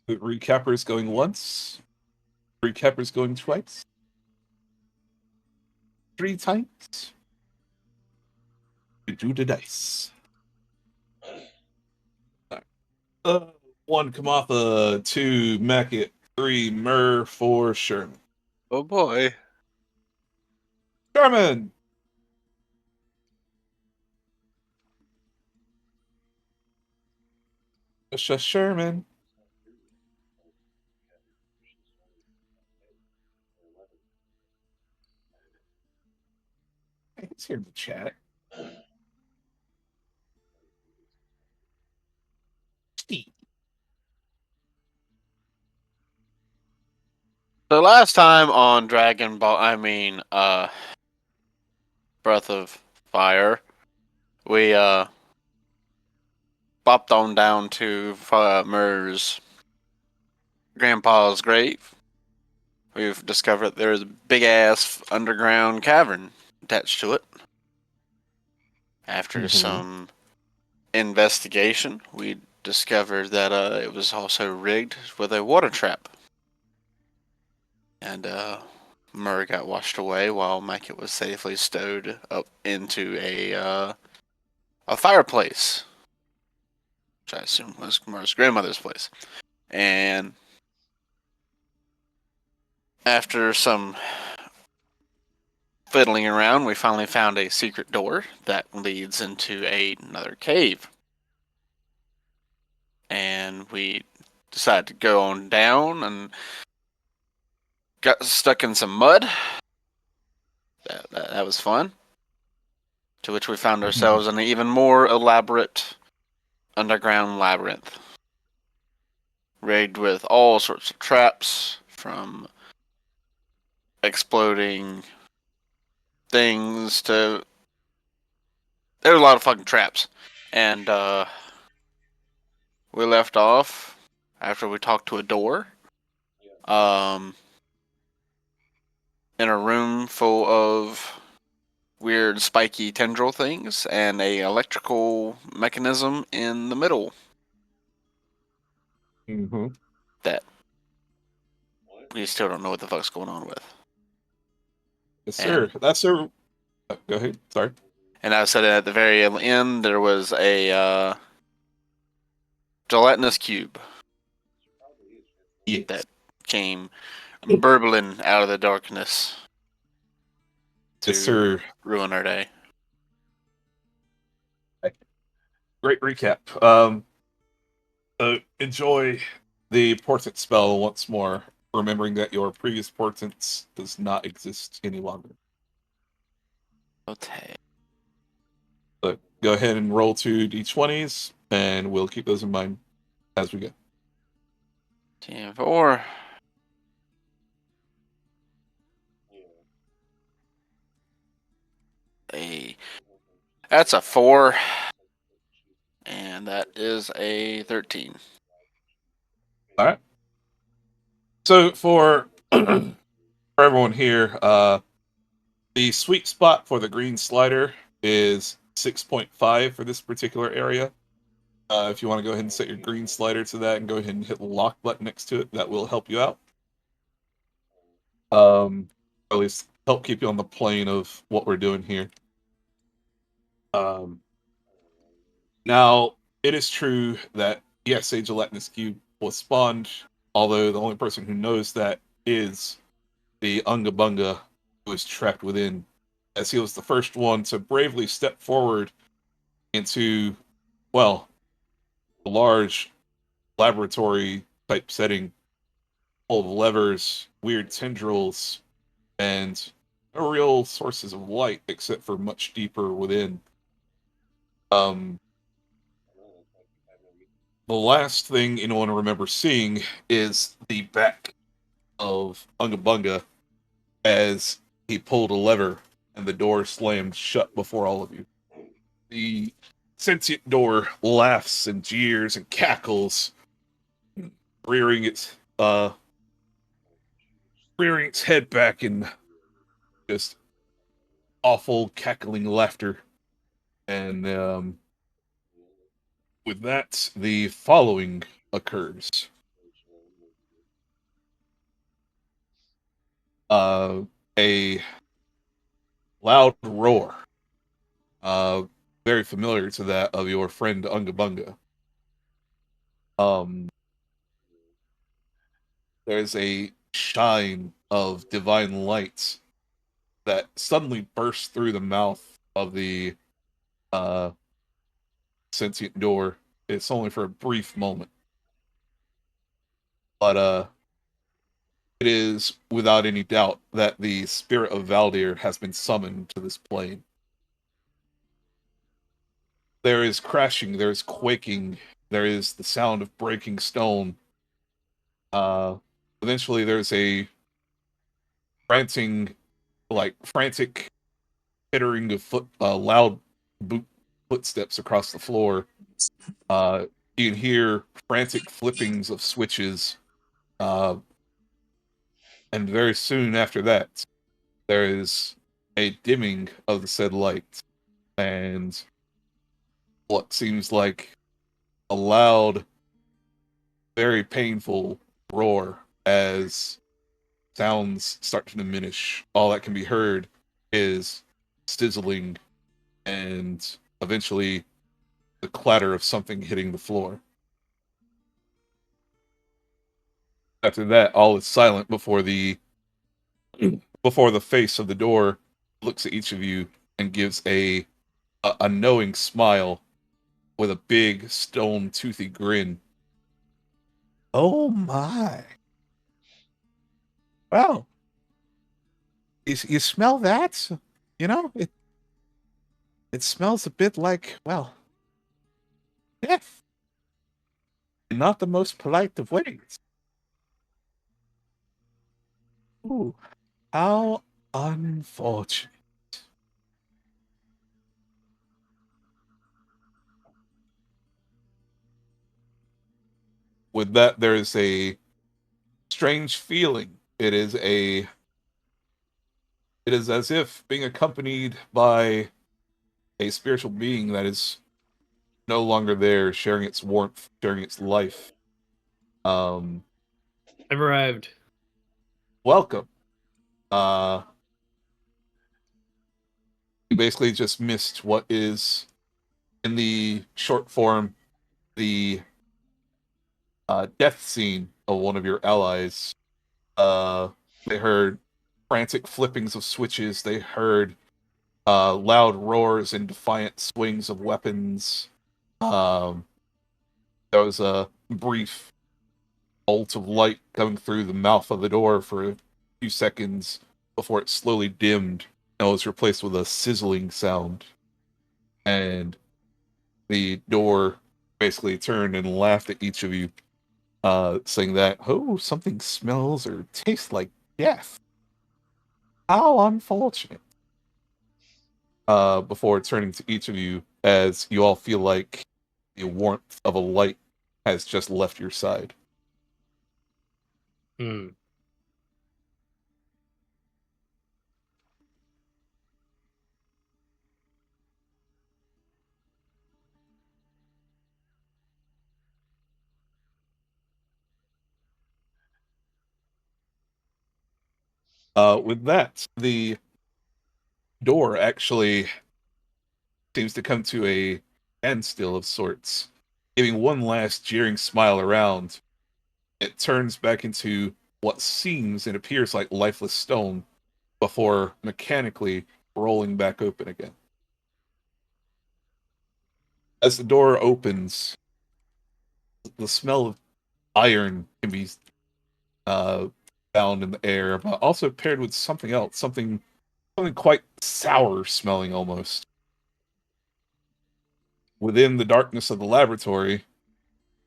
The recapper's going once. Recapper's going twice. 3 times. Do the dice. Uh, 1 come off 2 Mackett, 3 Murr, 4 Sherman. Oh boy. Sherman! Sherman. He's here in the chat. Steve. So last time on Dragon Ball, Breath of Fire, we bopped on down to Mur's grandpa's grave. We've discovered there's a big ass underground cavern attached to it. After some investigation, we discovered that it was also rigged with a water trap. And Murr got washed away while Mackett was safely stowed up into a fireplace, which I assume was Murr's grandmother's place. And after some fiddling around, we finally found a secret door that leads into another cave. And we decided to go on down and got stuck in some mud. That was fun. To which we found ourselves in an even more elaborate underground labyrinth, rigged with all sorts of traps, from exploding things to... There's a lot of fucking traps. And we left off after we talked to a door. In a room full of weird spiky tendril things and a electrical mechanism in the middle that we still don't know what the fuck's going on with. Yes, sir. That's sir. Go ahead. Sorry. And I said at the very end there was a gelatinous cube that came burbling out of the darkness to ruin our day. Great recap. Enjoy the portent spell once more, remembering that your previous portent does not exist any longer. Okay. So go ahead and roll 2 d20s, and we'll keep those in mind as we go. 10-4. That's a 4. And that is a 13. All right. So for everyone here, the sweet spot for the green slider is 6.5 for this particular area. If you want to go ahead and set your green slider to that and go ahead and hit the lock button next to it, that will help you out. At least help keep you on the plane of what we're doing here. Now, it is true that, yes, a gelatinous cube was spawned, although the only person who knows that is the Unga Bunga who is trapped within, as he was the first one to bravely step forward into, well, a large laboratory-type setting full of levers, weird tendrils, and no real sources of light except for much deeper within. The last thing anyone remembers seeing is the back of Unga Bunga as he pulled a lever and the door slammed shut before all of you. The sentient door laughs and jeers and cackles, rearing its head back in just awful cackling laughter. And with that, the following occurs. uh, a loud roar, uh, very familiar to that of your friend Ungabunga. Um, there's a shine of divine light that suddenly bursts through the mouth of the uh, sentient door. It's only for a brief moment, but it is without any doubt that the spirit of Valdir has been summoned to this plane. There is crashing, there is quaking, there is the sound of breaking stone. Uh, Eventually, there's a frantic, frantic pittering of loud boot footsteps across the floor. Uh, you can hear frantic flippings of switches, uh, and very soon after that, there is a dimming of the said light, and what seems like a loud, very painful roar as sounds start to diminish. All that can be heard is sizzling and eventually the clatter of something hitting the floor. After that, all is silent before the face of the door looks at each of you and gives a knowing smile with a big stone toothy grin. Oh my. Well, you smell that? You know, it smells a bit like, well, death. In not the most polite of ways. Ooh, how unfortunate. With that, there is a strange feeling. It is as if being accompanied by a spiritual being that is no longer there, sharing its warmth, sharing its life. Um, I've arrived. Welcome. Uh, you basically just missed what is in the short form the death scene of one of your allies. Uh, they heard frantic flippings of switches. They heard loud roars and defiant swings of weapons. Um, there was a brief bolt of light coming through the mouth of the door for a few seconds before it slowly dimmed and was replaced with a sizzling sound. And the door basically turned and laughed at each of you, saying that, oh, something smells or tastes like death. How unfortunate. Before turning to each of you as you all feel like the warmth of a light has just left your side. Hmm. With that, the door actually seems to come to a standstill of sorts, giving one last jeering smile around. It turns back into what seems and appears like lifeless stone before mechanically rolling back open again. As the door opens, the smell of iron can be uh, found in the air, but also paired with something else, something quite sour smelling almost. Within the darkness of the laboratory,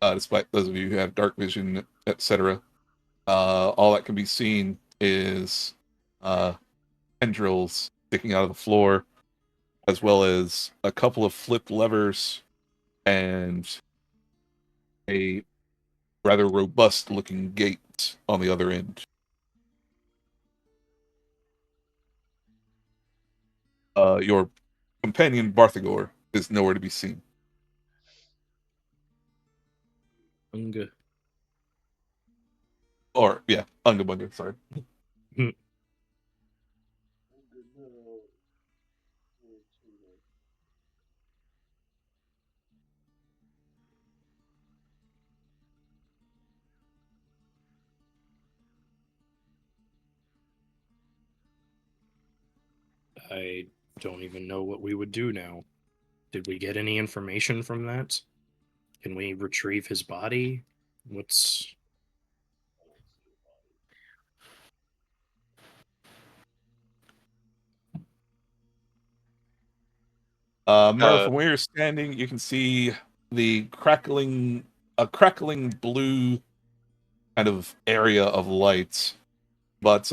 despite those of you who have dark vision, etc., all that can be seen is uh, tendrils sticking out of the floor, as well as a couple of flipped levers and a rather robust looking gate on the other end. Your companion Barthagor is nowhere to be seen. Unga. Or, yeah, Ungabunga, sorry. I don't even know what we would do now. Did we get any information from that? Can we retrieve his body? What's Murph, from where you're standing, you can see the crackling blue kind of area of light. But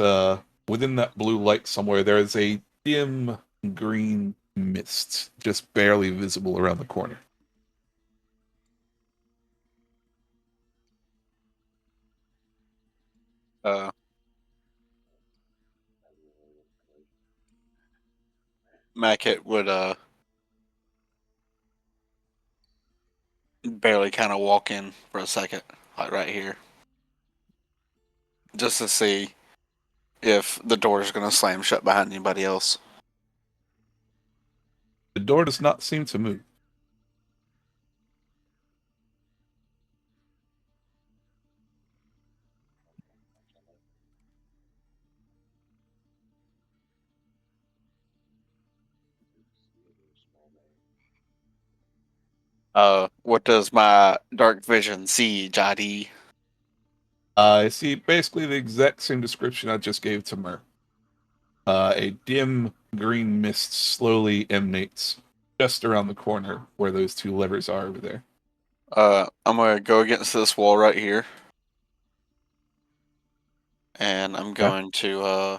within that blue light somewhere, there is a dim green mist, just barely visible around the corner. Mackett would barely kind of walk in for a second, like right here, just to see if the door is going to slam shut behind anybody else. The door does not seem to move. What does my dark vision see, Jadi? I see basically the exact same description I just gave to Murph. A dim green mist slowly emanates just around the corner where those two levers are over there. I'm gonna go against this wall right here, and I'm going to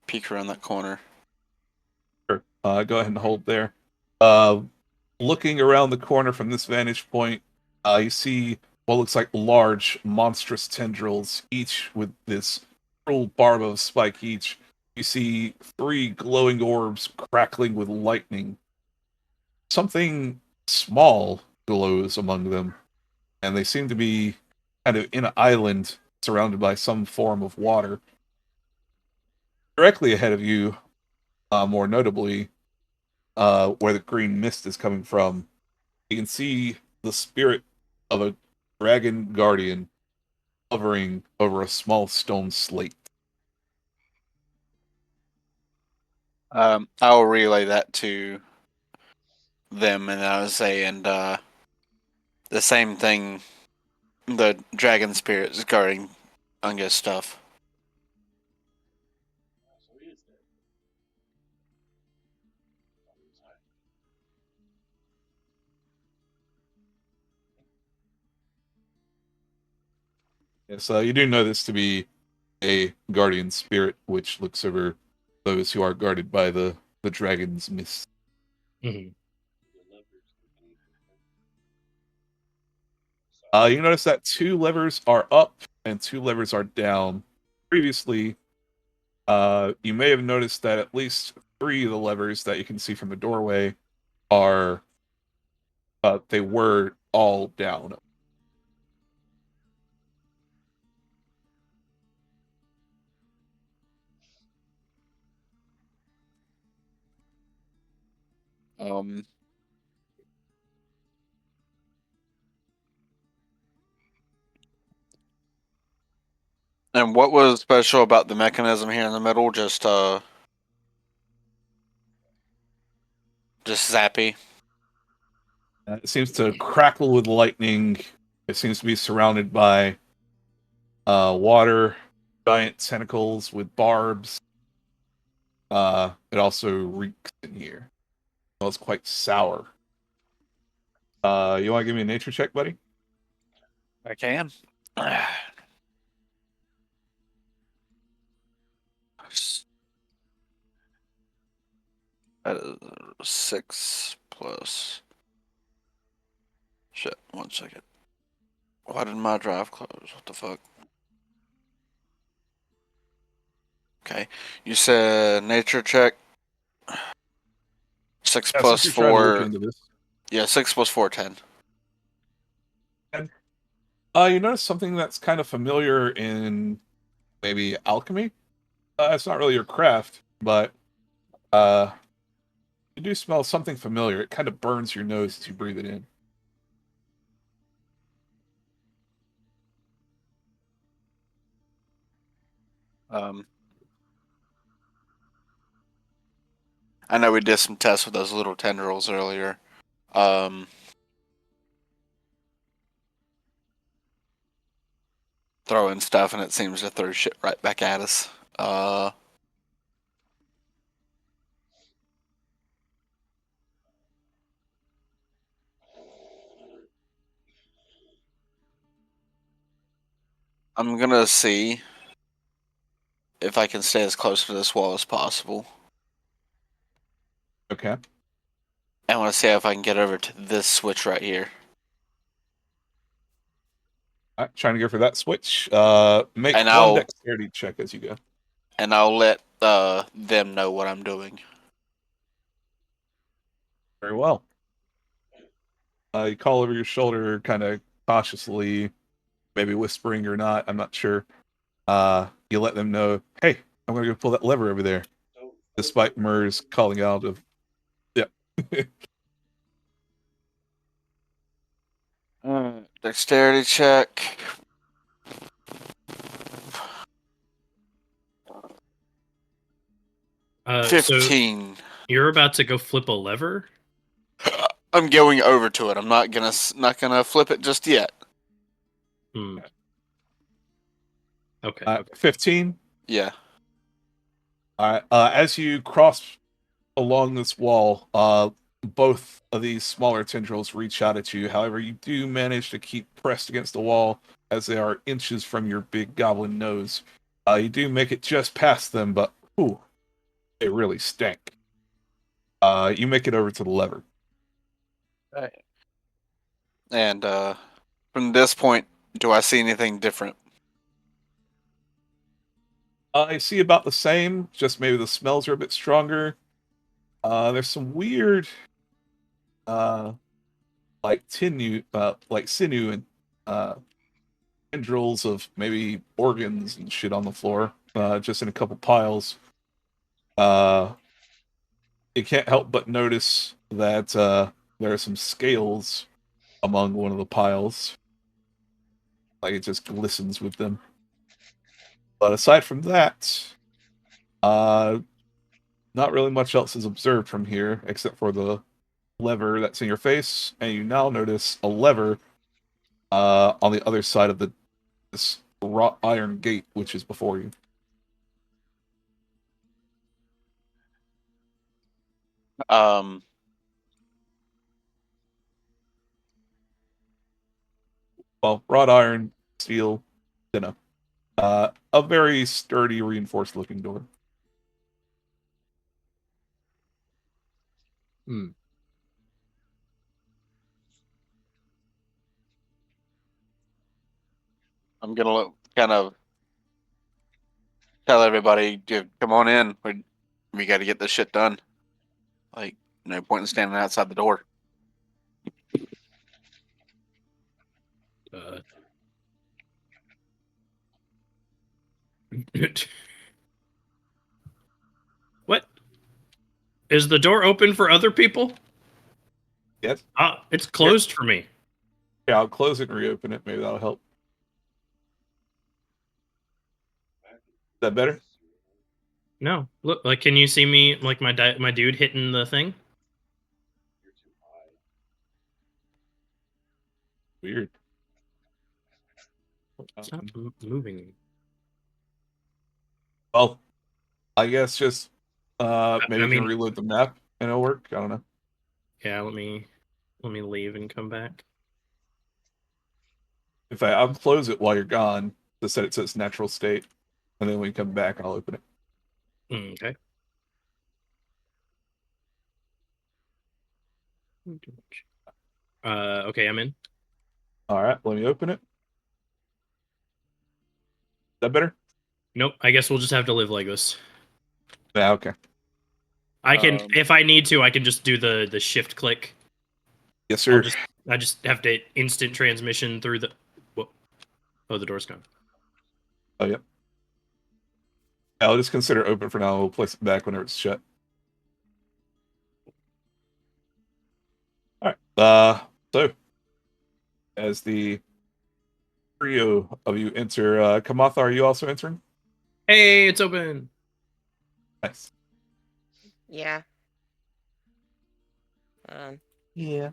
peek around that corner. Sure. Go ahead and hold there. Looking around the corner from this vantage point, you see what looks like large, monstrous tendrils, each with this cruel barb of spike each. You see three glowing orbs crackling with lightning. Something small glows among them, and they seem to be kind of in an island surrounded by some form of water. Directly ahead of you, more notably, where the green mist is coming from, you can see the spirit of a dragon guardian hovering over a small stone slate. I'll relay that to them, and I would say, and the same thing. The dragon spirit is guarding Unga's stuff. Yes, you do know this to be a guardian spirit which looks over those who are guarded by the dragon's mist. Mhm. You notice that two levers are up and two levers are down. Previously, you may have noticed that at least three of the levers that you can see from the doorway are they were all down. Um, and what was special about the mechanism here in the middle? Just zappy. It seems to crackle with lightning. It seems to be surrounded by water, giant tentacles with barbs. It also reeks in here. It smells quite sour. You want to give me a nature check, buddy? I can. That is 6 plus. Shit, 1 second. Why did my drive close? What the fuck? Okay, you said nature check. 6 Yeah, plus since you're trying to look 4. into this. Yeah, 6 plus 4, 10. And, you notice something that's kind of familiar in maybe alchemy. It's not really your craft, but You do smell something familiar. It kind of burns your nose as you breathe it in. I know we did some tests with those little tendrils earlier. Throwing stuff and it seems to throw shit right back at us. I'm gonna see if I can stay as close to this wall as possible. Okay. I want to see if I can get over to this switch right here. All right, trying to go for that switch. Make And one dexterity check as you go. And I'll let them know what I'm doing. Very well. You call over your shoulder, kind of cautiously, maybe whispering or not. I'm not sure. You let them know, hey, I'm going to go pull that lever over there. Despite Murs calling out of, yeah. Dexterity check. So 15. you're about to go flip a lever? I'm going over to it. I'm not gonna flip it just yet. Hmm. Okay. 15. Yeah. As you cross along this wall, both of these smaller tendrils reach out at you. However, you do manage to keep pressed against the wall as they are inches from your big goblin nose. You do make it just past them, but ooh, they really stink. You make it over to the lever. Right. And from this point, do I see anything different? I see about the same, just maybe the smells are a bit stronger. There's some weird, like sinew and tendrils of maybe organs and shit on the floor, just in a couple piles. You can't help but notice that there are some scales among one of the piles. Like it just glistens with them. But aside from that, not really much else is observed from here except for the lever that's in your face, and you now notice a lever on the other side of this wrought iron gate, which is before you. Um, Well, wrought iron, steel, you know, a very sturdy, reinforced-looking door. Hmm. I'm gonna kind of tell everybody to come on in. We got to get this shit done. Like, no point in standing outside the door. Uh, what? Is the door open for other people? Yes. It's closed for me. Yeah, I'll close it and reopen it. Maybe that'll help. Is that better? No. Look, like, can you see me, like, my dude hitting the thing? Weird. It's not moving. Well, I guess just maybe I you can mean, reload the map and it'll work. I don't know. yeah. Let me leave and come back. In fact, I'll close it while you're gone to set it to its natural state, and then when you come back, I'll open it. Okay. Okay, I'm in. All right, let me open it. Is that better? Nope. I guess we'll just have to live like this. Yeah, okay. I can, if I need to, I can just do the shift click. Yes, sir. I just have to instant transmission through the. Whoa. Oh, the door's gone. Oh, yep. Yeah, I'll just consider it open for now. We'll place it back whenever it's shut. So as the trio of you enter, Kamatha, are you also entering? Hey, it's open. Nice. Yeah. Yeah.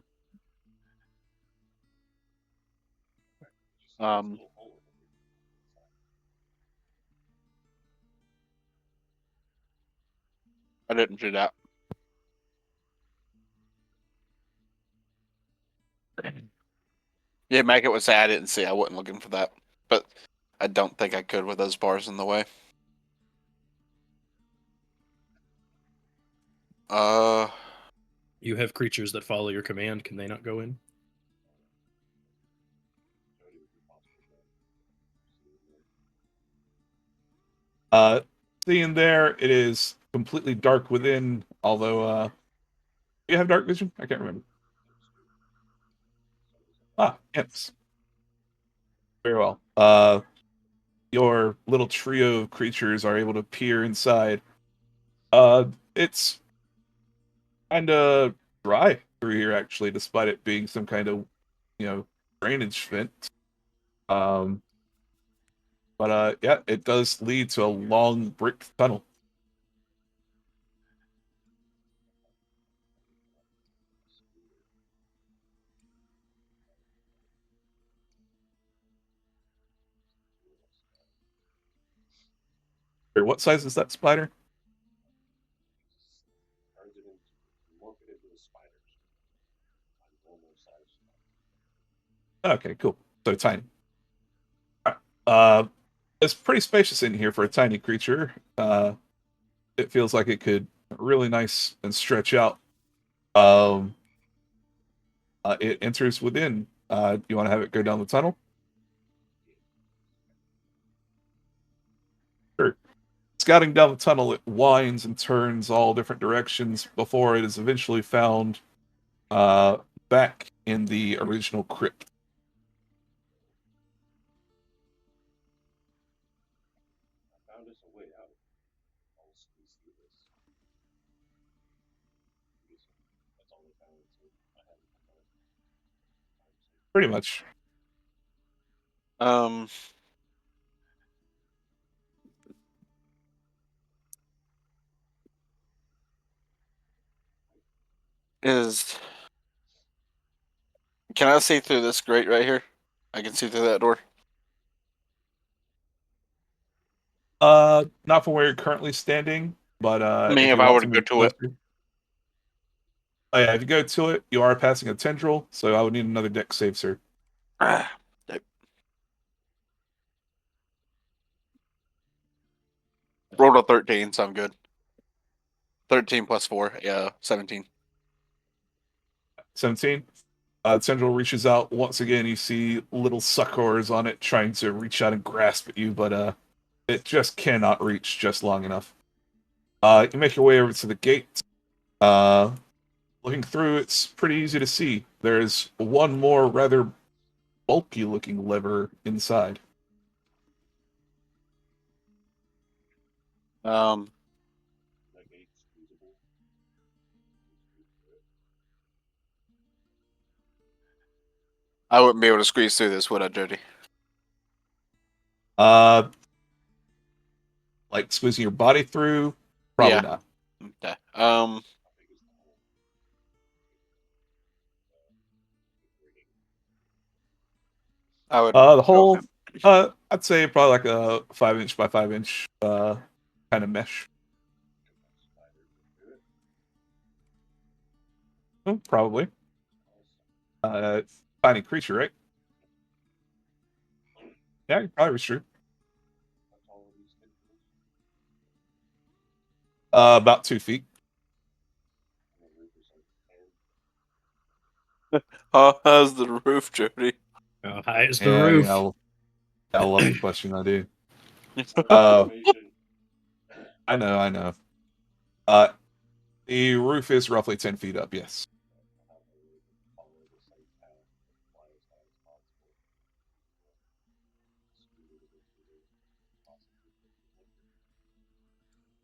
I didn't do that. Yeah, Maggot would say I didn't see. I wasn't looking for that, but I don't think I could with those bars in the way. You have creatures that follow your command. Can they not go in? Seeing there, it is completely dark within, although, do you have dark vision? I can't remember. Imps. Very well. Your little trio of creatures are able to peer inside. It's kind of dry through here, actually, despite it being some kind of, drainage vent. But yeah, it does lead to a long brick tunnel. What size is that spider? Okay, cool. So tiny. Uh, it's pretty spacious in here for a tiny creature. It feels like it could really nice and stretch out. Um, it enters within. You want to have it go down the tunnel? Sure. Scouting down the tunnel, it winds and turns all different directions before it is eventually found uh, back in the original crypt. Pretty much. Um, is Can I see through this grate right here? I can see through that door. Not from where you're currently standing, but I mean, if if you I want were to to go move to it, closer. Oh yeah, if you go to it, you are passing a tendril, so I would need another deck save, sir. Nope. Rolled a 13, so I'm good. 13 plus 4, yeah, 17. 17. Tendril reaches out once again. You see little suckers on it trying to reach out and grasp at you, but it just cannot reach just long enough. You make your way over to the gate. Uh, Looking through, it's pretty easy to see. There's one more rather bulky looking lever inside. Um, I wouldn't be able to squeeze through this, would I, Jody? Uh, like squeezing your body through? Probably Yeah. not. Okay. I would. The whole, I'd say probably like a 5 inch by 5 inch kind of mesh. Probably. Tiny creature, right? Yeah, probably was true. About 2 feet. How how's the roof, Jody? How high is the Yeah, roof? I love the question. I do. Uh, I know, I know. Uh, the roof is roughly 10 feet up. Yes.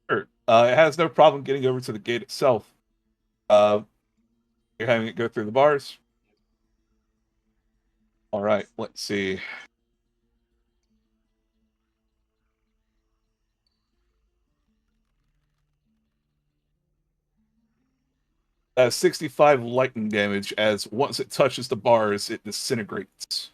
Sure. It has no problem getting over to the gate itself. Uh, you're having it go through the bars. All right, let's see. 65 lightning damage as once it touches the bars, it disintegrates.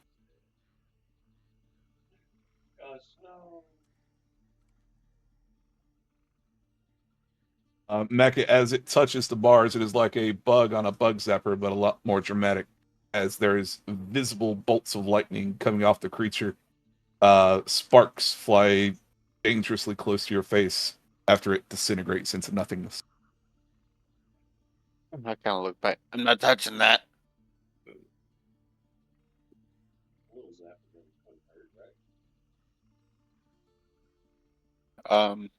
Mecha, as it touches the bars, it is like a bug on a bug zapper, but a lot more dramatic, as there is visible bolts of lightning coming off the creature. Sparks fly dangerously close to your face after it disintegrates into nothingness. I kind of look back. I'm not touching that. Um,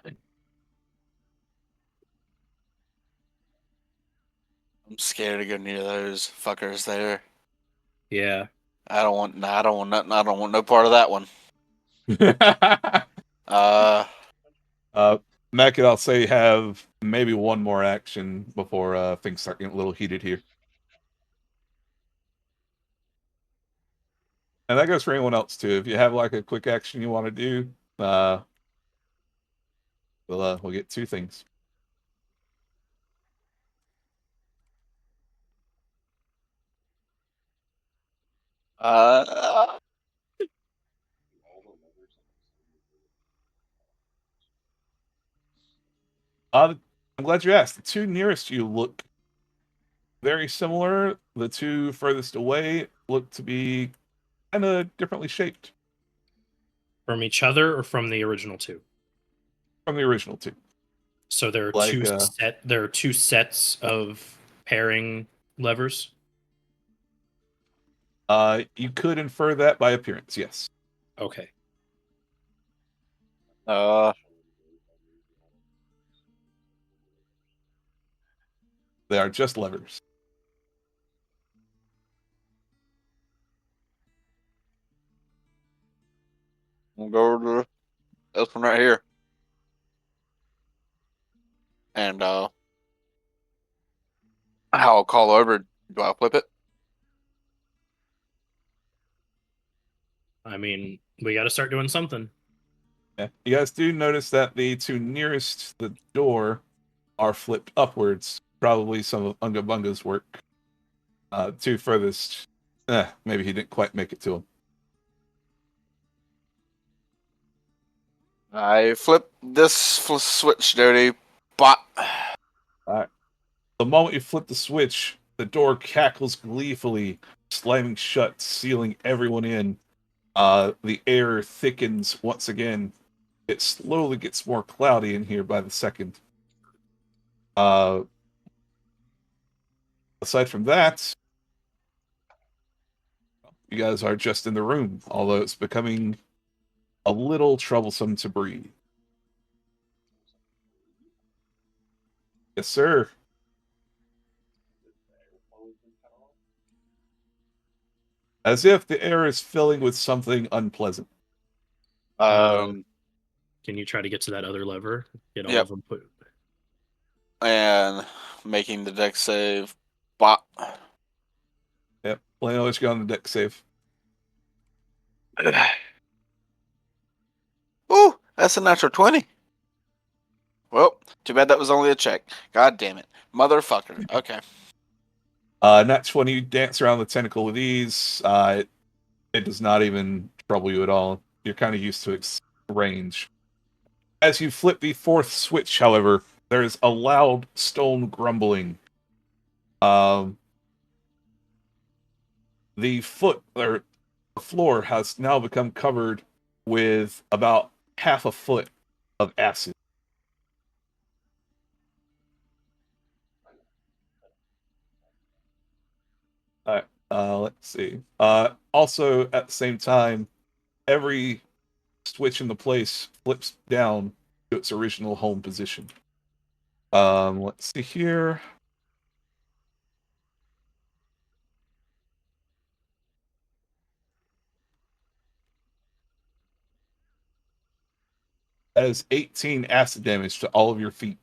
I'm scared to go near those fuckers there. Yeah. I don't want nothing. I don't want no part of that one. Mecha, I'll say have maybe one more action before things start getting a little heated here. And that goes for anyone else too. If you have like a quick action you want to do, we'll get two things. Uh, I'm glad you asked. The two nearest you look very similar. The two furthest away look to be kind of differently shaped From each other or from the original two? from the original two. So there are Like, there are two sets of pairing levers. you could infer that by appearance, yes. Okay. They are just levers. we'll go to this one right here. And I'll call over. Do I flip it? I mean, we got to start doing something. Yeah. You guys do notice that the two nearest the door are flipped upwards. Probably some of Unga Bunga's work. Two furthest, maybe he didn't quite make it to him. I flip this switch, Jody. Bot. All right. The moment you flip the switch, the door cackles gleefully, slamming shut, sealing everyone in. The air thickens once again. It slowly gets more cloudy in here by the second. Aside from that, you guys are just in the room, although it's becoming a little troublesome to breathe. Yes, sir. As if the air is filling with something unpleasant. Um, Can you try to get to that other lever? Get all Yep. of them put. and making the deck save. Bot. Yep. Let me know what you got on the deck save. Ooh, that's a natural 20. Well, too bad that was only a check. God damn it. Motherfucker. Okay. Nat 20, you dance around the tentacle with ease. It does not even trouble you at all. You're kind of used to its range. As you flip the fourth switch, however, there is a loud stone grumbling. The floor has now become covered with about half a foot of acid. All right, let's see. Also, at the same time, every switch in the place flips down to its original home position. Let's see here. That is 18 acid damage to all of your feet.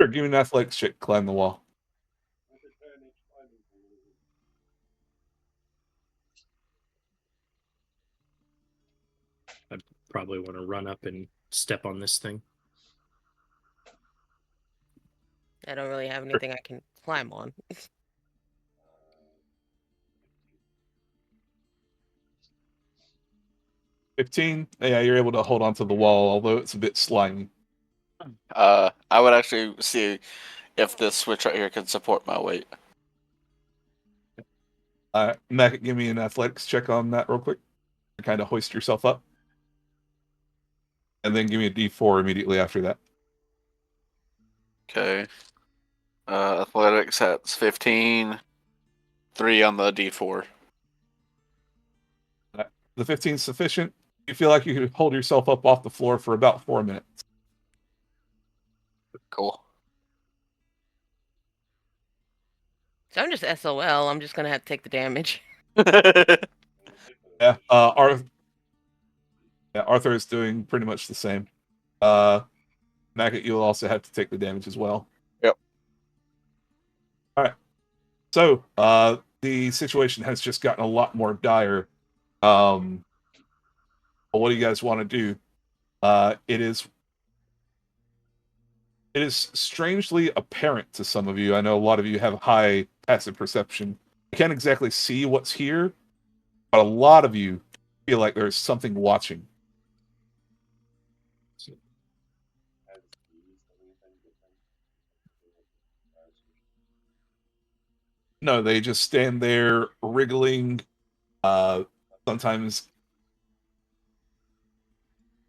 Sure, give me an athletics check. Climb the wall. I probably want to run up and step on this thing. I don't really have anything I can climb on. 15. Yeah, you're able to hold onto the wall, although it's a bit slimy. I would actually see if this switch right here can support my weight. Mac, give me an athletics check on that real quick. To kind of hoist yourself up. And then give me a D4 immediately after that. Okay. Athletics, that's 15. 3 on the D4. The 15 is sufficient. You feel like you could hold yourself up off the floor for about 4 minutes. Cool. So I'm just SOL. I'm just gonna have to take the damage. Yeah, Arthur is doing pretty much the same. Maggot, you'll also have to take the damage as well. Yep. All right. So, the situation has just gotten a lot more dire. What do you guys want to do? It is strangely apparent to some of you. I know a lot of you have high passive perception. You can't exactly see what's here, but a lot of you feel like there's something watching. No, they just stand there wriggling. Sometimes.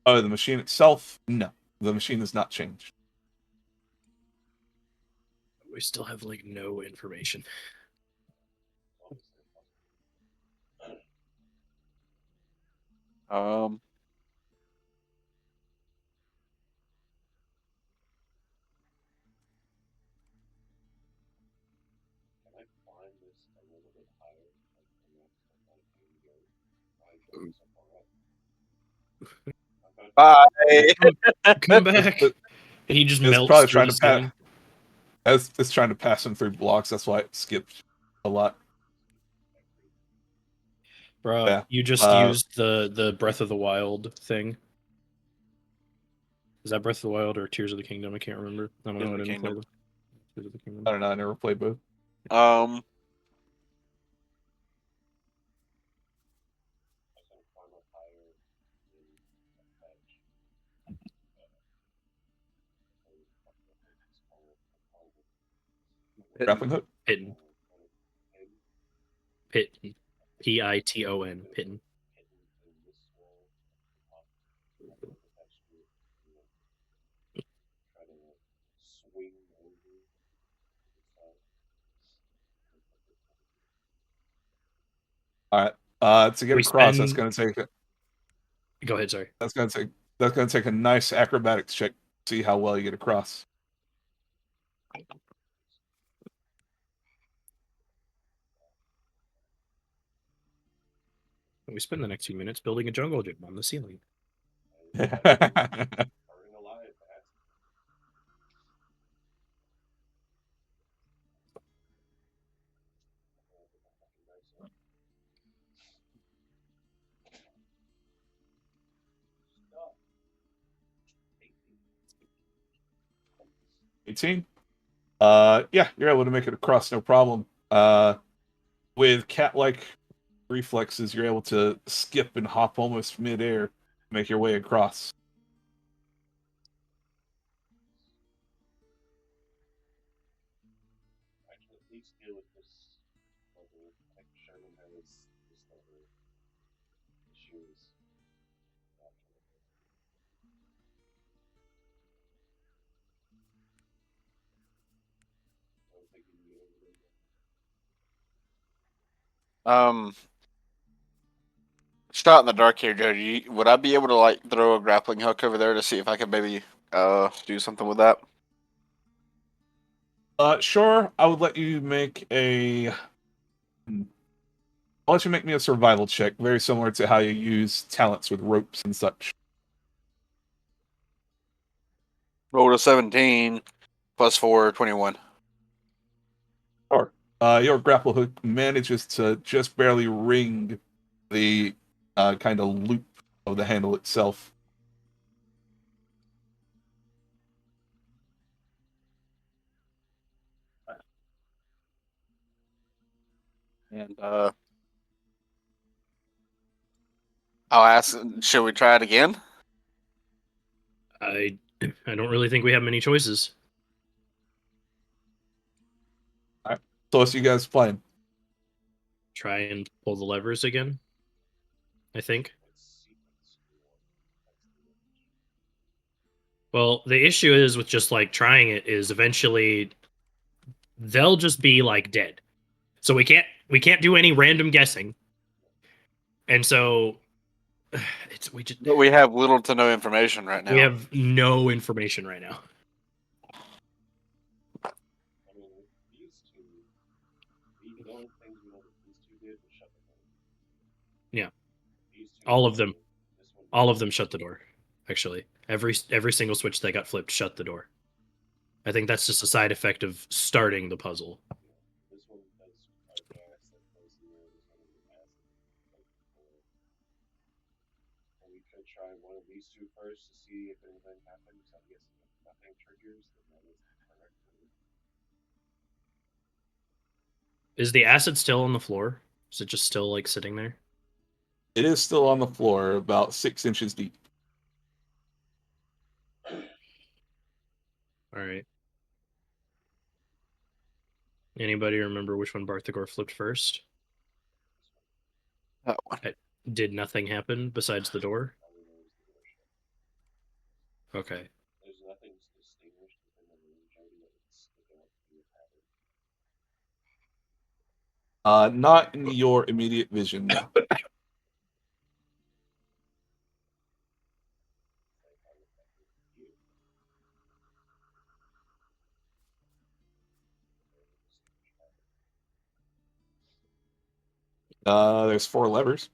Oh, the machine itself? No, the machine has not changed. We still have like no information. Um. Bye. Come back. And he just It's melts probably through trying the to pass. ceiling. It's trying to pass him through blocks. That's why it skipped a lot. Bro, Yeah. you just used the Breath of the Wild thing. Is that Breath of the Wild or Tears of the Kingdom? I can't remember. I don't know. I didn't play them. Tears of the Kingdom. I don't know. I never played both. Grappling hook. Pitten. Pitten. Piton. Pitten. All right. To get across, that's spend- going to take. Go ahead. Sorry. That's going to take a nice acrobatics check. To see how well you get across. We spend the next few minutes building a jungle gym on the ceiling. 18. Yeah, you're able to make it across, no problem. With cat-like reflexes, you're able to skip and hop almost mid-air, make your way across. Shot in the dark here, Joe. Would I be able to like throw a grappling hook over there to see if I could maybe do something with that? Sure. I would let you make a. I'll let you make me a survival check, very similar to how you use talents with ropes and such. Rolled a 17. Plus 4, 21. Or your grapple hook manages to just barely ring the kind of loop of the handle itself. And I'll ask, should we try it again? I don't really think we have many choices. So what's you guys playing? Try and pull the levers again, I think. Well, the issue is with just like trying it is eventually they'll just be like dead. So we can't do any random guessing. And so But we have little to no information right now. we have no information right now. Yeah. All of them shut the door. Actually, every single switch that got flipped shut the door. I think that's just a side effect of starting the puzzle. Is the acid still on the floor? Is it just still like sitting there? It is still on the floor, about 6 inches deep. All right. Anybody remember which one Barthagor flipped first? That one. Did nothing happen besides the door? Okay. Not in your immediate vision, no. There's 4 levers.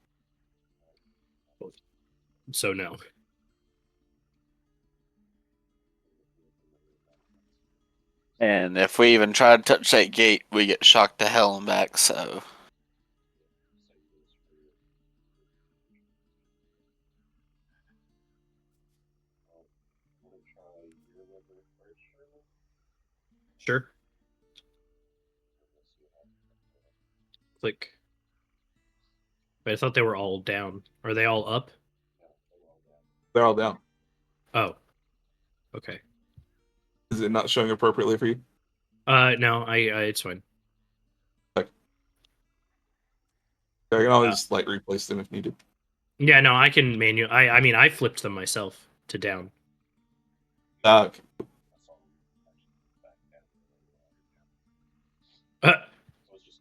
So no. And if we even try to touch that gate, we get shocked to hell and back, so. Sure. Click. But I thought they were all down. Are they all up? They're all down. Oh. Okay. Is it not showing appropriately for you? No, I it's fine. I can always like replace them if needed. Yeah, no, I can I mean, I flipped them myself to down. Okay. Well,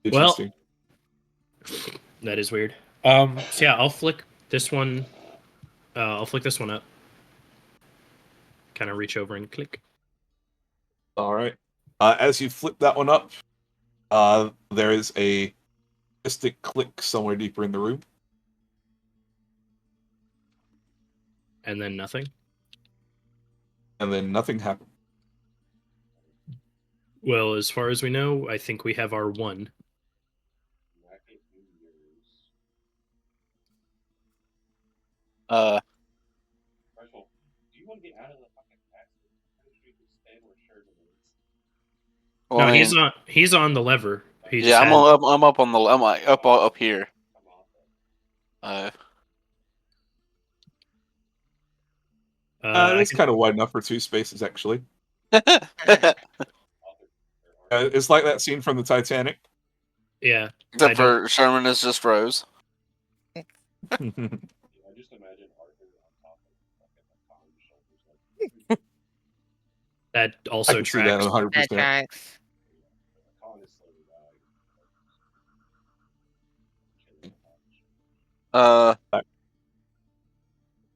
Interesting. that is weird. So yeah, I'll flick this one. I'll flick this one up. Kind of reach over and click. All right. As you flip that one up, there is a distant click somewhere deeper in the room. And then nothing. And then nothing happened. Well, as far as we know, I think we have our one. Well, No, I mean, he's on the lever. He just yeah, had, I'm up on the, I'm like up here. It's kind of wide enough for 2 spaces, actually. It's like that scene from the Titanic. yeah. Except for Sherman is just Rose. That I also can see that tracks. 100%. That tracks.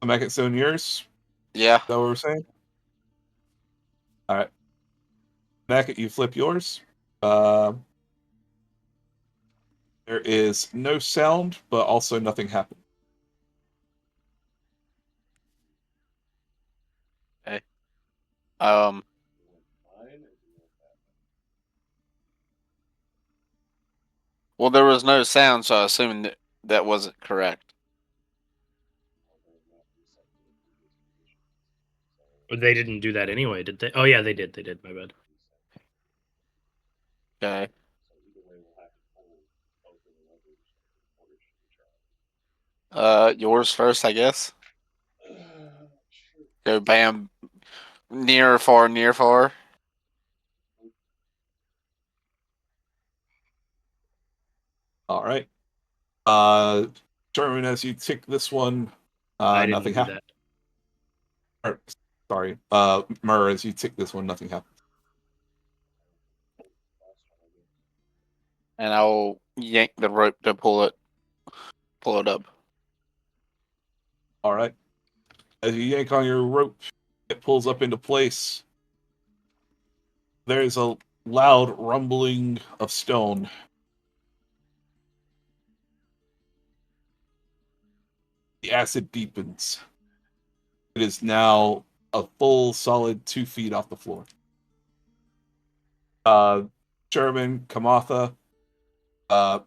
Back at zone yours. Yeah. Is that what we're saying? All right. Back at you flip yours. There is no sound, but also nothing happened. Okay. Well, there was no sound, so I assumed that wasn't correct. They didn't do that anyway, did they? Oh yeah, they did. They did. My bad. Okay. Yours first, I guess. Go bam. Near, far, near, far. All right. Sherman, as you tick this one, I didn't nothing do happens. Sorry, Mur, as you tick this one, nothing happens. And I'll yank the rope to pull it up. All right. As you yank on your rope, it pulls up into place. There's a loud rumbling of stone. The acid deepens. It is now a full, solid 2 feet off the floor. Sherman, Kamatha,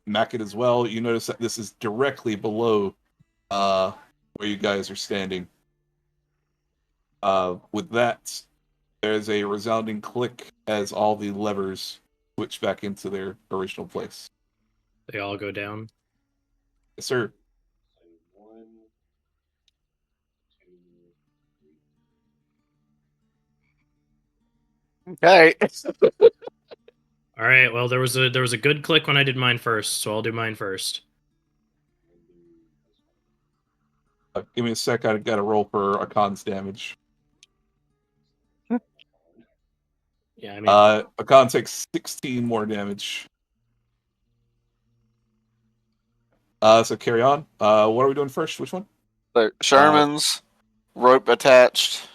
Mackett as well. You notice that this is directly below where you guys are standing. With that, there's a resounding click as all the levers switch back into their original place. They all go down. Yes, sir. Okay. All right. Well, there was a good click when I did mine first, so I'll do mine first. Give me a sec. I got to roll for Akon's damage. Yeah, I mean, Akon takes 16 more damage. So carry on. What are we doing first? Which one? So Sherman's rope attached.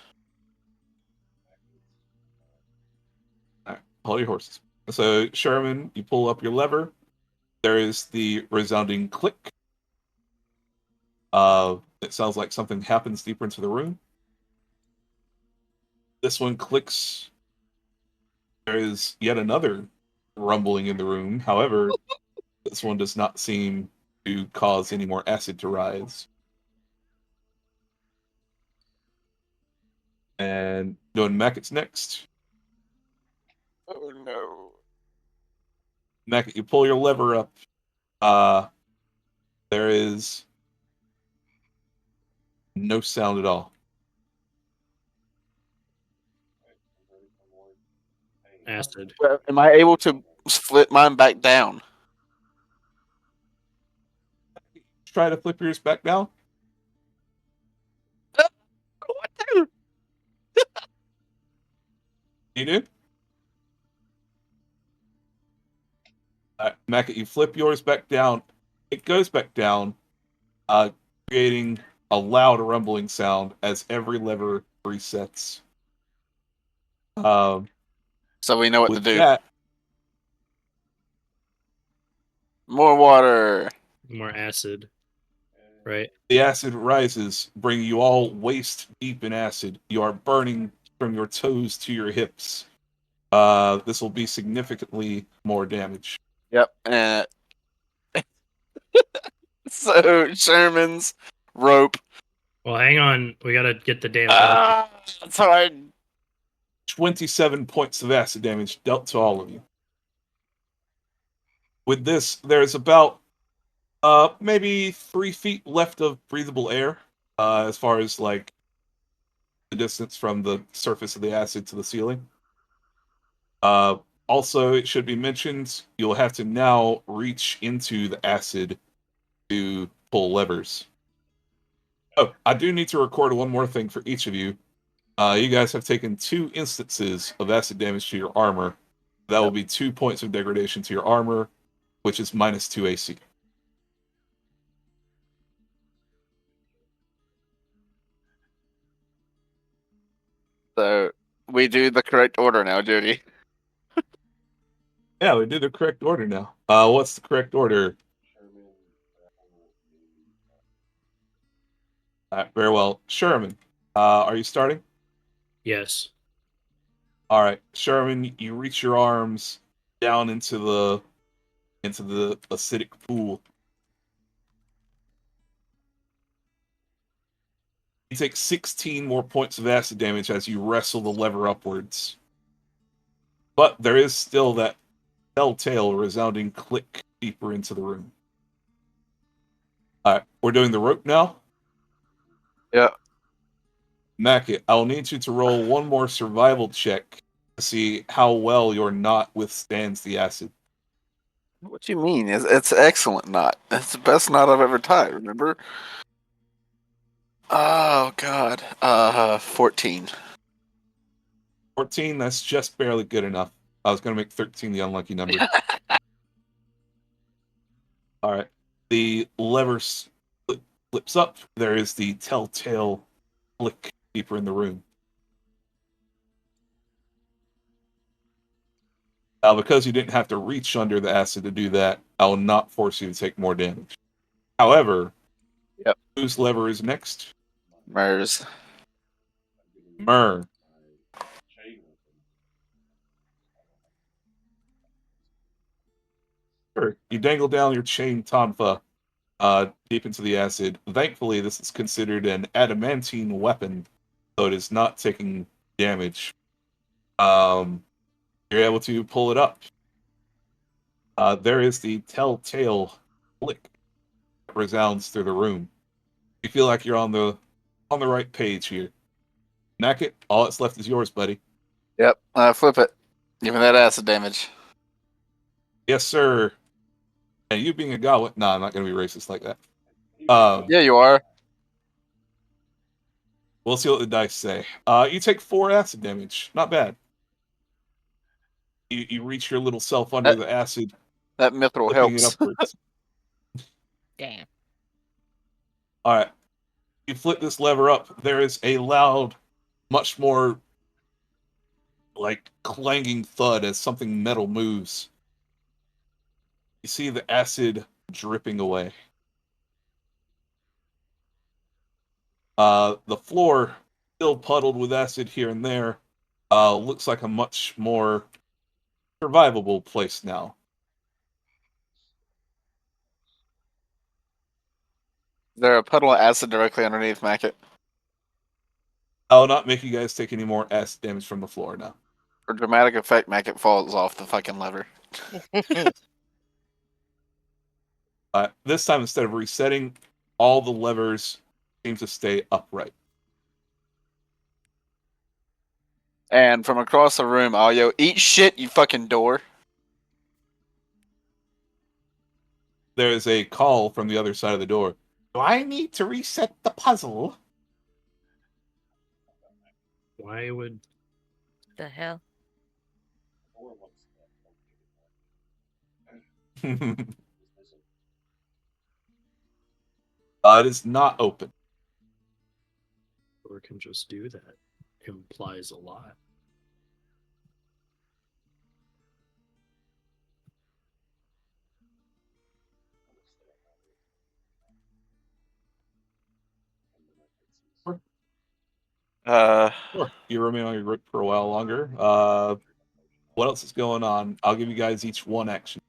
All right, hold your horses. So Sherman, you pull up your lever. There is the resounding click. It sounds like something happens deeper into the room. This one clicks. There is yet another rumbling in the room. However, this one does not seem to cause any more acid to rise. And doing Mackett's next. Oh no. Mackett, you pull your lever up. There is no sound at all. acid. Am I able to flip mine back down? Try to flip yours back down. What the? You do? Mackett, you flip yours back down. It goes back down, creating a loud rumbling sound as every lever resets. So we know what to With do. that, More water. More acid. Right. the acid rises, bringing you all waist deep in acid. You are burning from your toes to your hips. This will be significantly more damage. Yep. And so Sherman's rope. Well, hang on. We gotta get the damn. That's hard. 27 points of acid damage dealt to all of you. With this, there's about maybe 3 feet left of breathable air, as far as like the distance from the surface of the acid to the ceiling. Also, it should be mentioned you'll have to now reach into the acid to pull levers. Oh, I do need to record one more thing for each of you. You guys have taken 2 instances of acid damage to your armor. That will be 2 points of degradation to your armor, which is minus 2 AC. So we do the correct order now, Judy. Yeah, we did the correct order now. What's the correct order? Very well. Sherman, are you starting? Yes. All right. Sherman, you reach your arms down into the into the acidic pool. You take 16 more points of acid damage as you wrestle the lever upwards. But there is still that telltale resounding click deeper into the room. Alright, we're doing the rope now. Yeah. Mackett, I'll need you to roll one more survival check to see how well your knot withstands the acid. What do you mean? It's excellent knot. It's the best knot I've ever tied, remember? Oh, God. 14. 14, that's just barely good enough. I was going to make 13 the unlucky number. Alright, the lever flips up. There is the telltale flick deeper in the room. Now, because you didn't have to reach under the acid to do that, I will not force you to take more damage. However, Yep. whose lever is next? Mers. Myrrh. Sure. You dangle down your chain tonfa deep into the acid. Thankfully, this is considered an adamantine weapon, so it is not taking damage. You're able to pull it up. There is the telltale flick that resounds through the room. You feel like you're on the right page here. Nacket, all that's left is yours, buddy. Yep. Flip it. Give me that acid damage. Yes, sir. And you being a goblin, nah, I'm not going to be racist like that. Yeah, you are. We'll see what the dice say. You take 4 acid damage. Not bad. You reach your little self under the acid, That mithril flipping it helps. upwards. Damn. All right. You flip this lever up. There is a loud, much more like clanging thud as something metal moves. You see the acid dripping away. The floor, still puddled with acid here and there, looks like a much more survivable place now. Is there a puddle of acid directly underneath Mackett? I'll not make you guys take any more acid damage from the floor now. For dramatic effect, Mackett falls off the fucking lever. This time, instead of resetting, all the levers seem to stay upright. And from across the room, I'll yell, "Eat shit, you fucking door!" There is a call from the other side of the door. Do I need to reset the puzzle? Why would The hell? It is not open. or can just do that? Implies a lot. Sure. You remain on your grip for a while longer. What else is going on? I'll give you guys each one action.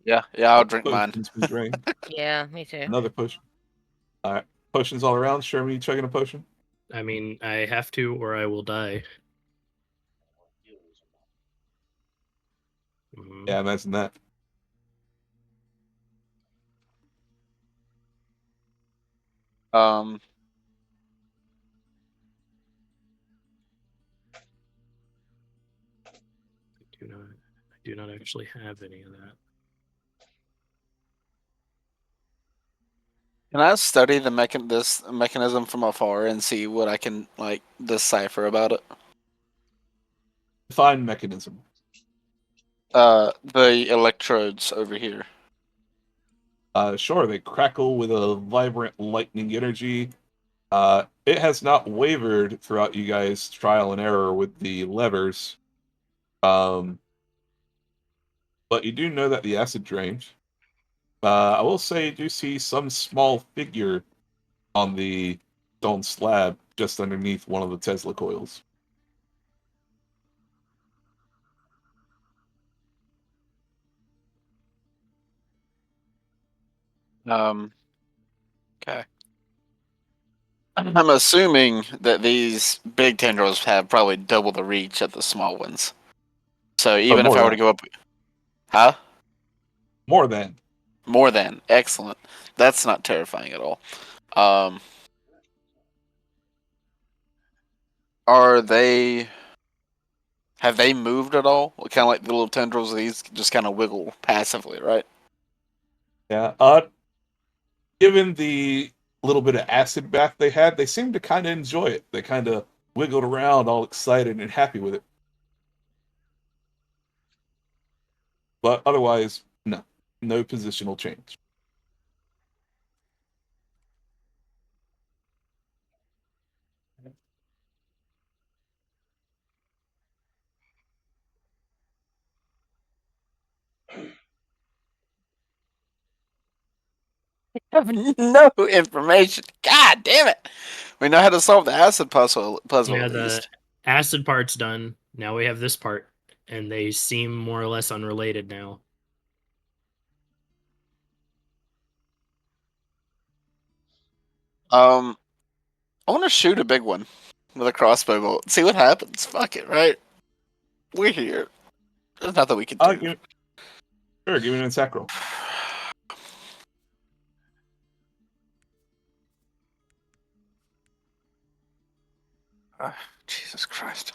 Yeah, I'll drink mine. Potions been drained. Yeah, me too. Another potion. All right. Potions all around. Sherman, you chugging a potion? I mean, I have to, or I will die. Mhm. Yeah, imagine that. I do not actually have any of that. Can I study this mechanism from afar and see what I can like decipher about it? Define mechanism. The electrodes over here. Sure, they crackle with a vibrant lightning energy. It has not wavered throughout you guys' trial and error with the levers. But you do know that the acid drained. I will say you do see some small figure on the stone slab just underneath one of the Tesla coils. Okay. I'm assuming that these big tendrils have probably double the reach of the small ones. So even if more I were to than. go up, huh? More than. More than excellent. That's not terrifying at all. Um, are they? Have they moved at all? Kind of like the little tendrils. These just kind of wiggle passively, right? Yeah. Given the little bit of acid bath they had, they seemed to kind of enjoy it. They kind of wiggled around, all excited and happy with it. But otherwise, no positional change. Have no information. God damn it! We know how to solve the acid puzzle. Puzzle Yeah, at the least. acid part's done. Now we have this part, and they seem more or less unrelated now. I want to shoot a big one with a crossbow bolt. See what happens. Fuck it, right? We're here. There's nothing we can do. Sure, give me an attack roll. Jesus Christ.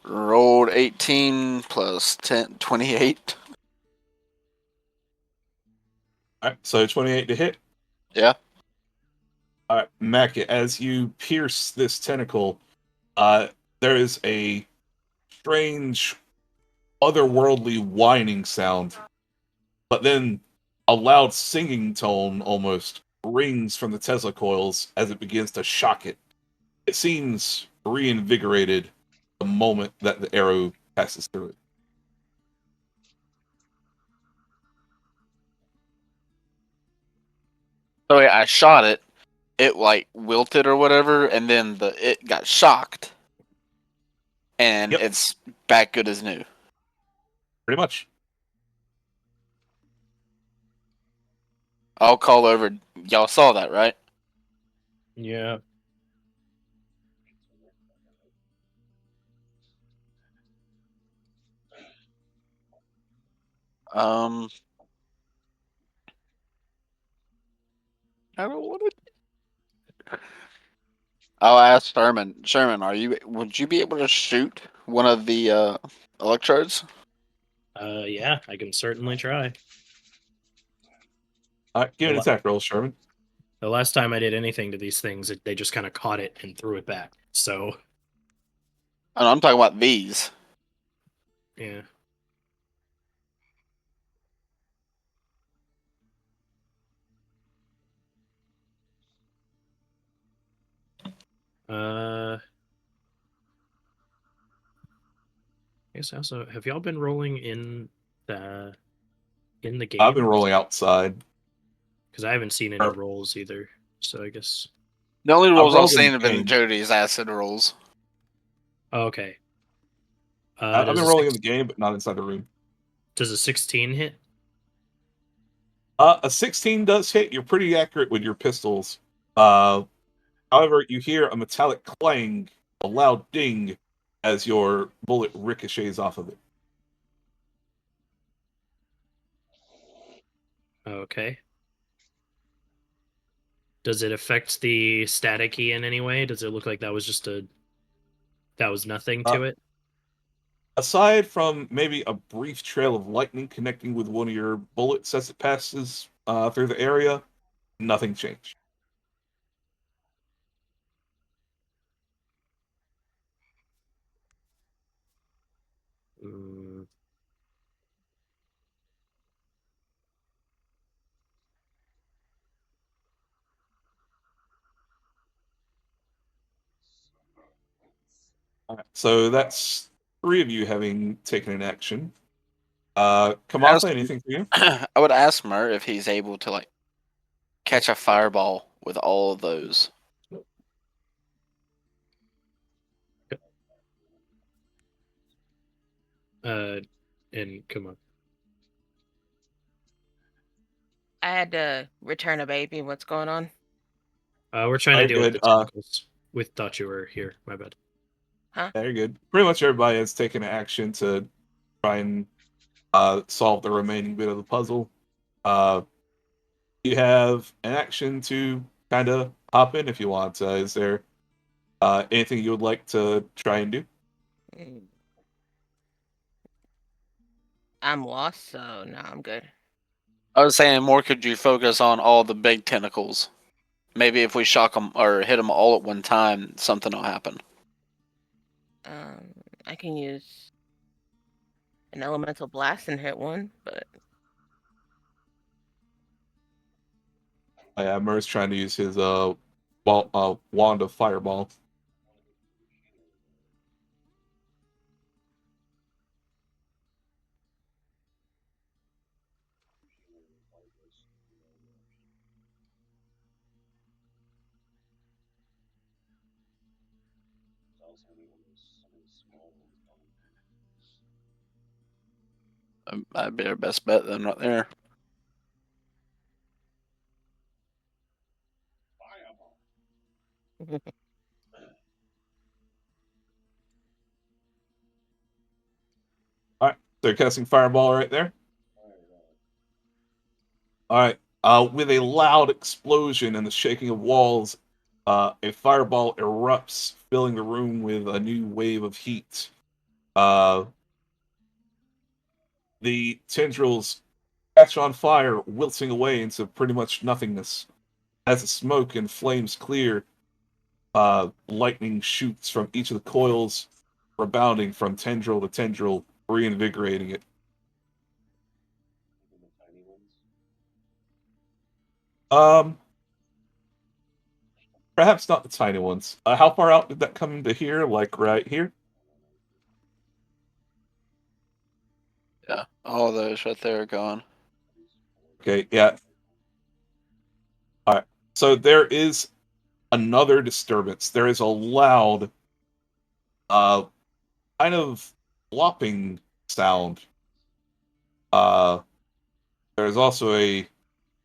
Rolled 18 plus 10, 28. All right, so 28 to hit. Yeah. All right, Mac, as you pierce this tentacle, there is a strange, otherworldly whining sound, but then a loud singing tone almost rings from the Tesla coils as it begins to shock it. It seems reinvigorated the moment that the arrow passes through it. So yeah, I shot it. It like wilted or whatever, and then it got shocked, and Yep, it's back good as new. pretty much. I'll call over. Y'all saw that, right? Yeah. Um, I don't want to. I'll ask Sherman. Sherman, Would you be able to shoot one of the electrodes? Yeah, I can certainly try. All right, give The, me an la- attack roll, Sherman. the last time I did anything to these things, they just kind of caught it and threw it back. So, Oh, no, I'm talking about these. yeah. I guess also, have y'all been rolling in the I've been game? rolling outside. Because I haven't seen any rolls either. So I guess. The only I've rolls I've rolled in seen the have been game. Jody's acid rolls. Oh, okay. I've Does been a rolling in the game, but not inside the room. does a 16 hit? A 16 does hit. You're pretty accurate with your pistols. However, you hear a metallic clang, a loud ding, as your bullet ricochets off of it. Okay. Does it affect the static key in any way? Does it look like that was nothing Uh, to it? Aside from maybe a brief trail of lightning connecting with one of your bullets as it passes through the area, nothing changed. Mm, All right, so that's three of you having taken an action. Ask, Kamatha, anything for you? I would ask Mur if he's able to like catch a fireball with all of those. uh, and come on. had to return a baby. What's going on? We're trying to Very deal with good. the tentacles. We thought you were here. My bad. Very good. Pretty much everybody has taken action to try and solve the remaining bit of the puzzle. You have an action to kind of hop in if you want. Is there anything you would like to try and do? Mm. I'm lost, so no, I'm good. I was saying more. Could you focus on all the big tentacles? Maybe if we shock them or hit them all at one time, something will happen. I can use an elemental blast and hit one, but Yeah, Murr's trying to use his wand of fireball. That'd be our best bet then, right there. All right, so you're casting fireball right there. All right. With a loud explosion and the shaking of walls, a fireball erupts, filling the room with a new wave of heat. The tendrils catch on fire, wilting away into pretty much nothingness. As the smoke and flames clear, lightning shoots from each of the coils, rebounding from tendril to tendril, reinvigorating it. Um, Perhaps not the tiny ones. How far out did that come into here? Like right here? Yeah, all those right there are gone. Okay, yeah. All right. So there is another disturbance. There is a loud, uh, kind of flopping sound. Uh, there's also a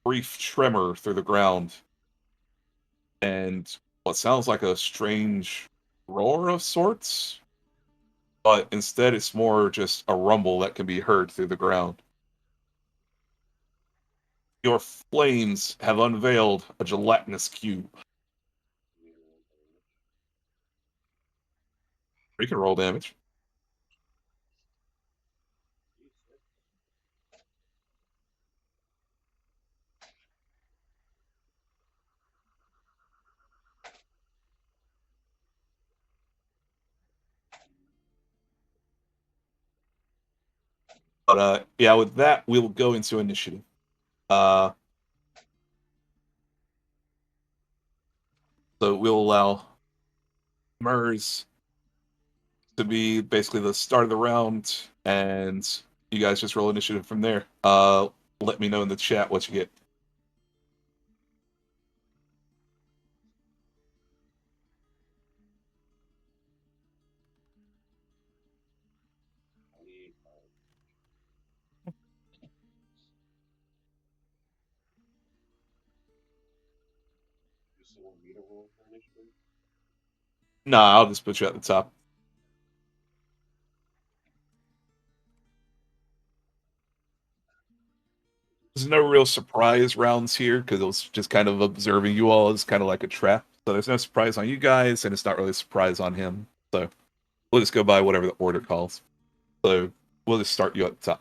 brief tremor through the ground, and what sounds like a strange roar of sorts, but instead it's more just a rumble that can be heard through the ground. Your flames have unveiled a gelatinous cube. You can roll damage. But yeah, with that, we'll go into initiative. Uh, so we'll allow Mers to be basically the start of the round, and you guys just roll initiative from there. Let me know in the chat what you get. Nah, I'll just put you at the top. There's no real surprise rounds here because it was just kind of observing you all as kind of like a trap. So there's no surprise on you guys, and it's not really a surprise on him. So we'll just go by whatever the order calls. So we'll just start you at the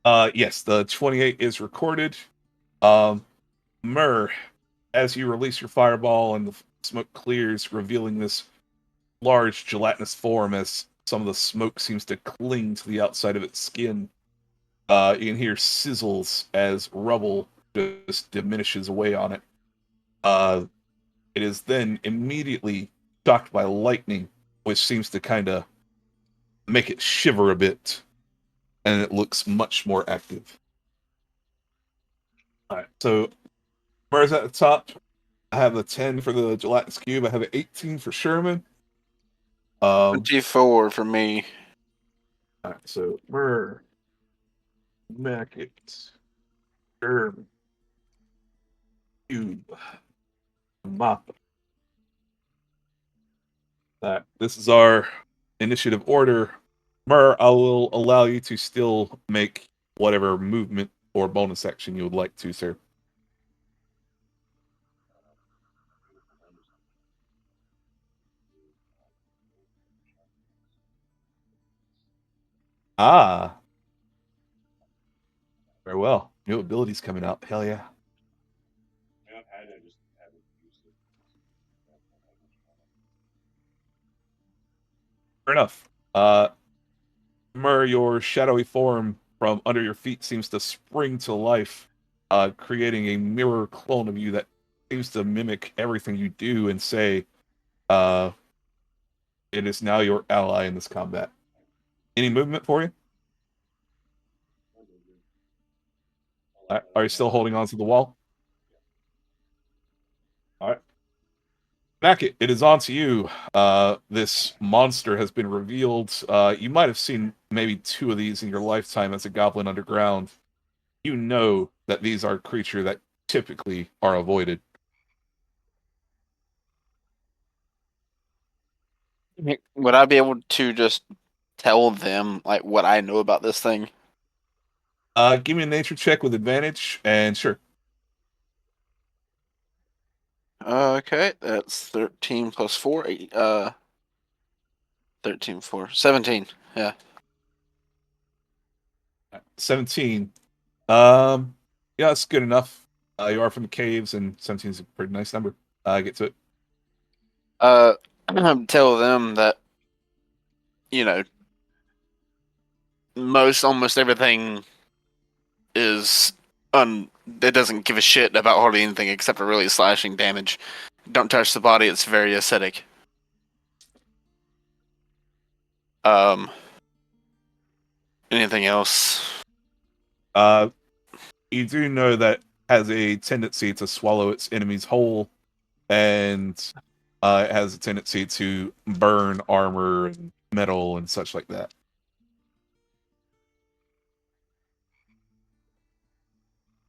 top. Yes, the 28 is recorded. Myrrh, as you release your fireball and the smoke clears, revealing this large gelatinous form as some of the smoke seems to cling to the outside of its skin. You can hear sizzles as rubble just diminishes away on it. It is then immediately shocked by lightning, which seems to kind of make it shiver a bit, and it looks much more active. All right, so Murray's at the top. I have a 10 for the gelatinous cube. I have an 18 for Sherman. 24 for me. Alright, so Mur, Mackett, Germ, Cube, Mop. This is our initiative order. Mur, I will allow you to still make whatever movement or bonus action you would like to, sir. Ah, very well. New abilities coming out. Hell yeah. Fair enough. Mur, your shadowy form from under your feet seems to spring to life, creating a mirror clone of you that seems to mimic everything you do and say. Uh, it is now your ally in this combat. Any movement for you? Are you still holding on to the wall? All right. Back it is on to you. This monster has been revealed. You might have seen maybe 2 of these in your lifetime as a goblin underground. You know that these are creatures that typically are avoided. Would I be able to just tell them like what I know about this thing? Give me a nature check with advantage, and sure. Okay, that's 13 plus 4. 13, 4, 17. Yeah. 17. Yeah, that's good enough. You are from the caves, and 17 is a pretty nice number. Get to it. Tell them that, you know, almost everything is it doesn't give a shit about hardly anything except for really slashing damage. Don't touch the body, it's very acidic. Anything else? You do know that has a tendency to swallow its enemies whole, and it has a tendency to burn armor and metal and such like that.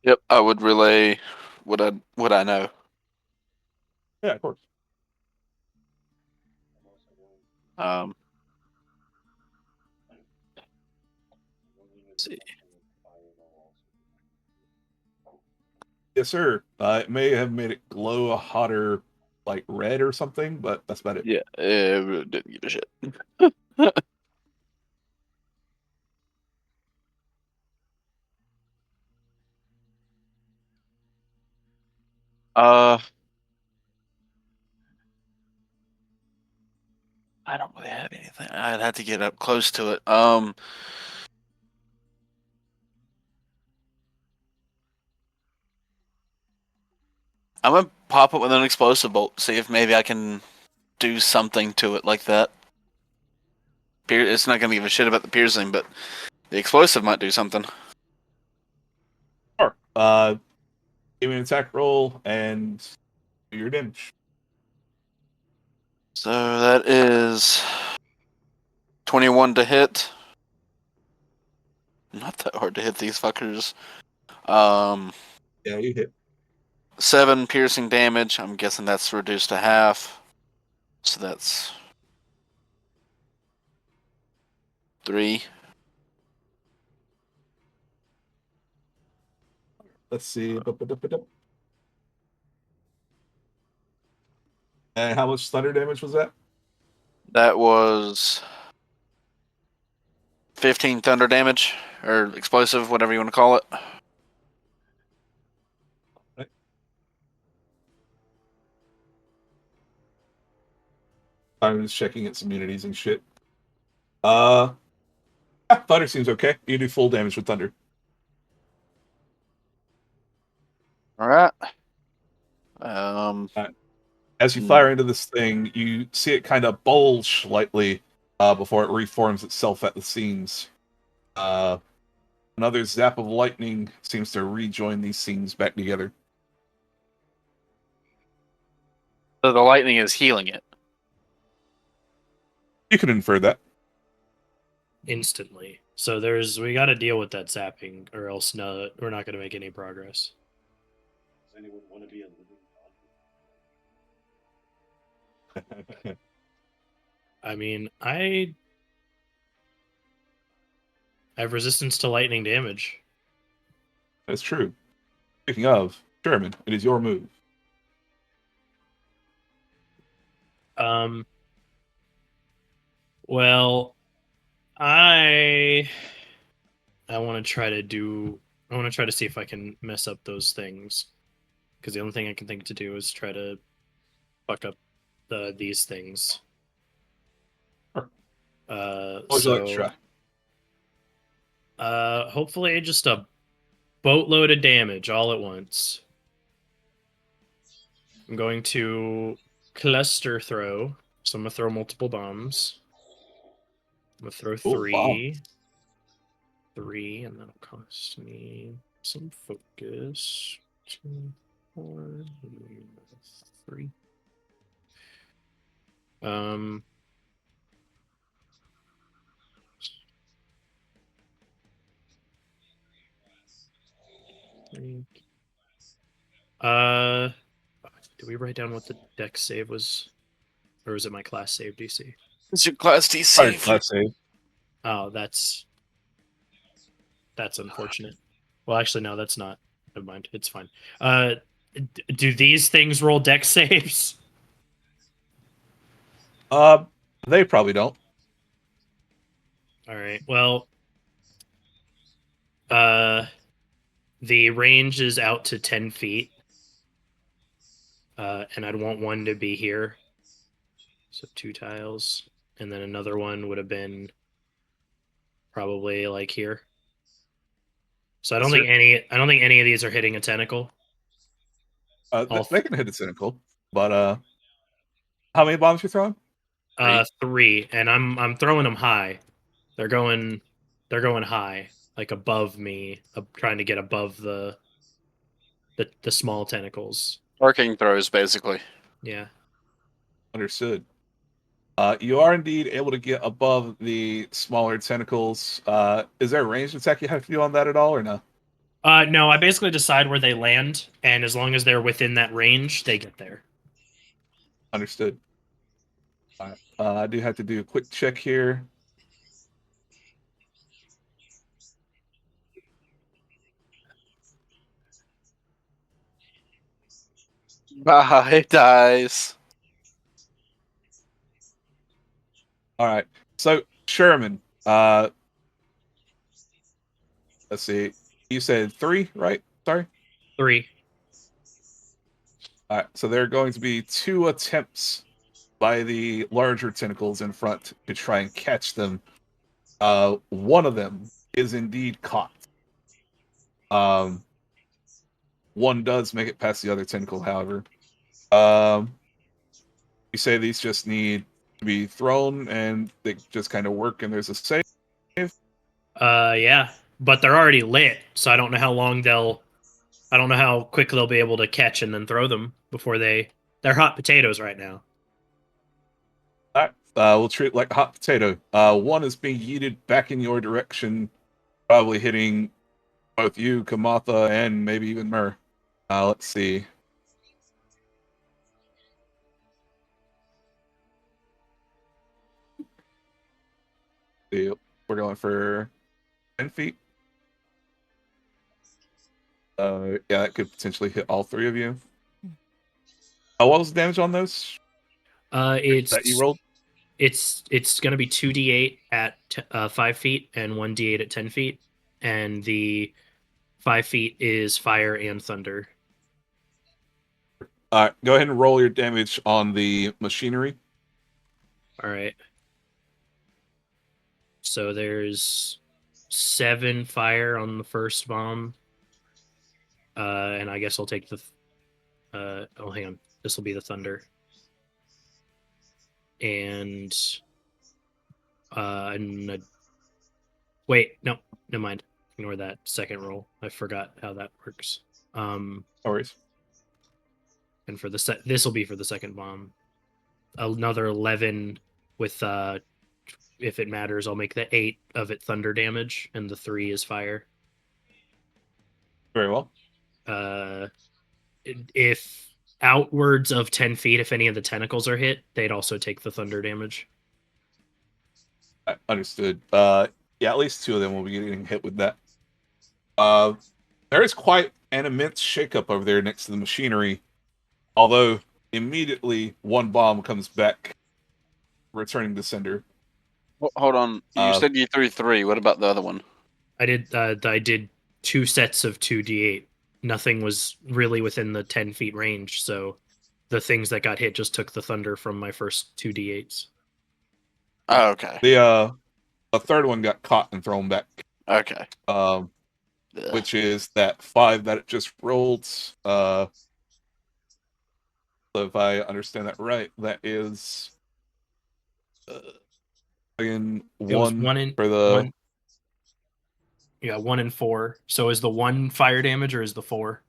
Yep, I would relay what I know. Yeah, of course. Um, let's see. Yes, sir. It may have made it glow a hotter, like red or something, but that's about it. Yeah, it really didn't give a shit. uh, I don't really have anything. I'd have to get up close to it. I'm gonna pop it with an explosive bolt. See if maybe I can do something to it like that. It's not gonna give a shit about the piercing, but the explosive might do something. Sure. Give me an attack roll and do your damage. So that is 21 to hit. Not that hard to hit these fuckers. Yeah, you hit. 7 piercing damage. I'm guessing that's reduced to half. So that's 3. Let's see. And how much thunder damage was that? That was 15 thunder damage, or explosive, whatever you want to call it. Right. I'm just checking its immunities and shit. Thunder seems okay. You do full damage with thunder. Alright. As you fire into this thing, you see it kind of bulge slightly before it reforms itself at the seams. Another zap of lightning seems to rejoin these seams back together. So the lightning is healing it. You can infer that. instantly. So we got to deal with that zapping, or else no, we're not going to make any progress. Does anyone want to be a living body? I mean, I have resistance to lightning damage. That's true. Speaking of, Sherman, it is your move. Well, I want to try to see if I can mess up those things, because the only thing I can think to do is try to fuck up these things. Sure. What would you like to So try? hopefully just a boatload of damage all at once. I'm going to cluster throw, so I'm gonna throw multiple bombs. I'm gonna throw Cool, three, and that'll cost me some focus. 2, 4, 3. Did we write down what the dex save was, or was it my class save DC? It's your class D Sorry, save. class save. Oh, that's unfortunate. Well, actually, no, that's not. Never mind. It's fine. Do these things roll dex saves? They probably don't. All right. Well, the range is out to 10 feet, and I'd want one to be here. So 2 tiles, and then another one would have been probably like here. So I don't think any of these are hitting a tentacle. They can hit a cynical, but how many bombs you throwing? 3, and I'm throwing them high. They're going high, like above me. I'm trying to get above the small tentacles. Arcing throws, basically. Yeah. Understood. You are indeed able to get above the smaller tentacles. Is there a ranged attack you have to do on that at all, or no? No, I basically decide where they land, and as long as they're within that range, they get there. Understood. All right. I do have to do a quick check here. It dies. All right. So Sherman, let's see. You said 3, right? Sorry. 3. All right. So there are going to be 2 attempts by the larger tentacles in front to try and catch them. One of them is indeed caught. One does make it past the other tentacle, however. You say these just need to be thrown and they just kind of work and there's a save? Yeah. But they're already lit, so I don't know how quick they'll be able to catch and then throw them before they're hot potatoes right now. All right. We'll treat it like a hot potato. One is being yeeted back in your direction, probably hitting both you, Kamatha, and maybe even Myrrh. Let's see. We're going for 10 feet. Yeah, that could potentially hit all 3 of you. What was the damage on those It's that you rolled? It's going to be 2d8 at 5 feet and 1d8 at 10 feet, and the 5 feet is fire and thunder. All right, go ahead and roll your damage on the machinery. All right. So there's 7 fire on the first bomb, and I guess I'll take the. Oh, hang on. This will be the thunder. And wait, no, never mind. Ignore that second roll. I forgot how that works. No worries. And for this will be for the second bomb. Another 11 with if it matters, I'll make the 8 of it thunder damage, and the 3 is fire. Very well. If outwards of 10 feet, if any of the tentacles are hit, they'd also take the thunder damage. Understood. Yeah, at least 2 of them will be getting hit with that. There is quite an immense shakeup over there next to the machinery. Although immediately 1 bomb comes back, returning to sender. Hold on. You said you threw 3. What about the other one? I did 2 sets of 2d8. Nothing was really within the 10 feet range, so the things that got hit just took the thunder from my first 2d8s. Oh, okay. The 3rd one got caught and thrown back. Okay. Which is that 5 that it just rolled. So if I understand that right, that is again It was 1 for the. 1. Yeah, 1 and 4. So is the 1 fire damage or is the 4?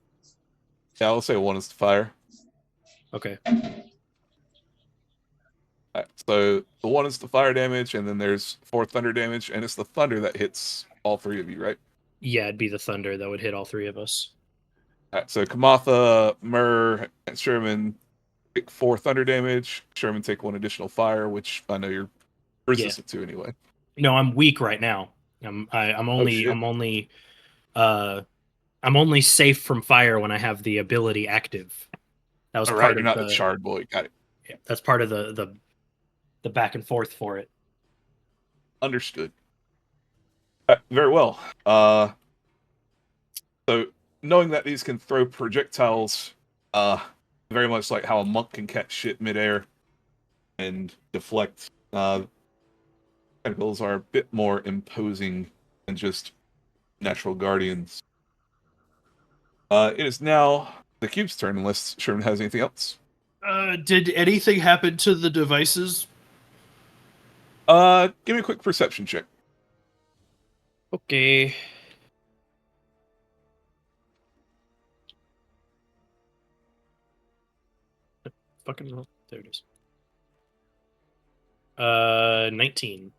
Yeah, I'll say 1 is the fire. Okay. Right, so the 1 is the fire damage, and then there's 4 thunder damage, and it's the thunder that hits all 3 of you, right? Yeah, it'd be the thunder that would hit all 3 of us. Right, so Kamatha, Myrrh, and Sherman take 4 thunder damage. Sherman take 1 additional fire, which I know you're resistant to anyway. No, I'm weak right now. I'm only safe from fire when I have the ability active. That was All part right, of you're not the the charred boy. Got it. Yeah, that's part of the back and forth for it. Understood. Very well. So knowing that these can throw projectiles, very much like how a monk can catch shit midair and deflect, tentacles are a bit more imposing than just natural guardians. It is now the cube's turn, unless Sherman has anything else. Did anything happen to the devices? Give me a quick perception check. Okay. Fucking hell. There it is. 19.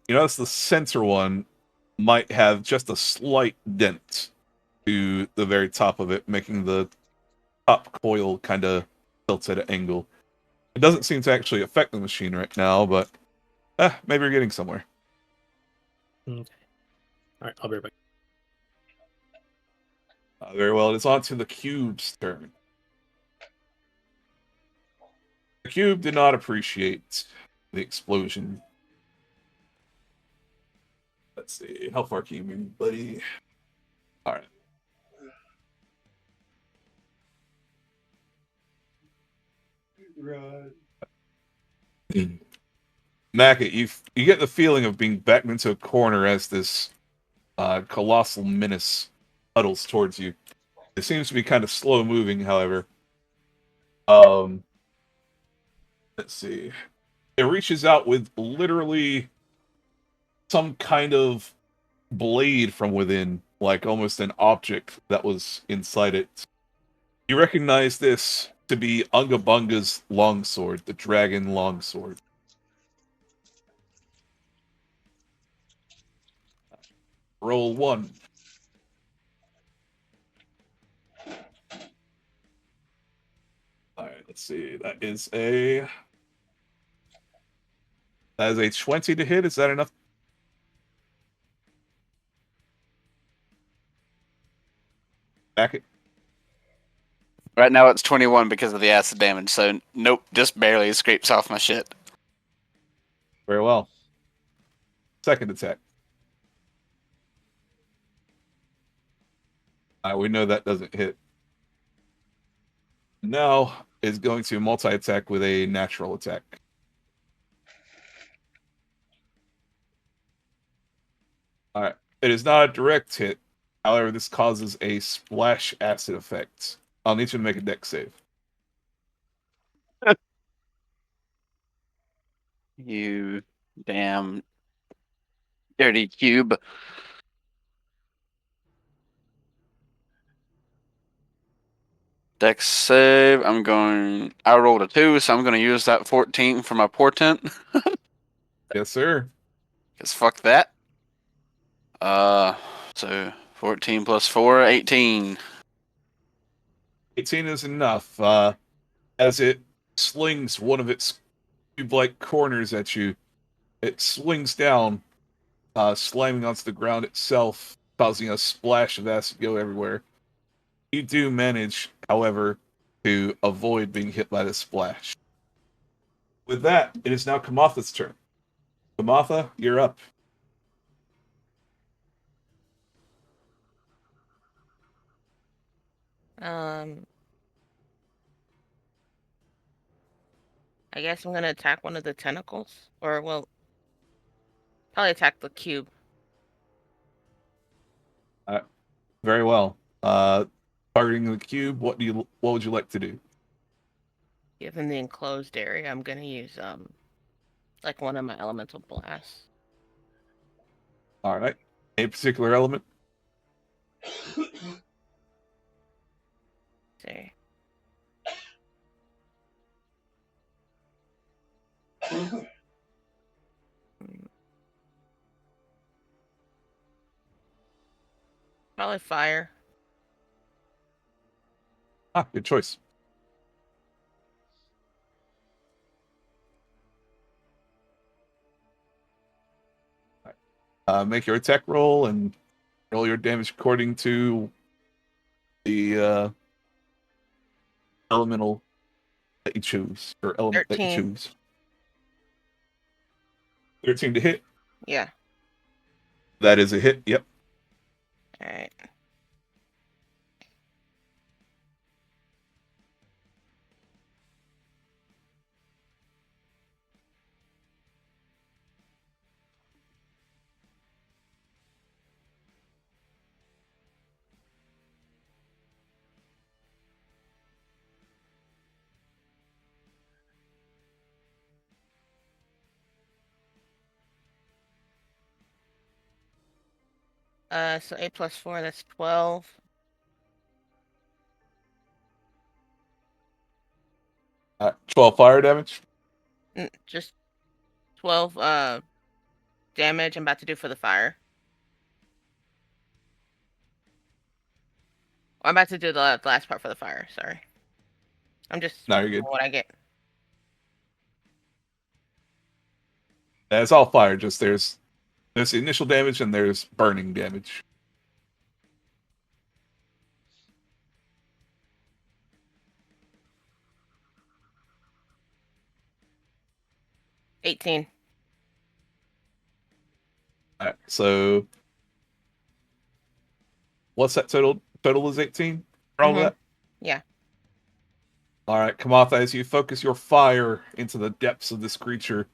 You notice the center one might have just a slight dent to the very top of it, making the top coil kind of tilt at an angle. It doesn't seem to actually affect the machine right now, but maybe you're getting somewhere. Okay. Alright, I'll be right back. Very well, it's on to the cube's turn. The cube did not appreciate the explosion. Let's see, how far can you move, buddy? Alright. Right. Mackett, you get the feeling of being backed into a corner as this colossal menace huddles towards you. It seems to be kind of slow moving, however. Let's see. It reaches out with literally some kind of blade from within, like almost an object that was inside it. You recognize this to be Ungabunga's longsword, the dragon longsword. Roll 1. Alright, let's see. That is a 20 to hit. Is that enough? Back it. Right now it's 21 because of the acid damage, so nope, just barely scrapes off my shit. Very well. Second attack. We know that doesn't hit. Now is going to multi-attack with a natural attack. Alright. It is not a direct hit. However, this causes a splash acid effect. I'll need you to make a dex save. You damn dirty cube. Dex save. I rolled a 2, so I'm going to use that 14 for my portent. Yes, sir. Because fuck that. So 14 plus 4, 18. 18 is enough. As it slings one of its cube-like corners at you, it swings down, slamming onto the ground itself, causing a splash of acid go everywhere. You do manage, however, to avoid being hit by the splash. With that, it is now Kamatha's turn. Kamatha, you're up. I guess I'm gonna attack one of the tentacles, or well, probably attack the cube. Very well. Targeting the cube, what would you like to do? Given the enclosed area, I'm gonna use like one of my elemental blasts. All right. A particular element? See. Probably fire. Good choice. Make your attack roll and roll your damage according to the elemental that you choose, or element that you 13. choose. 13 to hit. Yeah. That is a hit. Yep. All right. So 8 plus 4, that's 12. 12 fire damage. Just 12 damage I'm about to do for the fire. I'm about to do the last part for the fire, sorry. I'm just No, you're good. what I get. That's all fire. Just there's initial damage and there's burning damage. $18. All right. So what's that total? Total is 18. All Mhm. that. Yeah. All right, Kamatha, as you focus your fire into the depths of this creature,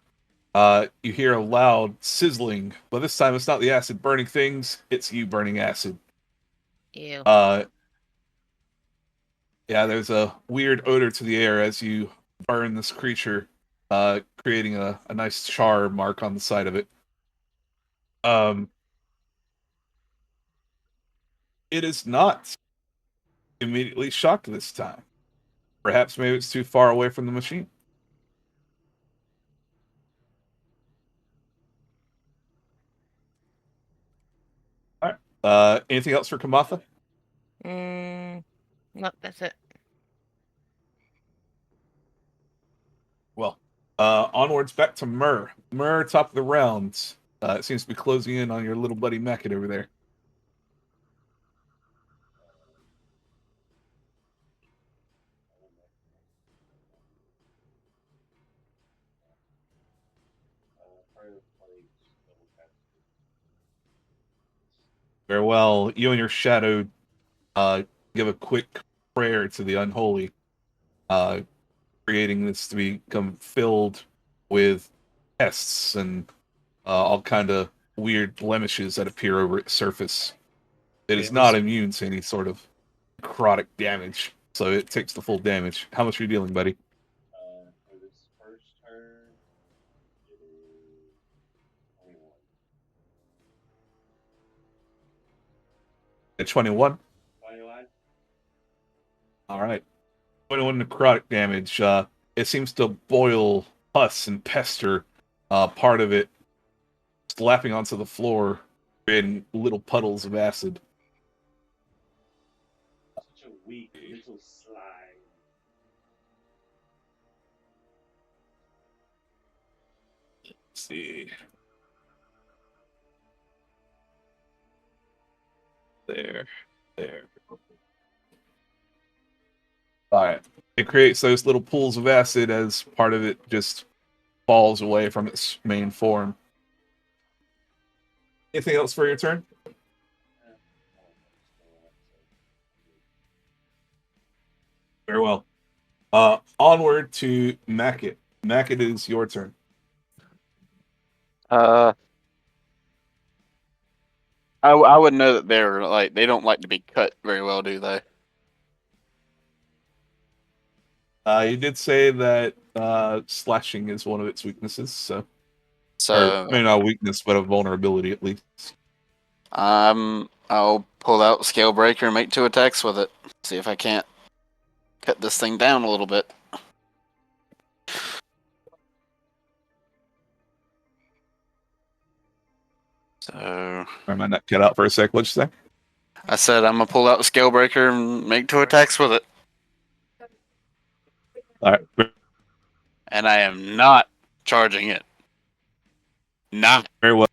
you hear a loud sizzling, but this time it's not the acid burning things, it's you burning acid. Ew. Yeah, there's a weird odor to the air as you burn this creature, creating a nice char mark on the side of it. It is not immediately shocked this time. Perhaps maybe it's too far away from the machine. All right. Anything else for Kamatha? No, that's it. Well, onwards back to Myrrh. Myrrh, top of the round. It seems to be closing in on your little buddy Mackett over there. Very well. You and your shadow give a quick prayer to the unholy, uh, creating this to become filled with pests and all kind of weird blemishes that appear over its surface. It is not immune to any sort of necrotic damage, so it takes the full damage. How much are you dealing, buddy? For this first turn, it is 21. At 21? 21? All right. 21 necrotic damage. It seems to boil, pus, and pester part of it slapping onto the floor in little puddles of acid. Such a weak little slime. Let's see. There. Alright. It creates those little pools of acid as part of it just falls away from its main form. Anything else for your turn? Very well. Onward to Mackett. Mackett, is your turn. I wouldn't know that they're like they don't like to be cut very well, do they? You did say that slashing is one of its weaknesses, so So or maybe not a weakness, but a vulnerability at least. I'll pull out Scale Breaker and make 2 attacks with it. See if I can't cut this thing down a little bit. So I might not cut out for a sec. What'd you say? I said I'm gonna pull out the Scale Breaker and make 2 attacks with it. All right, And I am not charging it. Not. very well.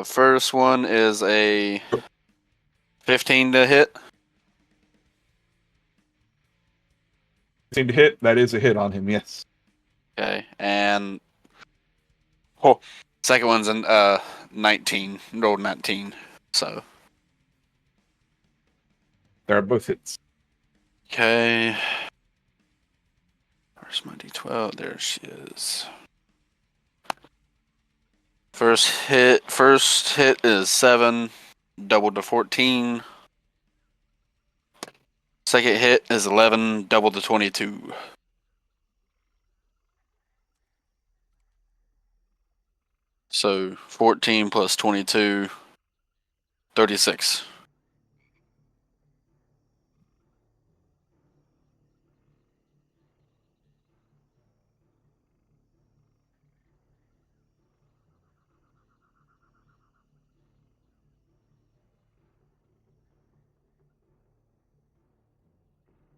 First one is a 15 to hit. 15 to hit. That is a hit on him. Yes. Okay, and second one's an 19. Rolled 19. So There are both hits. okay. Where's my D12? There she is. First hit is 7, doubled to 14. Second hit is 11, doubled to 22. So 14 plus 22, 36.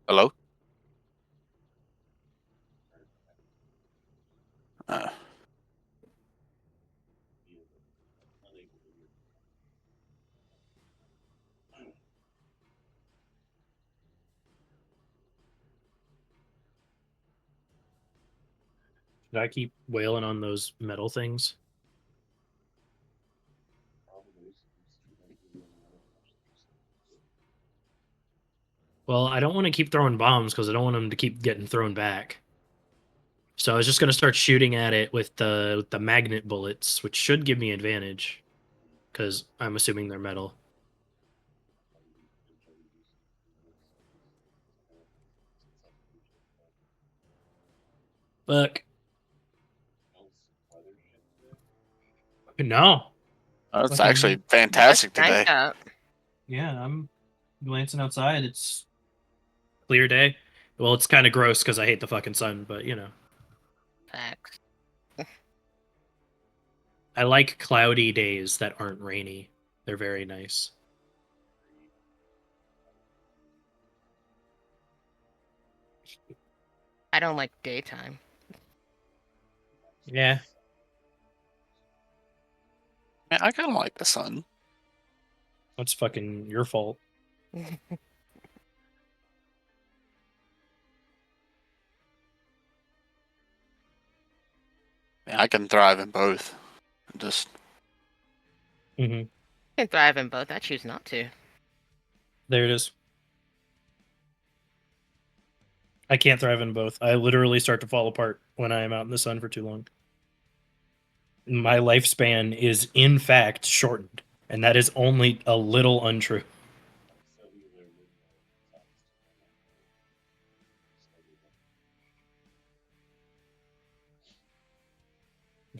Hello? Should I keep wailing on those metal things? Well, I don't want to keep throwing bombs because I don't want them to keep getting thrown back. So I was just going to start shooting at it with the magnet bullets, which should give me advantage because I'm assuming they're metal. Fuck. No. That's Fucking- actually fantastic That's nice today. out. Yeah, I'm glancing outside. It's clear day. Well, it's kind of gross because I hate the fucking sun, but you know. Facts. I like cloudy days that aren't rainy. They're very nice. I don't like daytime. Yeah. Man, I kind of like the sun. That's fucking your fault. Man, I can thrive in both. Just Mm-hmm. I can thrive in both. I choose not to. There it is. I can't thrive in both. I literally start to fall apart when I am out in the sun for too long. My lifespan is, in fact, shortened, and that is only a little untrue.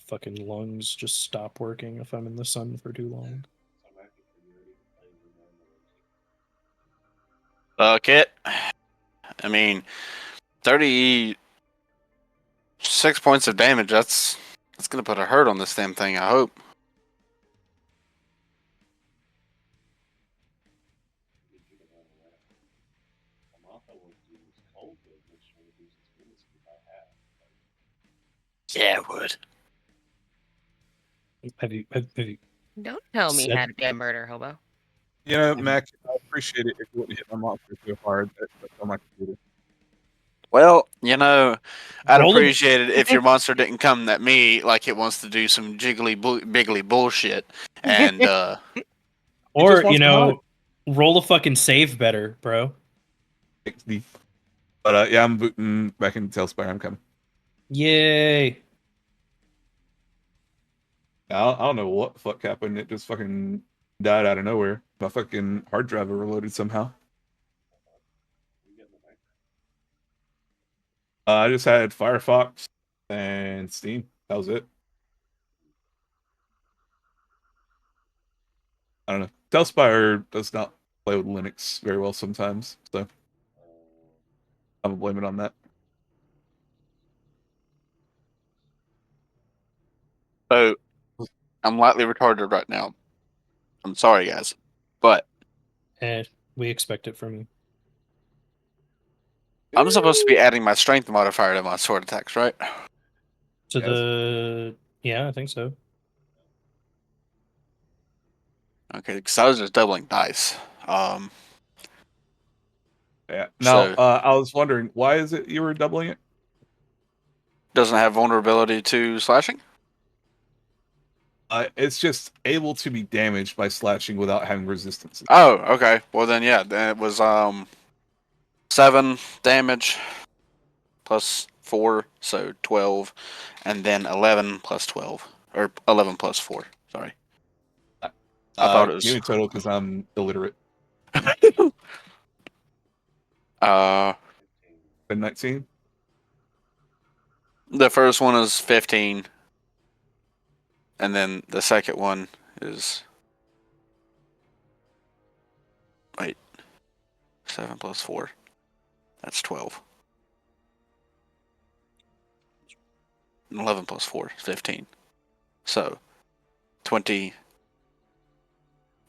Fucking lungs just stop working if I'm in the sun for too long. fuck it. I mean, 36 points of damage. That's gonna put a hurt on this damn thing. I hope. Amata will use cold wood, which reduces movement speed by half. Yeah, it would. Have you Don't tell me Said- how to be a murder hobo. You know, Mac, I appreciate it if you wouldn't hit my monster too hard. That's on my computer. Well, you know, I'd Roll a- appreciate it if your monster didn't come at me like it wants to do some biggly bullshit. And or wants to hide. roll a fucking save better, bro. XD. But yeah, I'm booting back into Tailspire. I'm coming. Yay! I don't know what the fuck happened. It just fucking died out of nowhere. My fucking hard drive overloaded somehow. We get the back. I just had Firefox and Steam. That was it. I don't know. Tailspire does not play with Linux very well sometimes, so I'm gonna blame it on that. so I'm lightly retarded right now. I'm sorry, guys, but And we expect it from you. I'm supposed to be adding my strength modifier to my sword attacks, right? To Yes. yeah, I think so. Okay, because I was just doubling dice. Yeah. Now, So I was wondering, why is it you were doubling it? doesn't have vulnerability to slashing. It's just able to be damaged by slashing without having resistance. Oh, okay. Well then, yeah. Then it was 7 damage plus 4, so 12, and then 11 plus 12, or 11 plus 4. Sorry. I thought it was. Give me a total because I'm illiterate. Uh, 19. the first one is 15, and then the second one is 7 plus 4. That's 12. And 11 plus 4 is 15. So 20.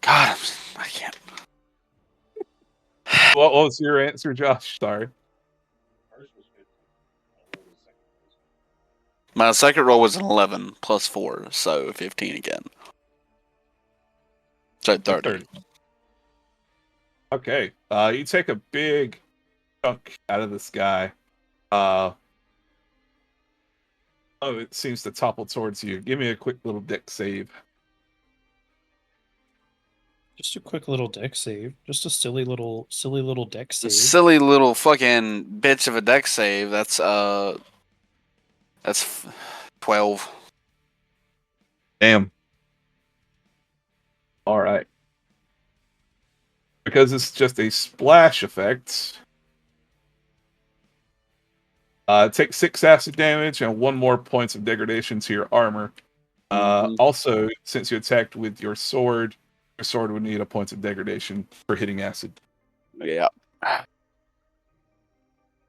God, I can't. What was your answer, Josh? Sorry. First was 15. I rolled the second was My second roll was an 11 plus 4, so 15 again. So 30. Okay. You take a big chunk out of the sky. It seems to topple towards you. Give me a quick little deck save. Just a quick little deck save. Just a silly little deck save. Silly little fucking bitch of a deck save. That's 12. Damn. All right. Because it's just a splash effect. Take 6 acid damage and 1 more points of degradation to your armor. Also, since you attacked with your sword would need a point of degradation for hitting acid. Yeah.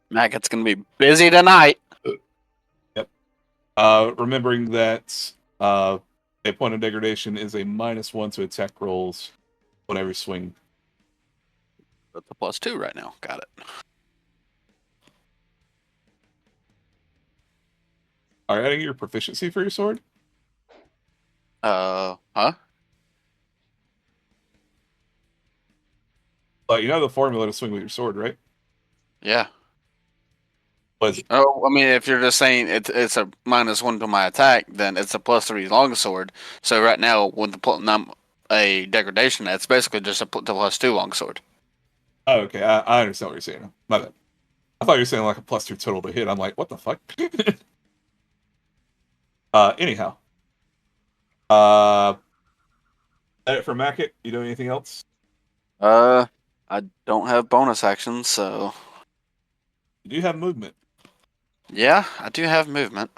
Mac, it's gonna be busy tonight. Yep. Remembering that a point of degradation is a -1 to attack rolls on every swing. That's a +2 right now. Got it. Are you adding your proficiency for your sword? Huh? But you know the formula to swing with your sword, right? Yeah. Was Oh, I mean, if you're just saying it's a -1 to my attack, then it's a +3 longsword. So right now, with a degradation, that's basically just a +2 longsword. Oh, okay. I understand what you're saying. My bad. I thought you were saying like a +2 total to hit. I'm like, what the fuck? Anyhow. Edit for Mackett. You doing anything else? I don't have bonus actions, so You do have movement. yeah, I do have movement.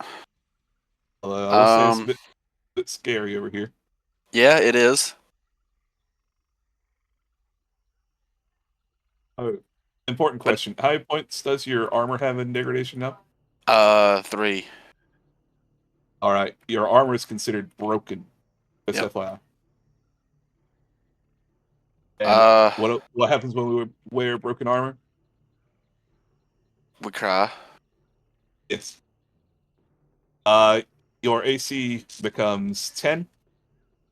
Although I will say it's a bit scary over here. Yeah, it is. Oh, Important question. How many points does your armor have in degradation now? 3. All right. Your armor is considered broken. Just Yep. FYI. And what happens when we wear broken armor? We cry. Yes. Your AC becomes 10,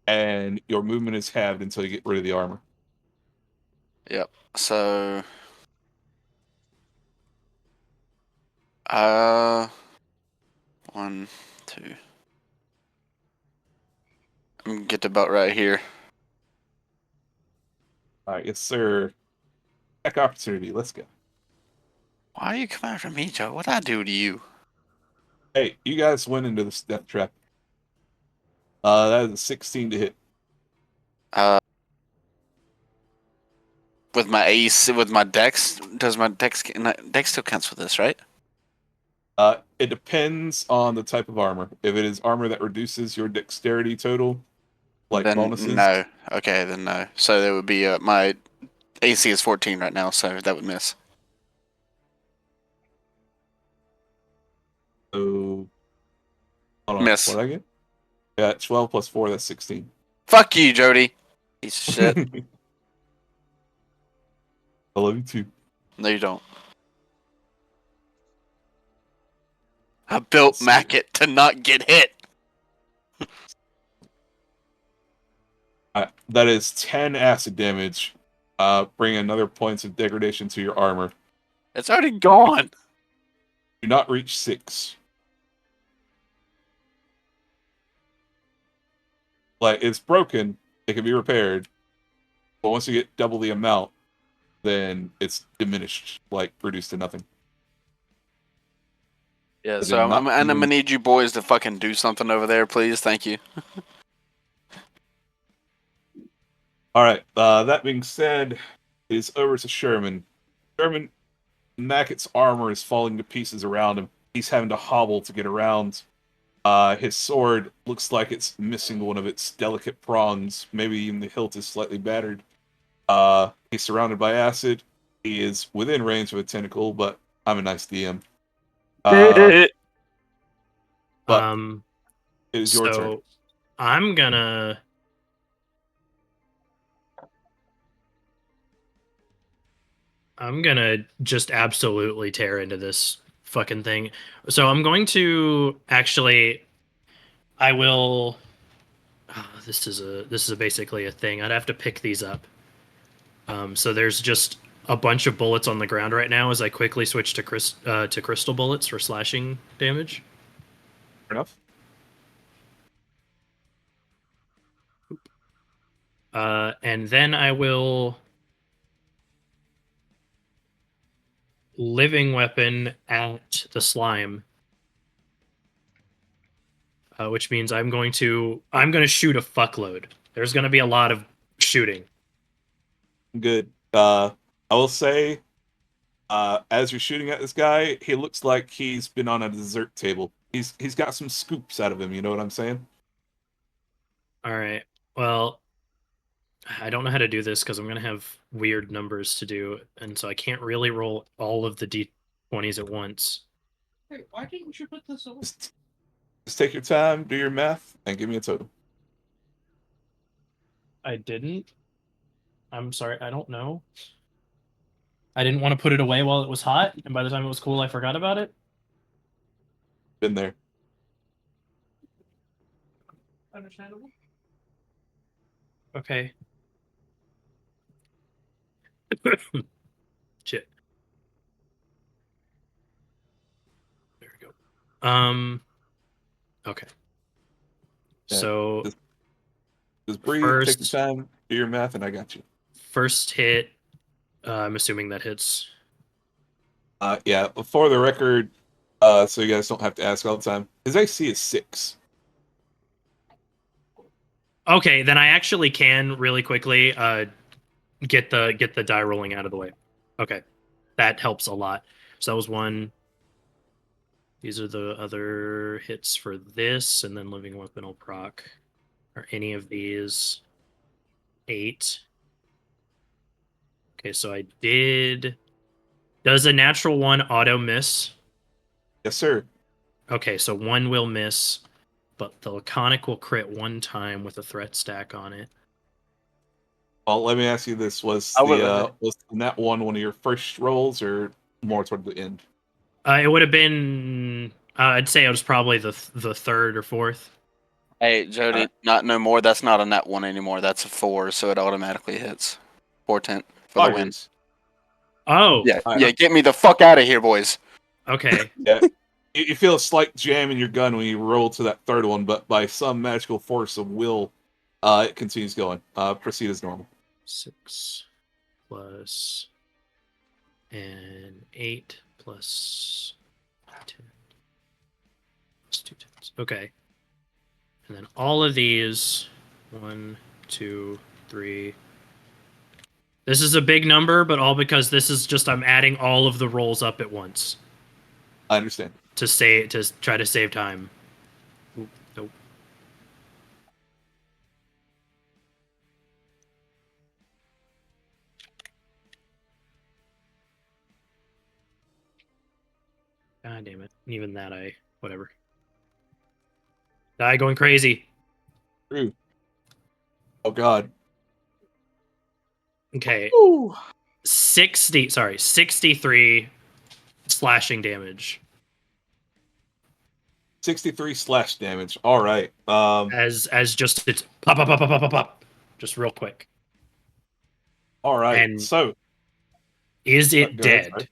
and your movement is halved until you get rid of the armor. Yep. So, uh, 1, 2. I'm gonna get the belt right here. All right, yes, sir. Back opportunity. Let's go. Why are you coming after me, Joe? What'd I do to you? Hey, you guys went into this death trap. That is a 16 to hit. Uh, with my ace, with my dex, does my dex still counts for this, right? It depends on the type of armor. If it is armor that reduces your dexterity total, like Then bonuses, no. Okay, then no. So there would be my AC is 14 right now, so that would miss. so hold on, Miss. what did I get? Yeah, 12 plus 4, that's 16. Fuck you, Jody. Piece of shit. I love you too. No, you don't. I built Let's see. Mackett to not get hit. That is 10 acid damage. Bring another points of degradation to your armor. It's already gone. Do not reach 6. Like, it's broken. It can be repaired. But once you get double the amount, then it's diminished, like reduced to nothing. Yeah, It so did I'm not gonna even- need you boys to fucking do something over there, please. Thank you. All right. That being said, it is over to Sherman. Sherman, Mackett's armor is falling to pieces around him. He's having to hobble to get around. His sword looks like it's missing one of its delicate prongs. Maybe even the hilt is slightly battered. He's surrounded by acid. He is within range of a tentacle, but I'm a nice DM. But it is your turn. So I'm gonna just absolutely tear into this fucking thing. So I'm going to actually I will this is basically a thing. I'd have to pick these up. So there's just a bunch of bullets on the ground right now as I quickly switch to crystal bullets for slashing damage. Fair enough. And then I will living weapon at the slime, which means I'm going to shoot a fuckload. There's going to be a lot of shooting. Good. I will say, as you're shooting at this guy, he looks like he's been on a dessert table. He's got some scoops out of him. You know what I'm saying? All right. Well, I don't know how to do this because I'm going to have weird numbers to do, and so I can't really roll all of the d20s at once. Hey, why didn't you put this away? Just take your time, do your math, and give me a total. I didn't. I'm sorry. I don't know. I didn't want to put it away while it was hot, and by the time it was cool, I forgot about it. Been there. Understandable. Okay. Shit. There we go. Okay. Yeah. So Just breathe, take your first time, do your math, and I got you. first hit, I'm assuming that hits. Yeah, for the record, so you guys don't have to ask all the time, his AC is 6. Okay, then I actually can really quickly get the die rolling out of the way. Okay. That helps a lot. So that was one. These are the other hits for this, and then living weapon will proc. Are any of these 8? Okay, so I did Does a natural 1 auto miss? Yes, sir. Okay, so 1 will miss, but the Laconic will crit 1 time with a threat stack on it. Well, let me ask you this: was I would- that one of your first rolls, or more toward the end? It would have been. I'd say it was probably the third or fourth. Hey, Jody, Alright. not no more. That's not a net 1 anymore. That's a 4, so it automatically hits. 410 for the win. Fires. Oh, Yeah, Alright. yeah. Get me the fuck out of here, boys. okay. Yeah. You feel a slight jam in your gun when you roll to that third one, but by some magical force of will, it continues going. Proceed as normal. 6 plus and 8 plus 10 plus 2 tens. Okay. And then all of these 1, 2, 3. This is a big number, but all because this is just I'm adding all of the rolls up at once I understand. to try to save time. Oop, nope. God damn it. Even that whatever. Die going crazy. True. Oh God. Okay. Ooh. 63 slashing damage 63 slash damage. All right. as just it's pop pop pop pop pop pop pop just real quick. All right. And So is it go ahead, dead? sorry.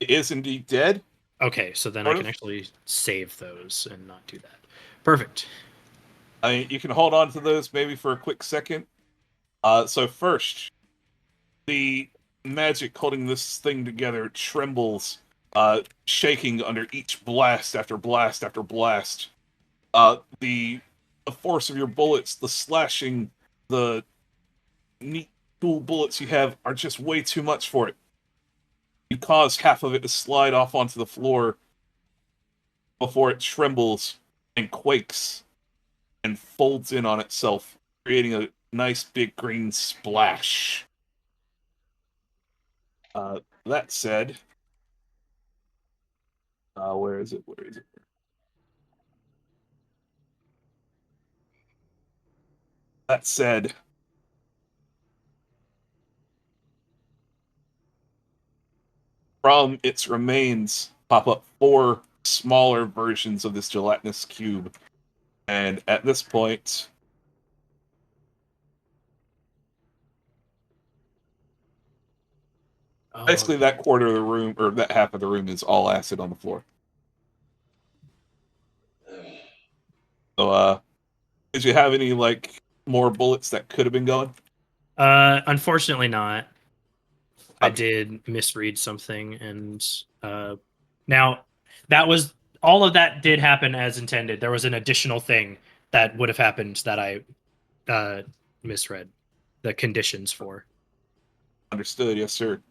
It is indeed dead. Okay, so then Sort I can of. actually save those and not do that. Perfect. I mean, you can hold on to those maybe for a quick second. So first, the magic holding this thing together trembles, shaking under each blast after blast after blast. The force of your bullets, the slashing, the neat cool bullets you have are just way too much for it. You cause half of it to slide off onto the floor before it trembles and quakes and folds in on itself, creating a nice big green splash. That said, where is it? Where is it? That said, from its remains pop up 4 smaller versions of this gelatinous cube. And at this point, Oh, basically that quarter of the room, or that half of the room, is all acid on the floor. So, did you have any, like, more bullets that could have been going? unfortunately not. I Okay. did misread something, and now that was all of that did happen as intended. There was an additional thing that would have happened that I misread the conditions for. Understood, yes, sir.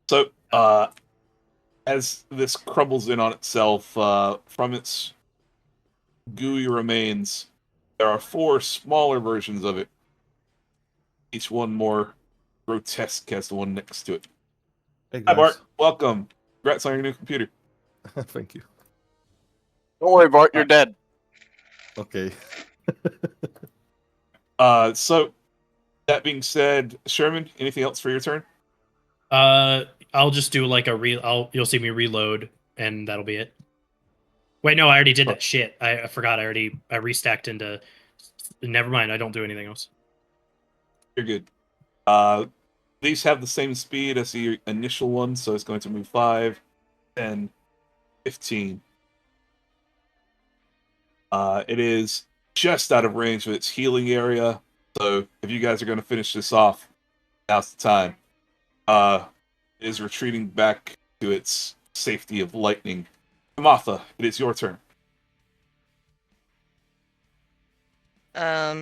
So, as this crumbles in on itself, from its gooey remains, there are 4 smaller versions of it, each one more grotesque as the one next to it. Hey Hi, guys. Bart. Welcome. Congrats on your new computer. Thank you. Don't worry, Bart. You're dead. Okay. So that being said, Sherman, anything else for your turn? I'll just do like you'll see me reload, and that'll be it. Wait, no, I already did that. Shit, I forgot. I restacked into. Never mind. I don't do anything else. You're good. These have the same speed as the initial one, so it's going to move 5, 10, 15. It is just out of range of its healing area, so if you guys are going to finish this off, now's the time. It is retreating back to its safety of lightning. Kamatha, it is your turn. Let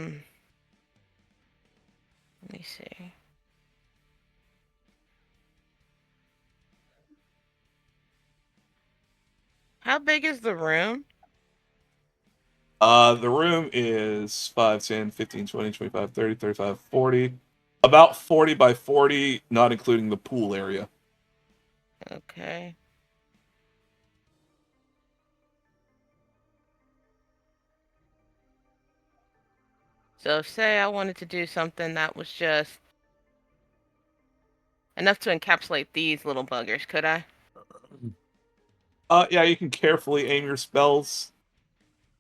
me see. How big is the room? The room is 5, 10, 15, 20, 25, 30, 35, 40. About 40 by 40, not including the pool area. Okay. So say I wanted to do something that was just enough to encapsulate these little buggers, could I? Yeah, you can carefully aim your spells.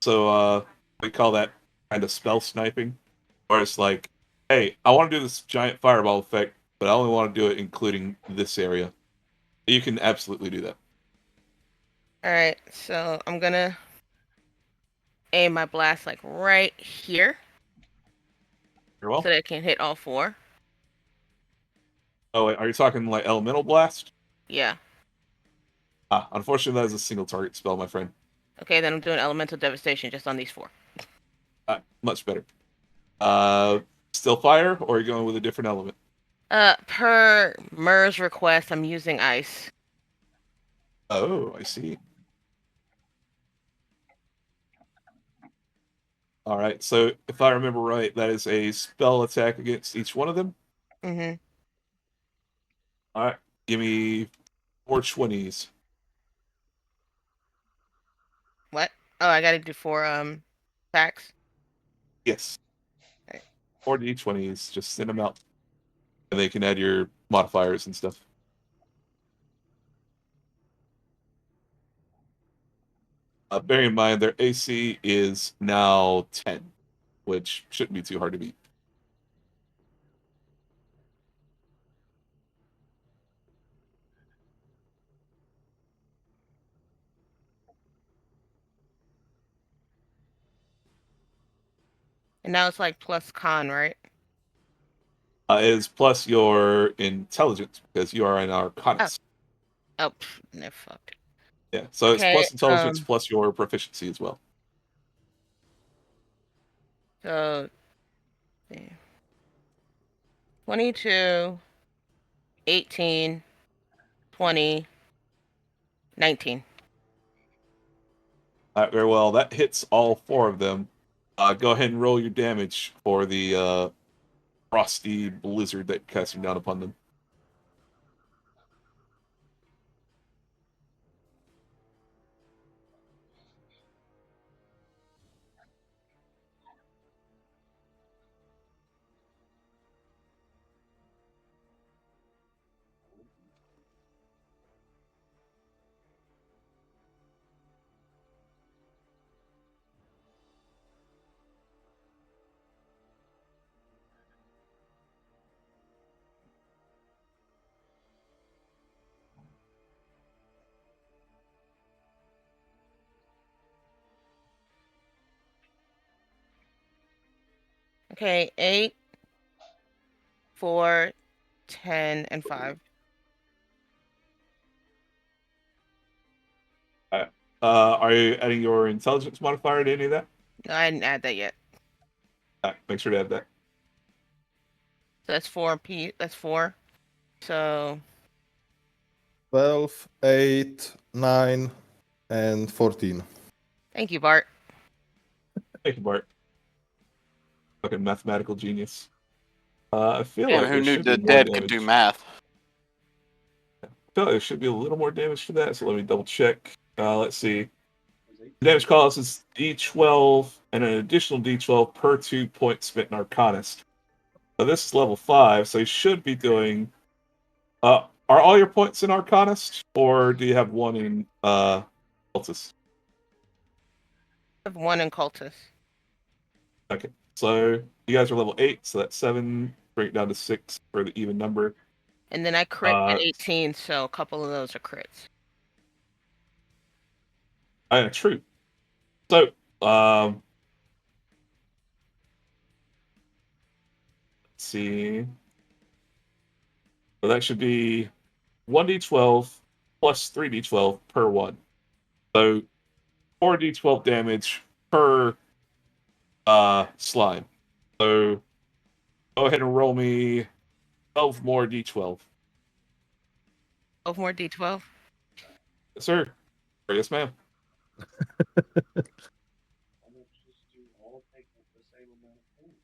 So we call that kind of spell sniping. Where it's like, hey, I want to do this giant fireball effect, but I only want to do it including this area. You can absolutely do that. Alright, so I'm gonna aim my blast like right here Very well. so that it can hit all four. Oh, wait, are you talking like elemental blast? Yeah. Unfortunately, that is a single target spell, my friend. Okay, then I'm doing elemental devastation just on these four. Much better. Still fire, or are you going with a different element? Per Mur's request, I'm using ice. Oh, I see. All right, so if I remember right, that is a spell attack against each one of them. Mm-hmm. All right, give me 4 20s. What? Oh, I gotta do four attacks. Yes, Alright. 4d20s. Just send them out, and they can add your modifiers and stuff. Bear in mind, their AC is now 10, which shouldn't be too hard to beat. And now it's like plus con, right? Is plus your intelligence because you are an arcanist. Oh, no fuck. Yeah, so it's Okay, plus intelligence plus your proficiency as well. so yeah. 22, 18, 20, 19. Very well. That hits all 4 of them. Go ahead and roll your damage for the frosty blizzard that casting down upon them. Okay, 8, 4, 10, and 5. Are you adding your intelligence modifier to any of that? No, I didn't add that yet. Make sure to add that. So that's 4 That's 4. So 12, 8, 9, and 14. thank you, Bart. Thank you, Bart. Fucking mathematical genius. I feel And like who there knew should be the more dead could damage. do math? I feel like there should be a little more damage for that, so let me double check. Let's see. The damage cost is D12 and an additional D12 per 2 points spent in Arcanist. So this is level 5, so you should be doing. Are all your points in Arcanist, or do you have one in Cultist? I have 1 in cultist. Okay, so you guys are level 8, so that's 7. Bring it down to 6 for the even number. And then I crit at 18, so a couple of those are crits. True. So, let's see. So that should be 1d12 plus 3d12 per one. So 4d12 damage per slime. So go ahead and roll me 12 more d12. 12 more d12. Yes, sir. Or yes, ma'am. Why not just do all take the same amount of points?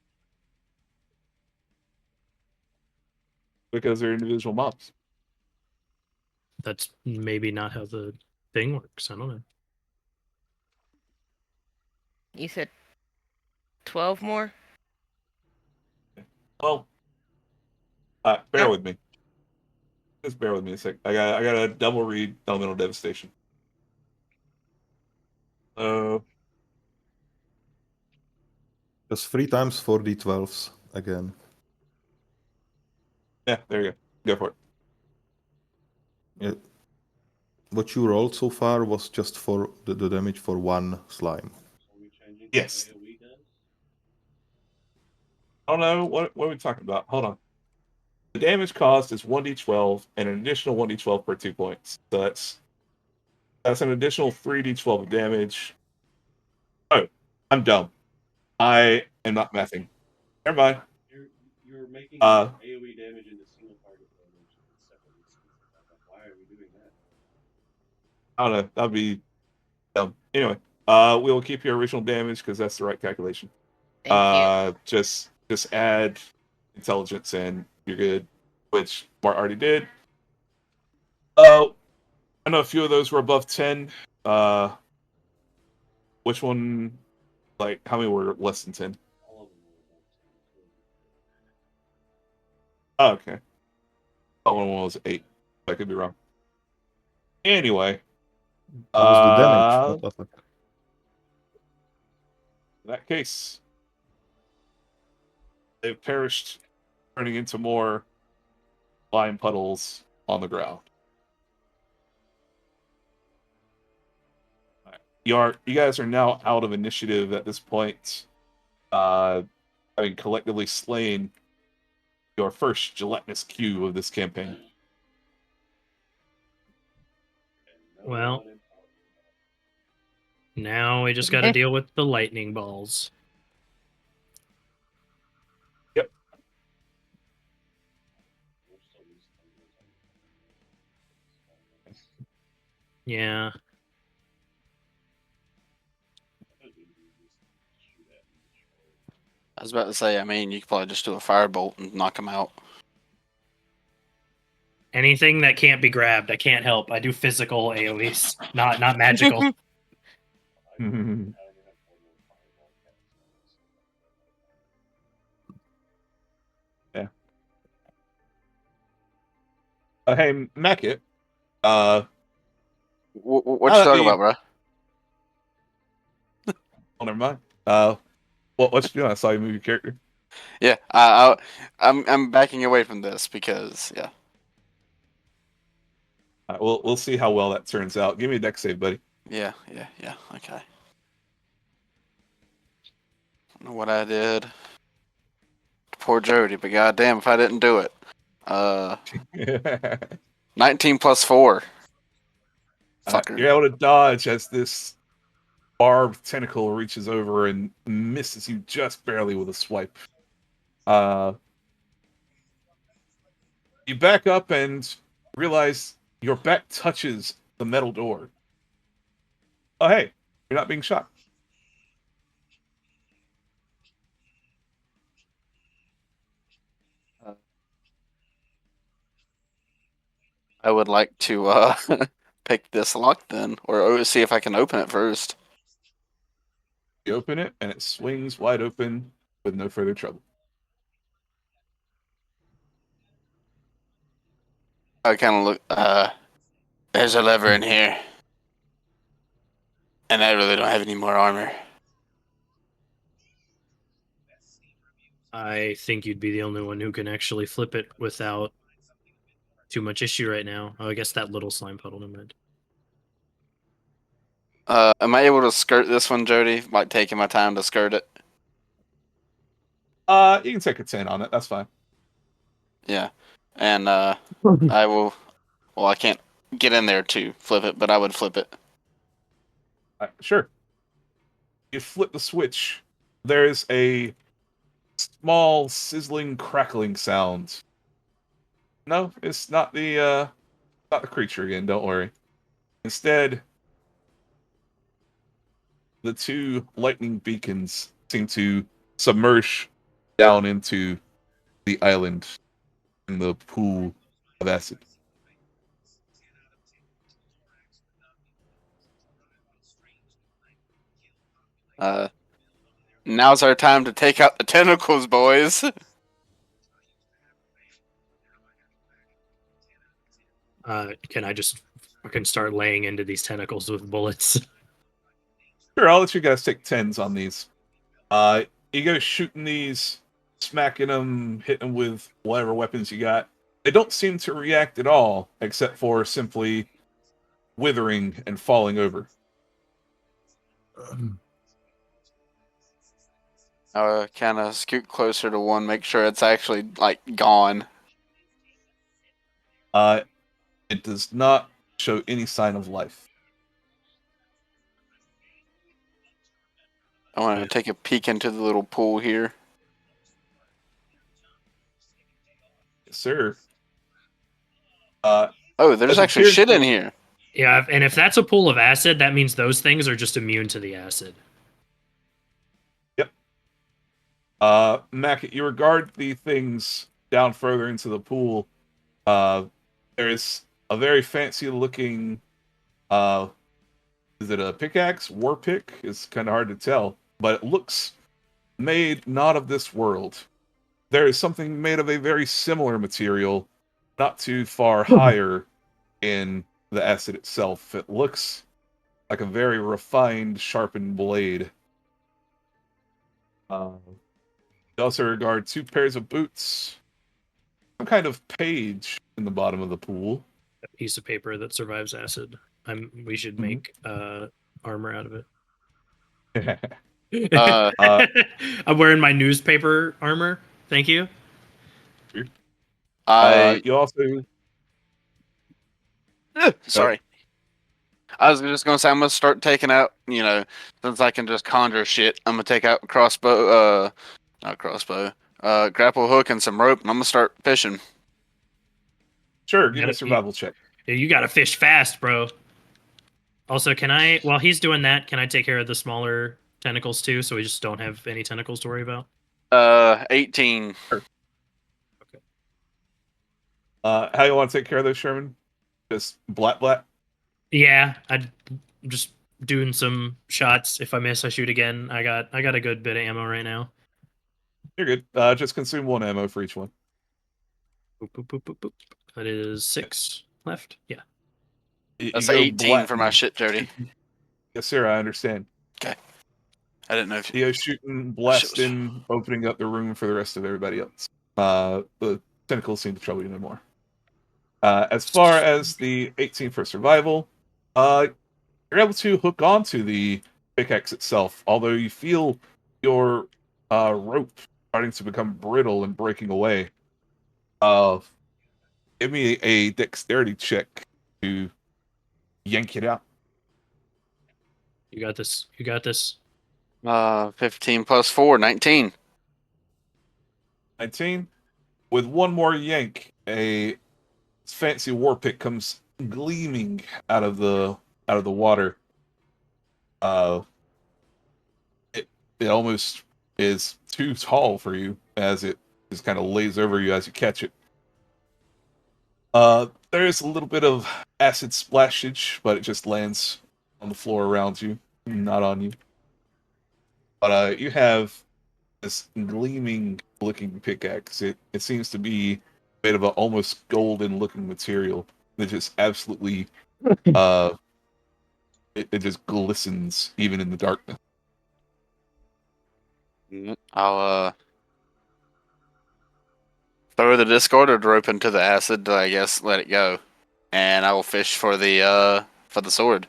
Because they're individual mobs. that's maybe not how the thing works. I don't know. You said 12 more? Well, bear with me. Just bear with me a sec. I got a double read elemental devastation. Just 3 times 4d12s again. Yeah, there you go. Go for it. Yeah. What you rolled so far was just for the damage for one slime. Are we changing to Yes. AoE then? I don't know what are we talking about. Hold on. The damage caused is 1d12 and an additional 1d12 per 2 points. So that's an additional 3d12 of damage. Oh, I'm dumb. I am not messing. Never mind. You're making AoE damage into single target damage in separate instances. I'm like, why are we doing that? I don't know. That'd be dumb. Anyway, we will keep your original damage because that's the right calculation. Thank you. Just add intelligence and you're good, which Mart already did. I know a few of those were above 10. Which one, like, how many were less than 10? All of them were above 10. Oh, okay. Oh, one was 8. I could be wrong. Anyway, That was the damage, not attack. in that case, they've perished, turning into more lime puddles on the ground. All right. You guys are now out of initiative at this point, having collectively slain your first gelatinous cube of this campaign. And no Well. one in power. Now we just got to deal with the lightning balls. Yep. We're still using those on- Yeah. I thought we would just shoot at and destroy. I was about to say, I mean, you could probably just do a firebolt and knock him out. Anything that can't be grabbed, I can't help. I do physical AoEs, not magical. I only have one more fireball cast. Yeah. Hey, Mackett. What you that talking you- about, bro? Oh, never mind. What you doing? I saw you move your character. Yeah, I'm backing away from this because yeah. All right, we'll see how well that turns out. Give me a deck save, buddy. Yeah, okay. I don't know what I did. Poor Jody, but goddamn if I didn't do it. 19 plus 4. Fucker. You're able to dodge as this barbed tentacle reaches over and misses you just barely with a swipe. You back up and realize your back touches the metal door. Oh, hey, you're not being shot. I would like to pick this lock then, or see if I can open it first. You open it, and it swings wide open with no further trouble. I kind of look. There's a lever in here, and I really don't have any more armor. I think you'd be the only one who can actually flip it without too much issue right now. Oh, I guess that little slime puddle, never mind. Am I able to skirt this one, Jody? Like taking my time to skirt it? You can take a 10 on it. That's fine. Yeah, and I will. Well, I can't get in there to flip it, but I would flip it. Sure. You flip the switch. There's a small sizzling crackling sound. No, it's not the creature again, don't worry. Instead, the 2 lightning beacons seem to submerge down into the island in the pool of acid. Now's our time to take out the tentacles, boys. Can I just fucking start laying into these tentacles with bullets? Sure, I'll let you guys take 10s on these. You go shooting these, smacking them, hitting them with whatever weapons you got. They don't seem to react at all, except for simply withering and falling over. Kind of scoot closer to one, make sure it's actually like gone. It does not show any sign of life. I want to take a peek into the little pool here. Yes, sir. Oh, there's As it actually appears shit in to- here. Yeah, and if that's a pool of acid, that means those things are just immune to the acid. Mac, you regard the things down further into the pool. There's a very fancy looking, is it a pickaxe? War pick? It's kind of hard to tell, but it looks made not of this world. There is something made of a very similar material, not too far higher in the acid itself. It looks like a very refined, sharpened blade. You also regard 2 pairs of boots, some kind of page in the bottom of the pool. A piece of paper that survives acid. We should make armor out of it. I'm wearing my newspaper armor. Thank you. You also Sorry. I was just gonna say I'm gonna start taking out, since I can just conjure shit. I'm gonna take out not crossbow, grapple hook and some rope, and I'm gonna start fishing. sure give me a survival check. You gotta fish fast, bro. Also, while he's doing that, can I take care of the smaller tentacles too, so we just don't have any tentacles to worry about? 18. How you want to take care of those, Sherman? Just blat. Yeah, I'm just doing some shots. If I miss, I shoot again. I got a good bit of ammo right now. You're good. Just consume 1 ammo for each one. Boop, boop, boop, boop, boop. That is 6 left. Yeah. That's go 18 for my blatting. shit, Jody. Yes, sir. I understand. I didn't know if You go shooting, blasting, opening up the room for the rest of everybody else. The tentacles seem to trouble you no more. As far as the 18 for survival, you're able to hook onto the pickaxe itself, although you feel your rope starting to become brittle and breaking away. Give me a dexterity check to yank it out. You got this. You got this. 15 plus 4, 19. 19. With one more yank, a fancy war pick comes gleaming out of the water. It almost is too tall for you as it just kind of lays over you as you catch it. There's a little bit of acid splashage, but it just lands on the floor around you, not on you. But you have this gleaming looking pickaxe. It seems to be made of an almost golden looking material that just absolutely it just glistens even in the darkness. I'll throw the discarded rope into the acid, I guess, let it go. And I will fish for the sword.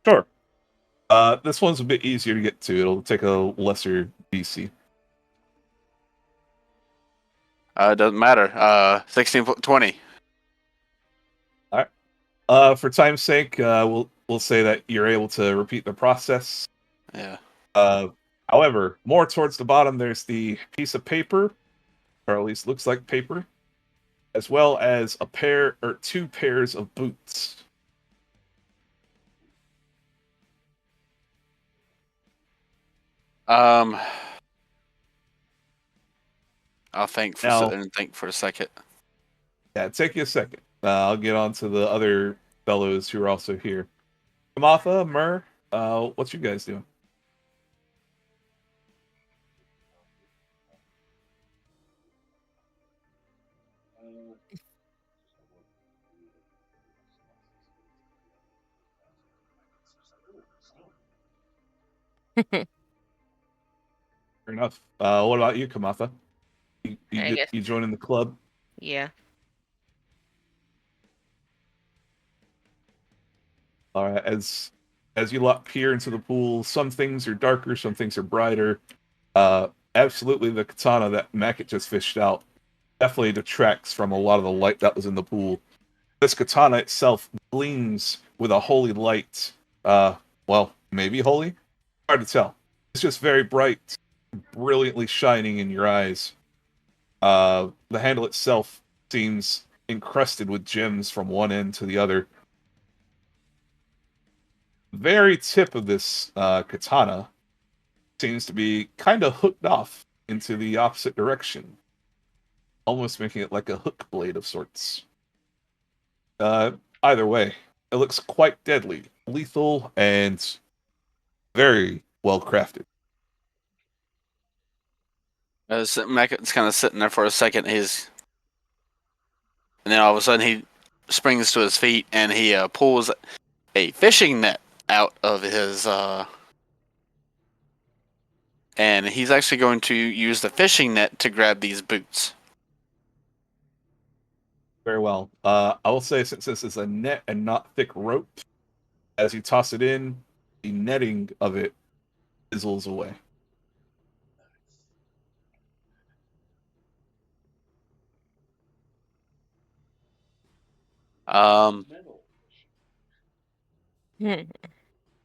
Sure. This one's a bit easier to get to. It'll take a lesser DC. Doesn't matter. 16 20. For time's sake, we'll say that you're able to repeat the process. Yeah. However, more towards the bottom, there's the piece of paper, or at least looks like paper, as well as 2 pairs of boots. I'll think for Now- think for a second. Yeah, take you a second. I'll get on to the other fellows who are also here. Kamatha, Mur, What you guys doing? Fair enough. What about you, Kamatha? I guess. You joining the club? Yeah. All right. As you lot peer into the pool, some things are darker, some things are brighter. Absolutely, the katana that Mackett just fished out definitely detracts from a lot of the light that was in the pool. This katana itself gleams with a holy light. Well, maybe holy? Hard to tell. It's just very bright, brilliantly shining in your eyes. The handle itself seems encrusted with gems from one end to the other. Very tip of this katana seems to be kind of hooked off into the opposite direction, almost making it like a hook blade of sorts. Either way, it looks quite deadly, lethal, and very well crafted. Mackett's kind of sitting there for a second. And then all of a sudden he springs to his feet and he pulls a fishing net out of his. And he's actually going to use the fishing net to grab these boots. Very well. I will say, since this is a net and not thick rope, as you toss it in, the netting of it fizzles away.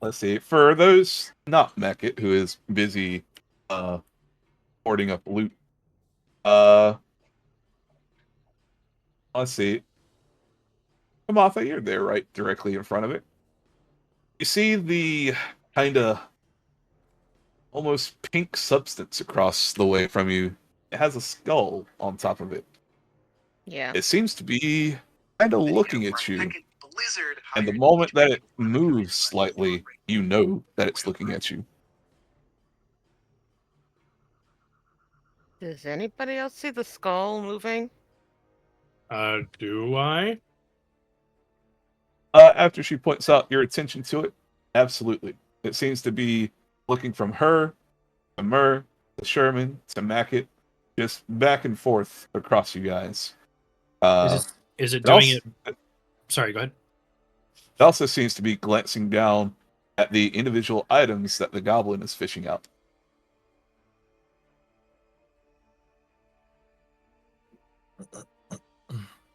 Let's see. For those not Meckett, who is busy hoarding up loot, let's see. Kamatha, you're there, right directly in front of it. You see the kind of almost pink substance across the way from you. It has a skull on top of it. Yeah. It seems to be kind of looking at you. And the moment that it moves slightly, you know that it's looking at you. Does anybody else see the skull moving? Do I? After she points out your attention to it, absolutely. It seems to be looking from her to Murr to Sherman to Mackett, just back and forth across you guys. Is it doing also, it? Sorry, go ahead. It also seems to be glancing down at the individual items that the goblin is fishing out.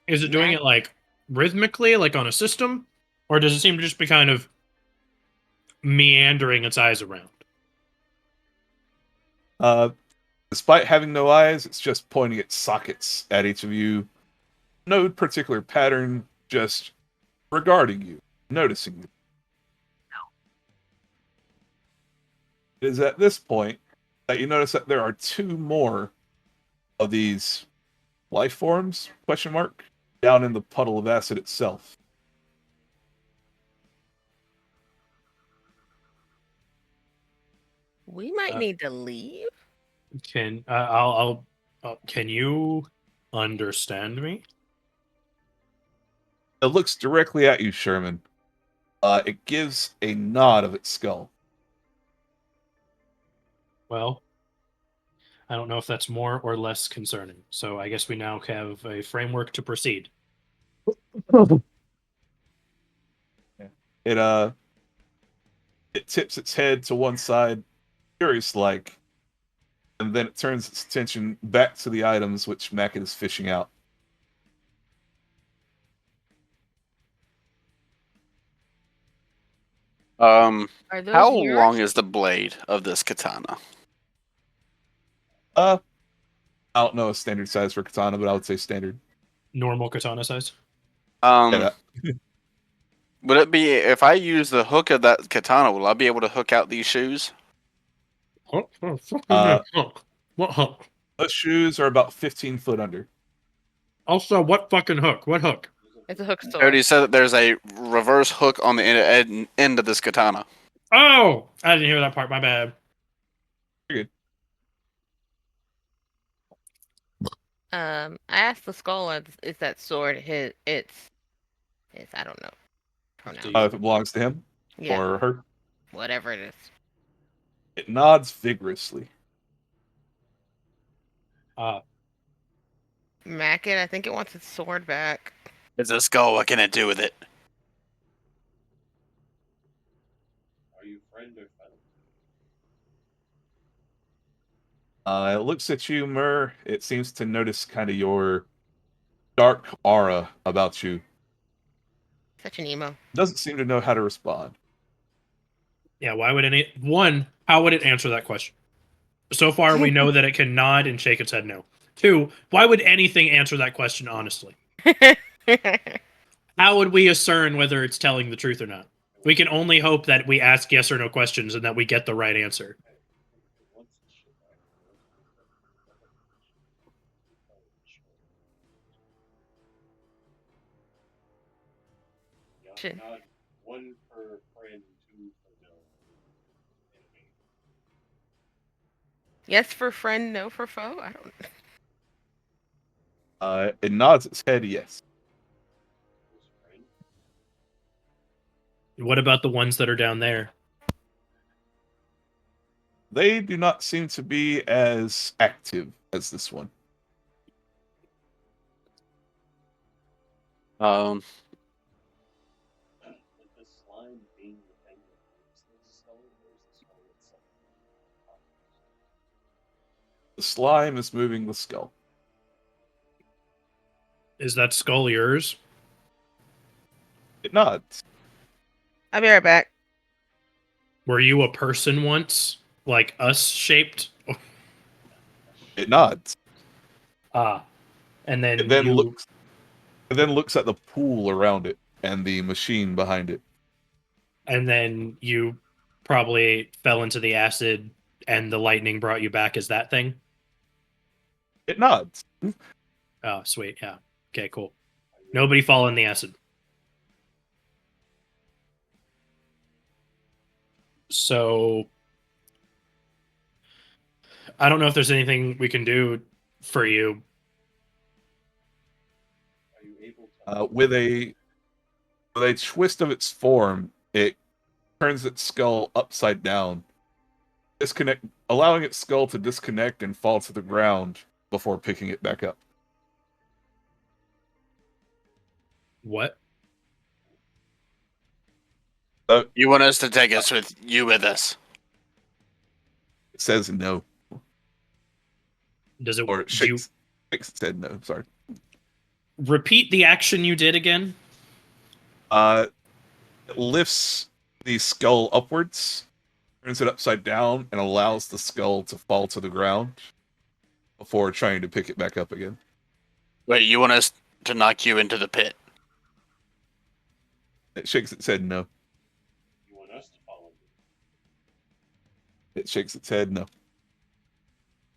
Is it doing it like rhythmically, like on a system, or does it seem to just be kind of meandering its eyes around? Despite having no eyes, it's just pointing its sockets at each of you. No particular pattern, just regarding you, noticing you. It is at this point that you notice that there are two more of these life forms, question mark, down in the puddle of acid itself. We might need to leave. Can can you understand me? It looks directly at you, Sherman. It gives a nod of its skull. Well, I don't know if that's more or less concerning. So I guess we now have a framework to proceed. It tips its head to one side, curious like, and then it turns its attention back to the items which Mackett is fishing out. Are those How yours? long is the blade of this katana? I don't know a standard size for katana, but I would say standard. Normal katana size? Yeah, Would it be, if I use the hook of that katana, will I be able to hook out these shoes? Hook? What hook? those shoes are about 15 foot under. Also, what fucking hook? What hook? It's a hook I sword. already said that there's a reverse hook on the end of this katana. Oh, I didn't hear that part. My bad. I asked the skull, is that sword his? It's I don't know. Pronounce. If it belongs to him Yeah, or her, whatever it is. it nods vigorously. Mackett, I think it wants its sword back. It's a skull. What can it do with it? Are you friend or foe? It looks at you, Mur. It seems to notice kind of your dark aura about you. Such an emo. Doesn't seem to know how to respond. Yeah, why would how would it answer that question? So far, we know that it can nod and shake its head no. 2, why would anything answer that question honestly? How would we discern whether it's telling the truth or not? We can only hope that we ask yes or no questions and that we get the right answer. Shit. Nod, one for friend, two for no. Enemy. Yes for friend, no for foe. I don't. It nods its head yes. Who's friend? What about the ones that are down there? They do not seem to be as active as this one. Um, Would the slime being the thing that moves the skull, or is the skull itself? The slime is moving the skull. Is that skull yours? It nods. I'll be right back. Were you a person once? Like us shaped? It nods. And then It then you... looks at the pool around it and the machine behind it. And then you probably fell into the acid and the lightning brought you back as that thing? It nods. Oh, sweet. Yeah. Okay, cool. Nobody fall in the acid. So I don't know if there's anything we can do for you. Are you able to? With a twist of its form, it turns its skull upside down, allowing its skull to disconnect and fall to the ground before picking it back up. What? you want us to take us with you with us? It says no, Does it? or it Do you shakes its head no. Sorry. repeat the action you did again? It lifts the skull upwards, turns it upside down, and allows the skull to fall to the ground before trying to pick it back up again. Wait, you want us to knock you into the pit? It shakes its head no. You want us to follow you? It shakes its head no.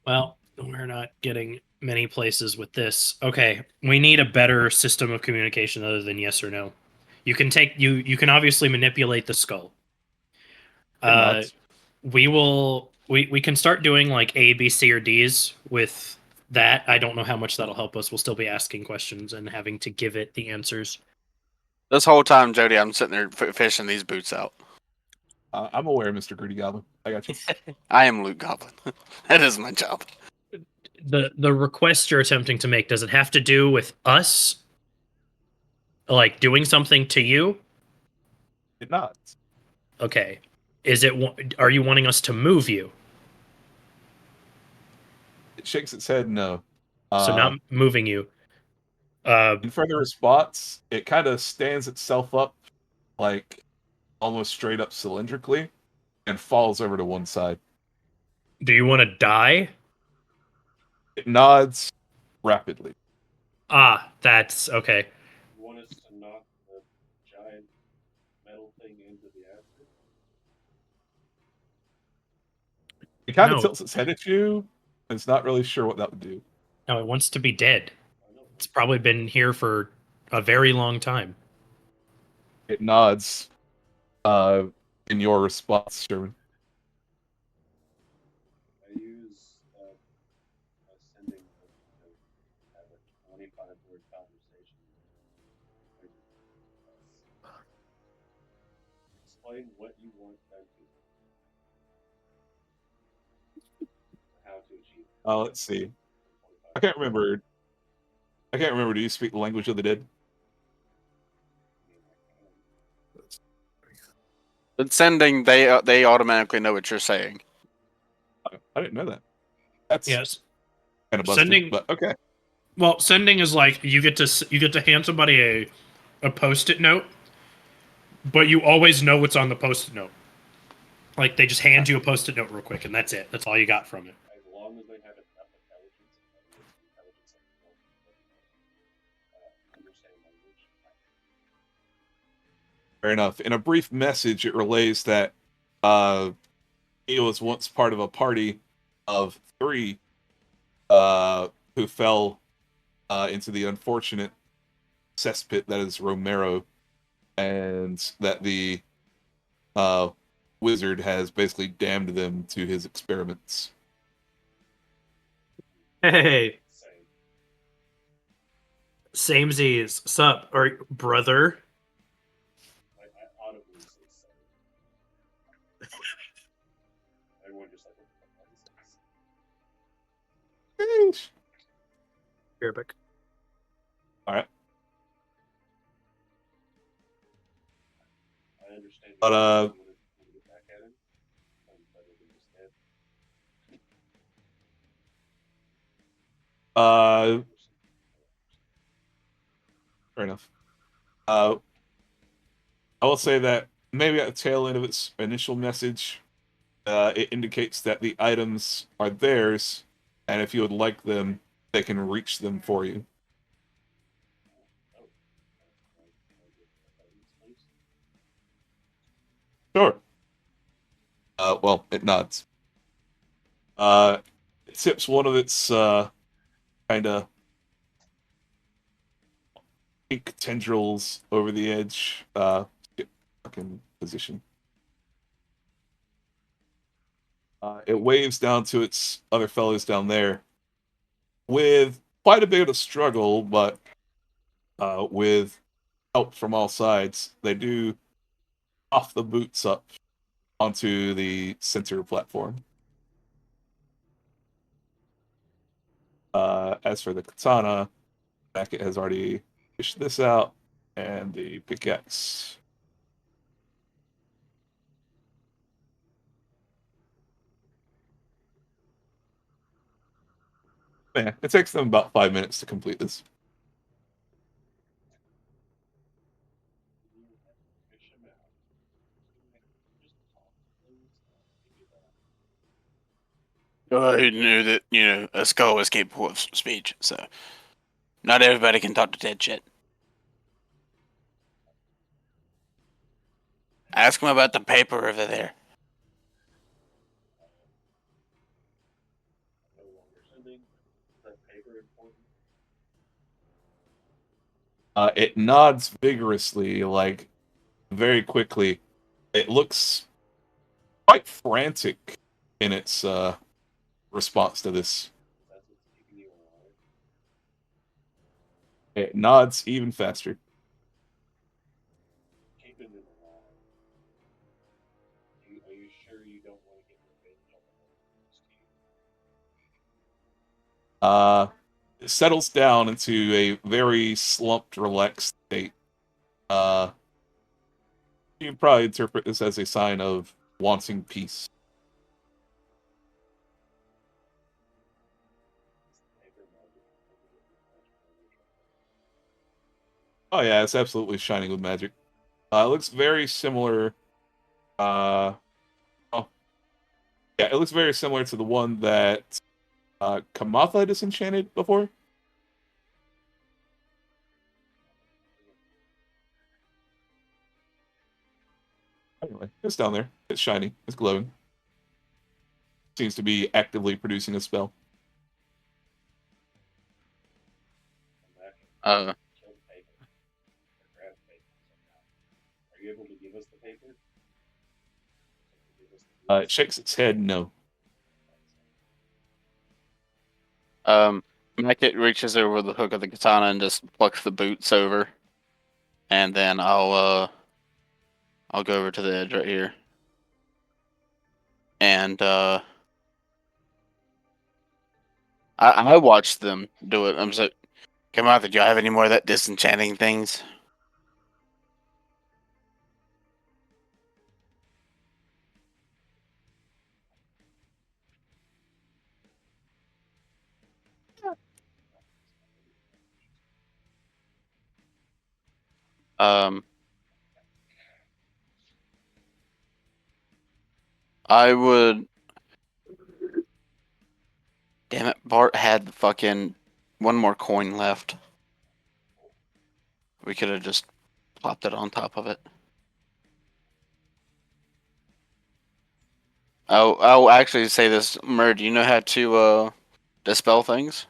Well, we're not getting many places with this. Okay, we need a better system of communication other than yes or no. You can can obviously manipulate the skull. We can start doing like A, B, C, or D's with that. I don't know how much that'll help us. We'll still be asking questions and having to give it the answers. This whole time, Jody, I'm sitting there fishing these boots out. I'm aware, Mr. Greedy Goblin. I got you. I am Luke Goblin. That is my job. The request you're attempting to make, does it have to do with us? Like doing something to you? It nods. Okay. Are you wanting us to move you? It shakes its head no. So not moving you. In further response, it kind of stands itself up, like almost straight up cylindrically, and falls over to one side. Do you want to die? It nods rapidly. That's okay. You want us to knock the giant metal thing into the acid? It kind of No. tilts its head at you. And it's not really sure what that would do. No, it wants to be dead. I know. It's probably been here for a very long time. It nods in your response, Sherman? I use a sending to have a 25-word conversation. Explain what you want them to do. How to achieve it. Let's see. I can't remember. Do you speak the language of the dead? But sending, they automatically know what you're saying. I didn't know that. That's Yes. kind of busted, Sending- but okay. Well, sending is like you get to hand somebody a post-it note, but you always know what's on the post-it note. Like they just hand you a post-it note real quick, and that's it. That's all you got from it. As long as they have enough intelligence understand language. Fair enough. In a brief message, it relays that he was once part of a party of 3 who fell into the unfortunate cesspit that is Romero, and that the wizard has basically damned them to his experiments. Hey, Same. samesies, sup, or brother? I audibly say same. Everyone just like, what the fuck is this? Arabic. All right. I understand. But, want to get back at him. Better than just dead. Fair enough. I will say that maybe at the tail end of its initial message, it indicates that the items are theirs, and if you would like them, they can reach them for you. Sure. Well, it nods. It tips one of its kind of pink tendrils over the edge. Get fucking position. It waves down to its other fellows down there with quite a bit of struggle, but with help from all sides, they do off the boots up onto the center platform. As for the katana, Beckett has already fished this out, and the pickaxe. Man, it takes them about 5 minutes to complete this. Who knew that, a skull was capable of speech, so not everybody can talk to dead shit. Ask him about the paper over there. No longer sending. Is that paper important? It nods vigorously, like very quickly. It looks quite frantic in its response to this. That's what's keeping you alive. It nods even faster. Keeping it alive. Are you sure you don't want to get revenge on the whole Steve? It settles down into a very slumped, relaxed state. You can probably interpret this as a sign of wanting peace. Paper magic. Oh yeah, it's absolutely shining with magic. It looks very similar. Oh, yeah, it looks very similar to the one that Kamatha disenchanted before. Anyway, it's down there. It's shiny. It's glowing. Seems to be actively producing a spell. Kill the paper. Or grab the paper somehow. Are you able to give us the paper? It shakes its head no. Mackett reaches over the hook of the katana and just plucks the boots over, and then I'll go over to the edge right here, and I watched them do it. I'm so, come on, did y'all have any more of that disenchanting things? Um, I would. Damn it, Bart had fucking one more coin left. We could have just plopped it on top of it. I'll actually say this, Murd, do you know how to dispel things?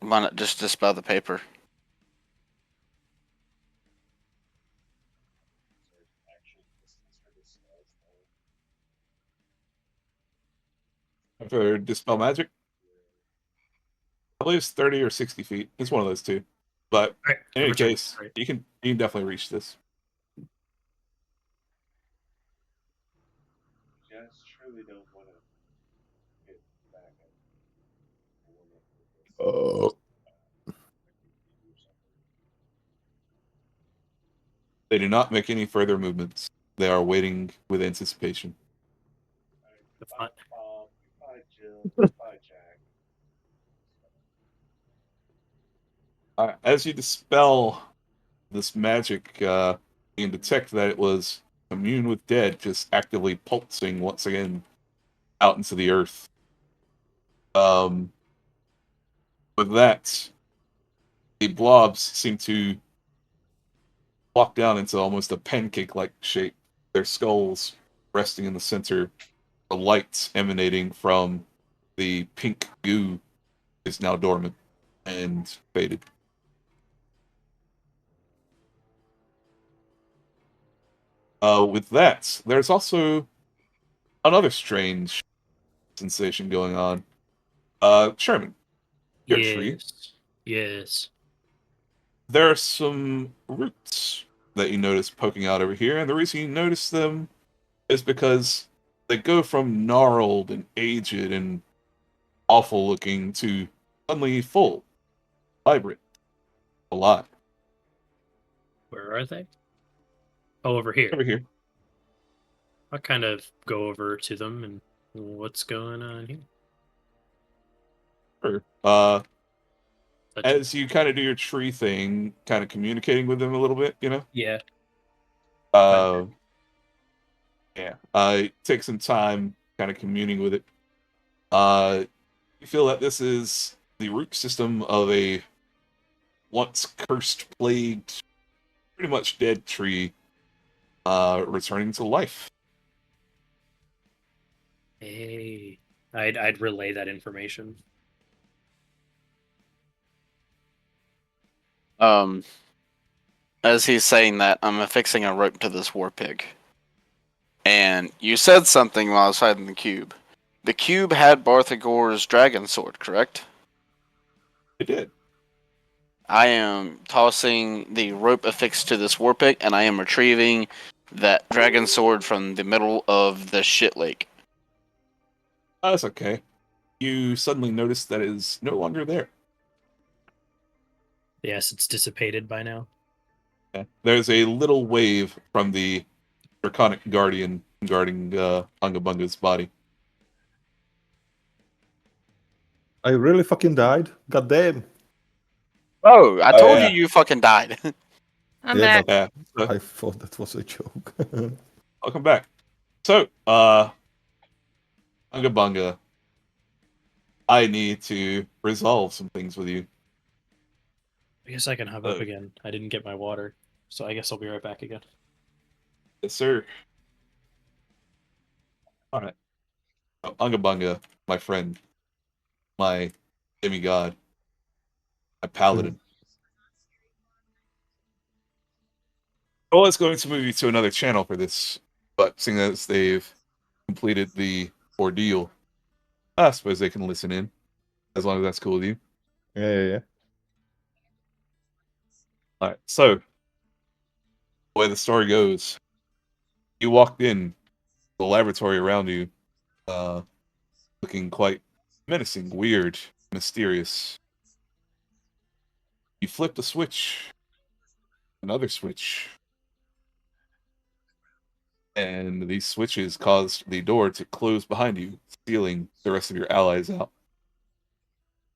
Why not just dispel the paper? For dispel magic, I believe it's 30 or 60 feet. It's one of those two. But Right. in any Return. case, Right. you can definitely reach this. Just truly don't want to get back at Oh. They do not make any further movements. They are waiting with anticipation. The fun. Bob, goodbye, Jill, goodbye, Jack. As you dispel this magic, you can detect that it was immune with dead, just actively pulsing once again out into the earth. With that, the blobs seem to walk down into almost a pancake-like shape. Their skulls resting in the center. The light emanating from the pink goo is now dormant and faded. With that, there's also another strange sensation going on. Sherman, your tree. Yes. Yes. There are some roots that you notice poking out over here, and the reason you notice them is because they go from gnarled and aged and awful looking to suddenly full, vibrant, alive. Where are they? Oh, over here. Over here. I'll kind of go over to them and what's going on here. Sure. Touch it. As you kind of do your tree thing, kind of communicating with them a little bit, you know? Yeah. Uh, yeah. Take some time kind of communing with it. You feel that this is the root system of a once cursed, plagued, pretty much dead tree, returning to life. Hey. I'd relay that information. As he's saying that, I'm affixing a rope to this war pig. And you said something while I was hiding the cube. The cube had Barthagor's dragon sword, correct? It did. I am tossing the rope affixed to this war pig, and I am retrieving that dragon sword from the middle of the shit lake. That's okay. You suddenly notice that it is no longer there. Yes, it's dissipated by now. Yeah. There's a little wave from the draconic guardian guarding Ungabunga's body. I really fucking died. God damn. Oh, I told yeah. you fucking died. I'm Yeah, back. Yeah. So, I thought that was a joke. welcome back. So, Ungabunga, I need to resolve some things with you. I guess I can hop up again. I didn't get my water, so I guess I'll be right back again. Yes, sir. All right. So, Ungabunga, my friend, my demigod, my paladin. I was going to move you to another channel for this, but seeing as they've completed the ordeal, I suppose they can listen in, as long as that's cool with you. Yeah. All right, so the way the story goes, you walked in the laboratory around you, looking quite menacing, weird, mysterious. You flipped a switch, another switch, and these switches caused the door to close behind you, sealing the rest of your allies out.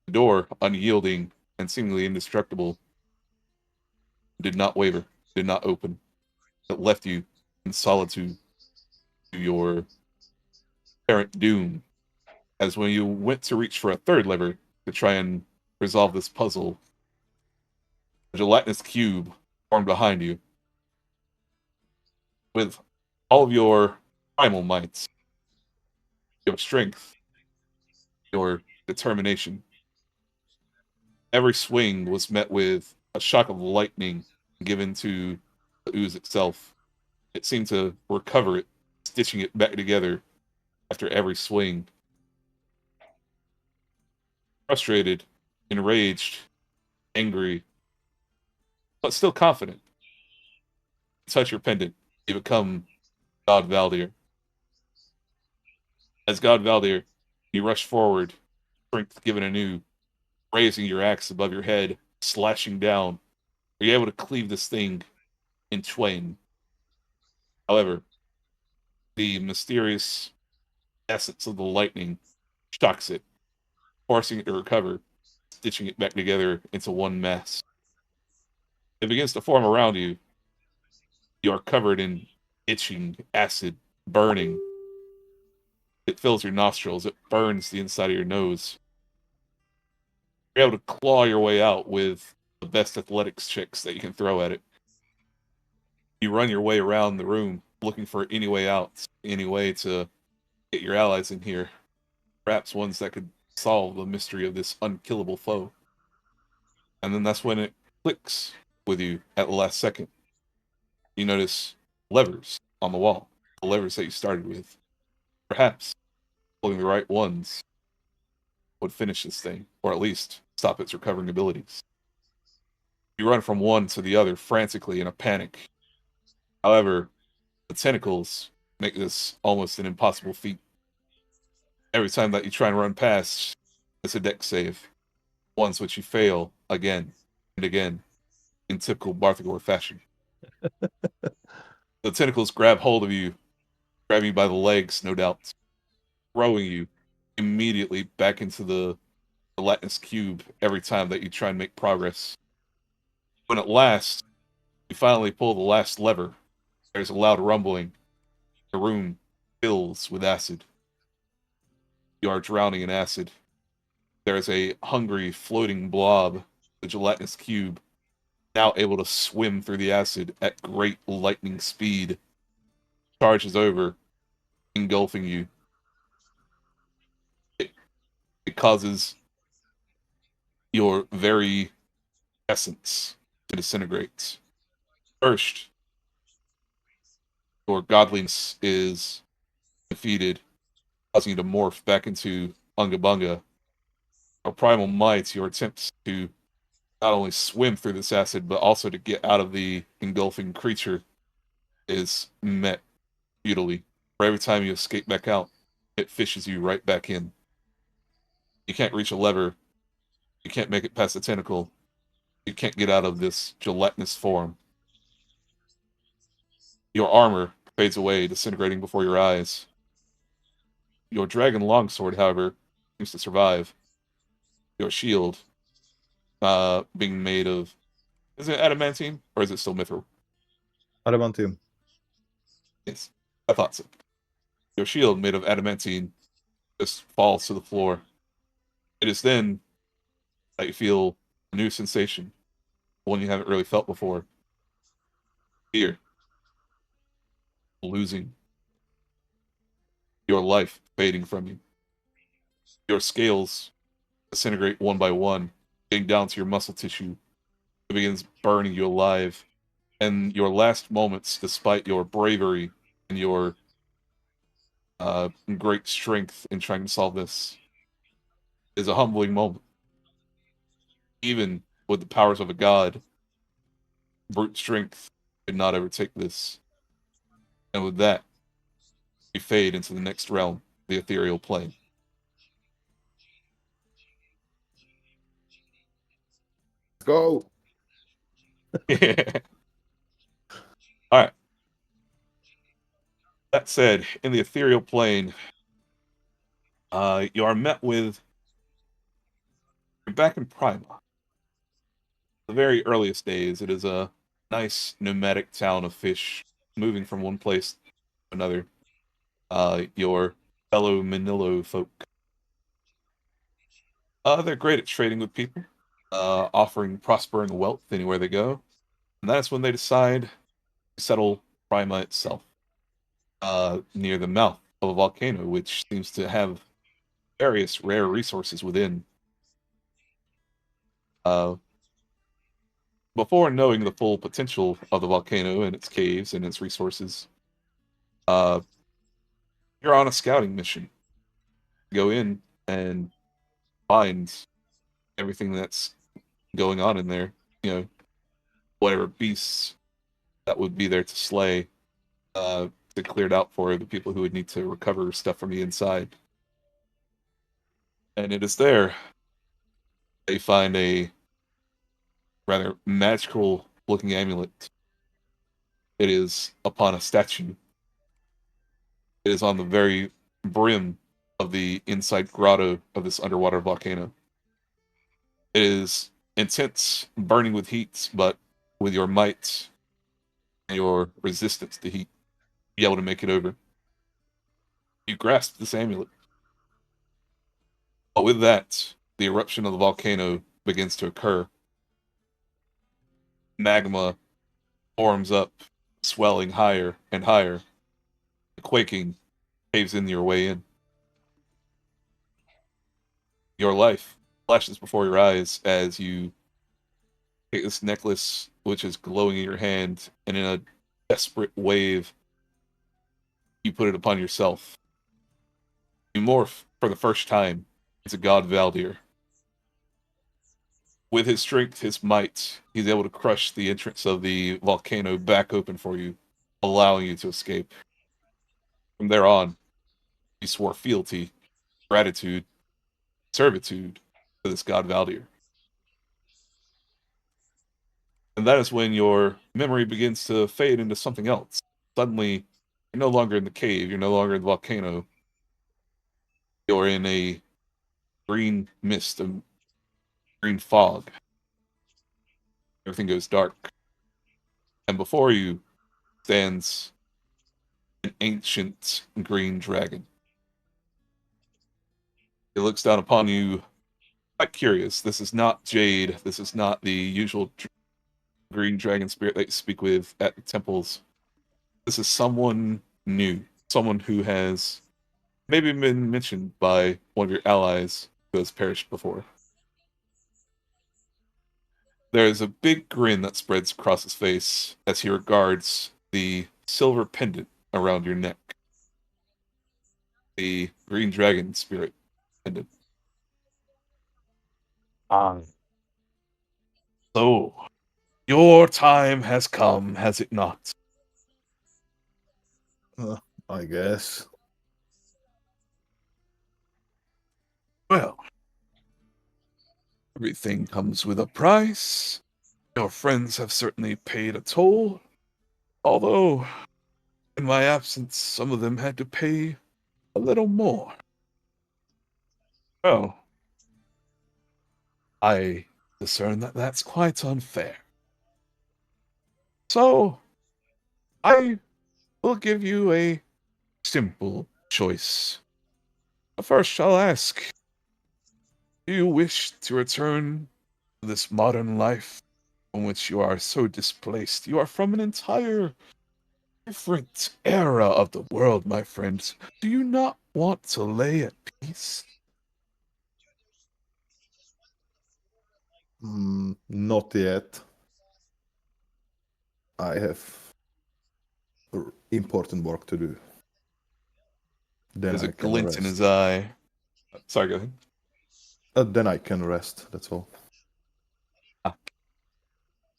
The door, unyielding and seemingly indestructible, did not waver, did not open. It left you in solitude to your apparent doom. As when you went to reach for a third lever to try and resolve this puzzle, a gelatinous cube formed behind you. With all of your primal mights, your strength, your determination, every swing was met with a shock of lightning given to the ooze itself. It seemed to recover it, stitching it back together after every swing. Frustrated, enraged, angry, but still confident. You touch your pendant, you become God Valdir. As God Valdir, you rush forward, strength given anew, raising your axe above your head, slashing down. Are you able to cleave this thing in twain? However, the mysterious essence of the lightning shocks it, forcing it to recover, stitching it back together into one mass. It begins to form around you. You are covered in itching, acid, burning. It fills your nostrils. It burns the inside of your nose. You're able to claw your way out with the best athletics checks that you can throw at it. You run your way around the room, looking for any way out, any way to get your allies in here. Perhaps ones that could solve the mystery of this unkillable foe. And then that's when it clicks with you at the last second. You notice levers on the wall, the levers that you started with. Perhaps pulling the right ones would finish this thing, or at least stop its recovering abilities. You run from one to the other frantically in a panic. However, the tentacles make this almost an impossible feat. Every time that you try and run past, it's a dex save. Ones which you fail again and again in typical Barthagor fashion. The tentacles grab hold of you, grab you by the legs, no doubt, throwing you immediately back into the gelatinous cube every time that you try and make progress. When at last, you finally pull the last lever, there's a loud rumbling. The room fills with acid. You are drowning in acid. There is a hungry, floating blob, the gelatinous cube, now able to swim through the acid at great lightning speed, charges over, engulfing you. It causes your very essence to disintegrate. First, your godliness is defeated, causing you to morph back into Unga Bunga. Your primal might, your attempts to not only swim through this acid, but also to get out of the engulfing creature is met futilely. For every time you escape back out, it fishes you right back in. You can't reach a lever. You can't make it past the tentacle. You can't get out of this gelatinous form. Your armor fades away, disintegrating before your eyes. Your dragon longsword, however, seems to survive. Your shield, being made of... Is it adamantine, or is it still mithril? Adamantium. Yes, I thought so. Your shield, made of adamantine, just falls to the floor. It is then that you feel a new sensation, one you haven't really felt before. Fear. Losing. Your life fading from you. Your scales disintegrate one by one, getting down to your muscle tissue. It begins burning you alive. and your last moments, despite your bravery and your great strength in trying to solve this, is a humbling moment. Even with the powers of a god, brute strength could not overtake this. And with that, you fade into the next realm, the ethereal plane. Let's go. All right. That said, in the ethereal plane, you are met with. You're back in Prima. The very earliest days, it is a nice nomadic town of fish moving from one place to another. Your fellow Manilo folk. They're great at trading with people, offering prospering wealth anywhere they go. And that's when they decide to settle Prima itself, near the mouth of a volcano, which seems to have various rare resources within. Uh, Before knowing the full potential of the volcano and its caves and its resources, uh, you're on a scouting mission. Go in and find everything that's going on in there. You know, whatever beasts that would be there to slay, to clear it out for the people who would need to recover stuff from the inside. And it is there they find a rather magical looking amulet. It is upon a statue. It is on the very brim of the inside grotto of this underwater volcano. It is intense, burning with heat, but with your might and your resistance to heat, be able to make it over. You grasp this amulet. But with that, the eruption of the volcano begins to occur. Magma forms up, swelling higher and higher. The quaking caves in your way in. Your life flashes before your eyes as you take this necklace, which is glowing in your hand, and in a desperate wave, you put it upon yourself. You morph for the first time into God Valdir. With his strength, his might, he's able to crush the entrance of the volcano back open for you, allowing you to escape. From there on, you swore fealty, gratitude, servitude to this God Valdir. And that is when your memory begins to fade into something else. Suddenly, you're no longer in the cave, you're no longer in the volcano. You're in a green mist, a green fog. Everything goes dark. And before you stands an ancient green dragon. It looks down upon you, quite curious. This is not Jade. This is not the usual green dragon spirit that you speak with at the temples. This is someone new, someone who has maybe been mentioned by one of your allies who has perished before. There is a big grin that spreads across his face as he regards the silver pendant around your neck. The green dragon spirit pendant. So, your time has come, has it not? I guess. Well, everything comes with a price. Your friends have certainly paid a toll. Although, in my absence, some of them had to pay a little more. Well, I discern that that's quite unfair. So, I will give you a simple choice. First, I'll ask, do you wish to return to this modern life from which you are so displaced? You are from an entire different era of the world, my friends. Do you not want to lay at peace? Not yet. I have important work to do. Then There's I a can glint in rest. his eye. Sorry, go ahead. Then I can rest. That's all.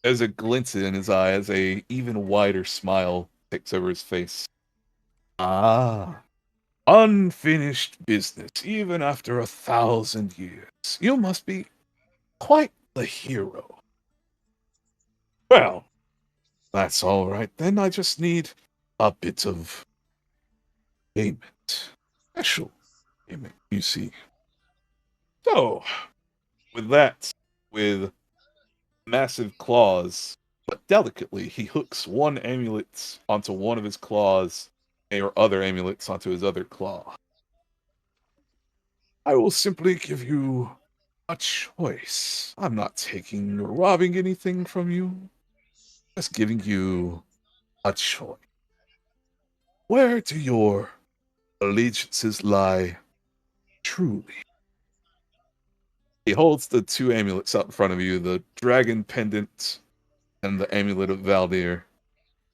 There's a glint in his eye as a even wider smile takes over his face. Ah, unfinished business, even after 1,000 years. You must be quite the hero. Well, that's all right then. I just need a bit of payment. Special payment, you see. So, with that, with massive claws, but delicately, he hooks one amulet onto one of his claws, or other amulets onto his other claw. I will simply give you a choice. I'm not taking or robbing anything from you, just giving you a choice. Where do your allegiances lie truly? He holds the two amulets out in front of you, the dragon pendant and the amulet of Valdir.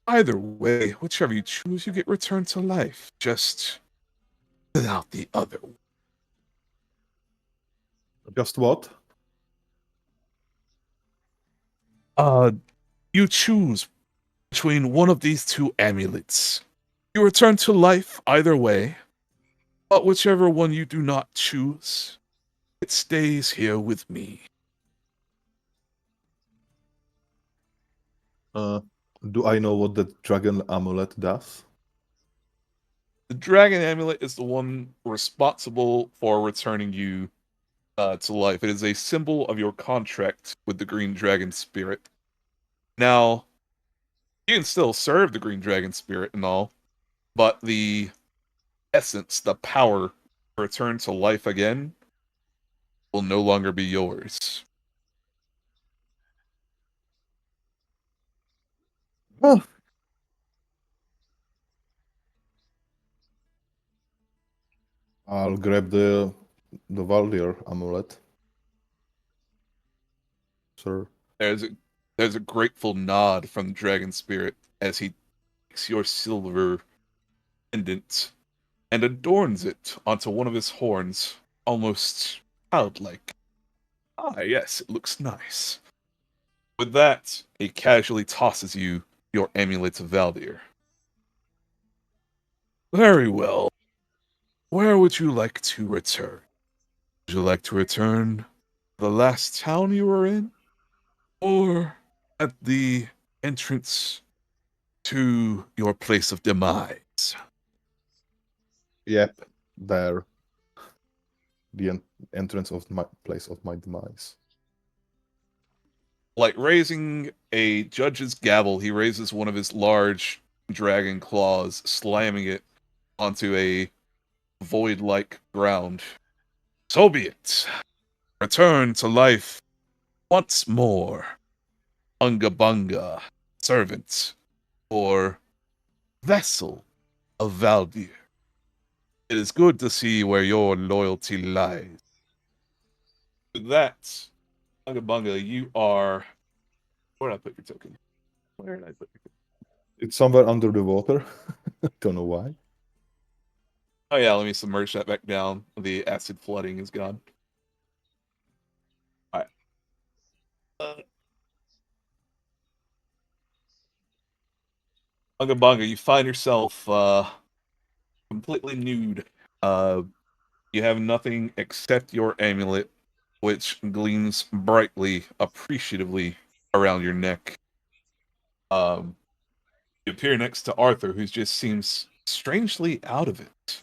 Either way, whichever you choose, you get returned to life, just without the other. Just what? Uh, you choose between one of these two amulets. You return to life either way, but whichever one you do not choose, it stays here with me. Do I know what the dragon amulet does? The dragon amulet is the one responsible for returning you to life. It is a symbol of your contract with the green dragon spirit. Now, you can still serve the green dragon spirit and all, but the essence, the power to return to life again, will no longer be yours. Oh. I'll grab the Valdir amulet. Sir. There's a grateful nod from the dragon spirit as he takes your silver pendant and adorns it onto one of his horns, almost childlike. Ah, yes, it looks nice. With that, he casually tosses you your amulet of Valdir. Very well. Where would you like to return? Would you like to return to the last town you were in? Or at the entrance to your place of demise? Yep, there. The entrance of my place of my demise. Like raising a judge's gavel, he raises one of his large dragon claws, slamming it onto a void-like ground. So be it. Return to life once more. Unga Bunga, servant, or vessel of Valdir. It is good to see where your loyalty lies. With that, Unga Bunga, you are... Where did I put your token? Where did I put your token? It's somewhere under the water. Don't know why. Oh yeah, let me submerge that back down. The acid flooding is gone. Alright. Unga Bunga, you find yourself completely nude. You have nothing except your amulet, which gleams brightly, appreciatively around your neck. You appear next to Arthur, who just seems strangely out of it.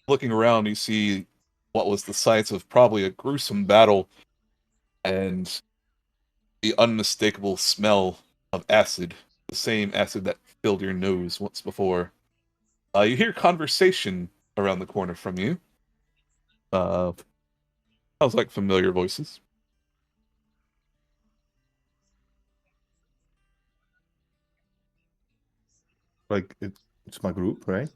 Looking around, you see what was the sites of probably a gruesome battle and the unmistakable smell of acid, the same acid that filled your nose once before. You hear conversation around the corner from you. Sounds like familiar voices. Like it's my group, right?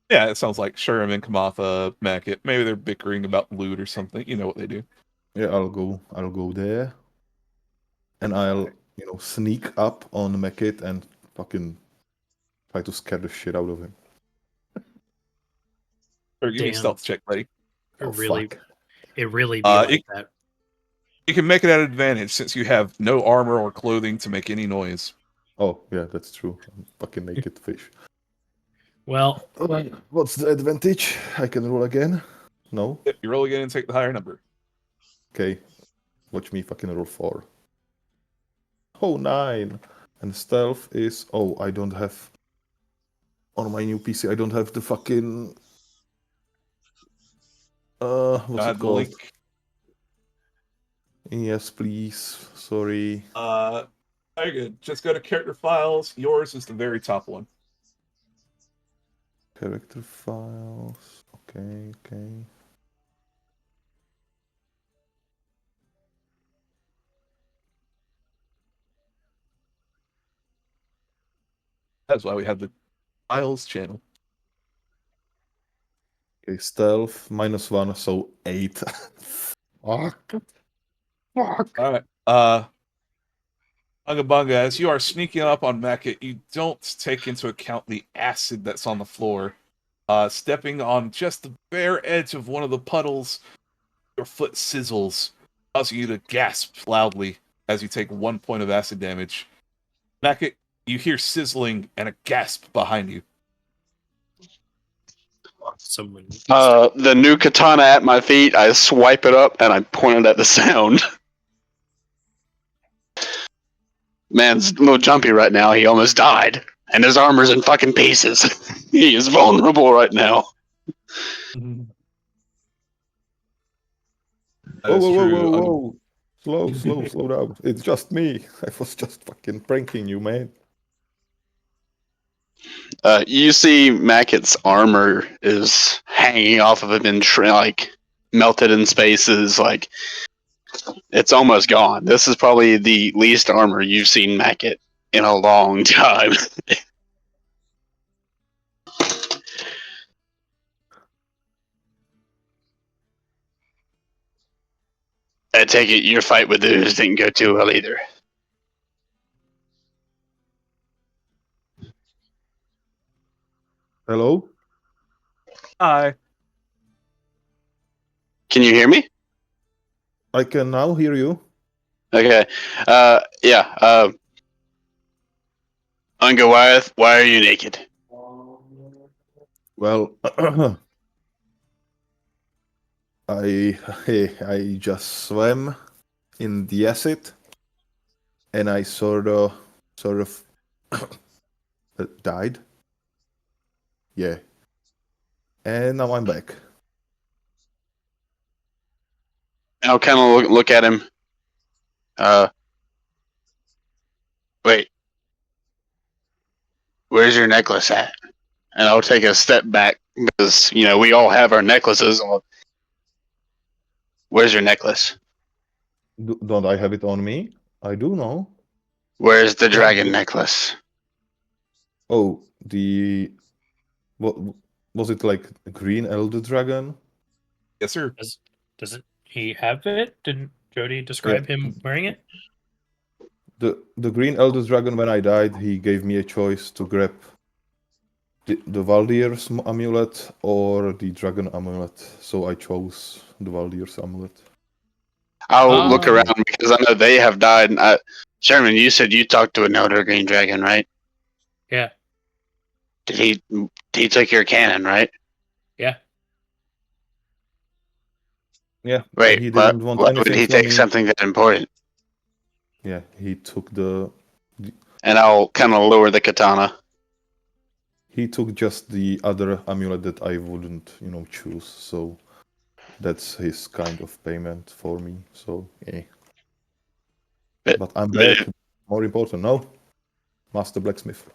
Yeah, it sounds like Sherman, Kamatha, Mackett. Maybe they're bickering about loot or something. You know what they do. Yeah, I'll go there. and I'll sneak up on Mekit and fucking try to scare the shit out of him. Or give me a Damn. stealth check, buddy. It Oh, really, fuck. it really be like that. You can make it at advantage since you have no armor or clothing to make any noise. Oh, yeah, that's true. I'm fucking naked fish. Well, What's the advantage? I can roll again? No? Yep, you roll again and take the higher number. Okay. Watch me fucking roll 4. Oh, 9. And stealth is... Oh, I don't have... On my new PC, I don't have the fucking... what's it The called? link. Yes, please. Sorry. Very good. Just go to character files. Yours is the very top one. Character files. Okay. That's why we have the files channel. Okay, stealth, -1, so 8. Fuck. All right. Unga Bunga, as you are sneaking up on Mecca, you don't take into account the acid that's on the floor. Stepping on just the bare edge of one of the puddles, your foot sizzles, causing you to gasp loudly as you take 1 point of acid damage. Mecca, you hear sizzling and a gasp behind you. someone. The new katana at my feet, I swipe it up and I point it at the sound. Man's a little jumpy right now. He almost died. And his armor's in fucking pieces. He is vulnerable right now. That is true. Whoa. Slow down. It's just me. I was just fucking pranking you, man. You see Mackett's armor is hanging off of him in melted in spaces. Like, it's almost gone. This is probably the least armor you've seen Mackett in a long time. I take it your fight with Ooze didn't go too well either. Hello? Hi. Can you hear me? I can now hear you. Okay. Yeah. Unga, why are you naked? Well, I just swam in the acid, and I sort of died. Yeah. And now I'm back. I'll kind of look at him. Wait. Where's your necklace at? And I'll take a step back because, we all have our necklaces. Where's your necklace? Don't I have it on me? I do know. Where's the dragon necklace? Oh, what was it, like a green elder dragon? Yes, sir. Doesn't he have it? Didn't Jody describe him wearing it? The green elder dragon, when I died, he gave me a choice to grab the Valdir's amulet or the dragon amulet. So I chose the Valdir's amulet. I'll look around because I know they have died. Sherman, you said you talked to an elder green dragon, right? Yeah. He took your cannon, right? Yeah. Yeah. Wait, he didn't want why anything would he from take me. something that important? Yeah, he took the. And I'll kind of lower the katana. He took just the other amulet that I wouldn't, choose. So that's his kind of payment for me. So yeah. But I'm back. More important, no? Master Blacksmith.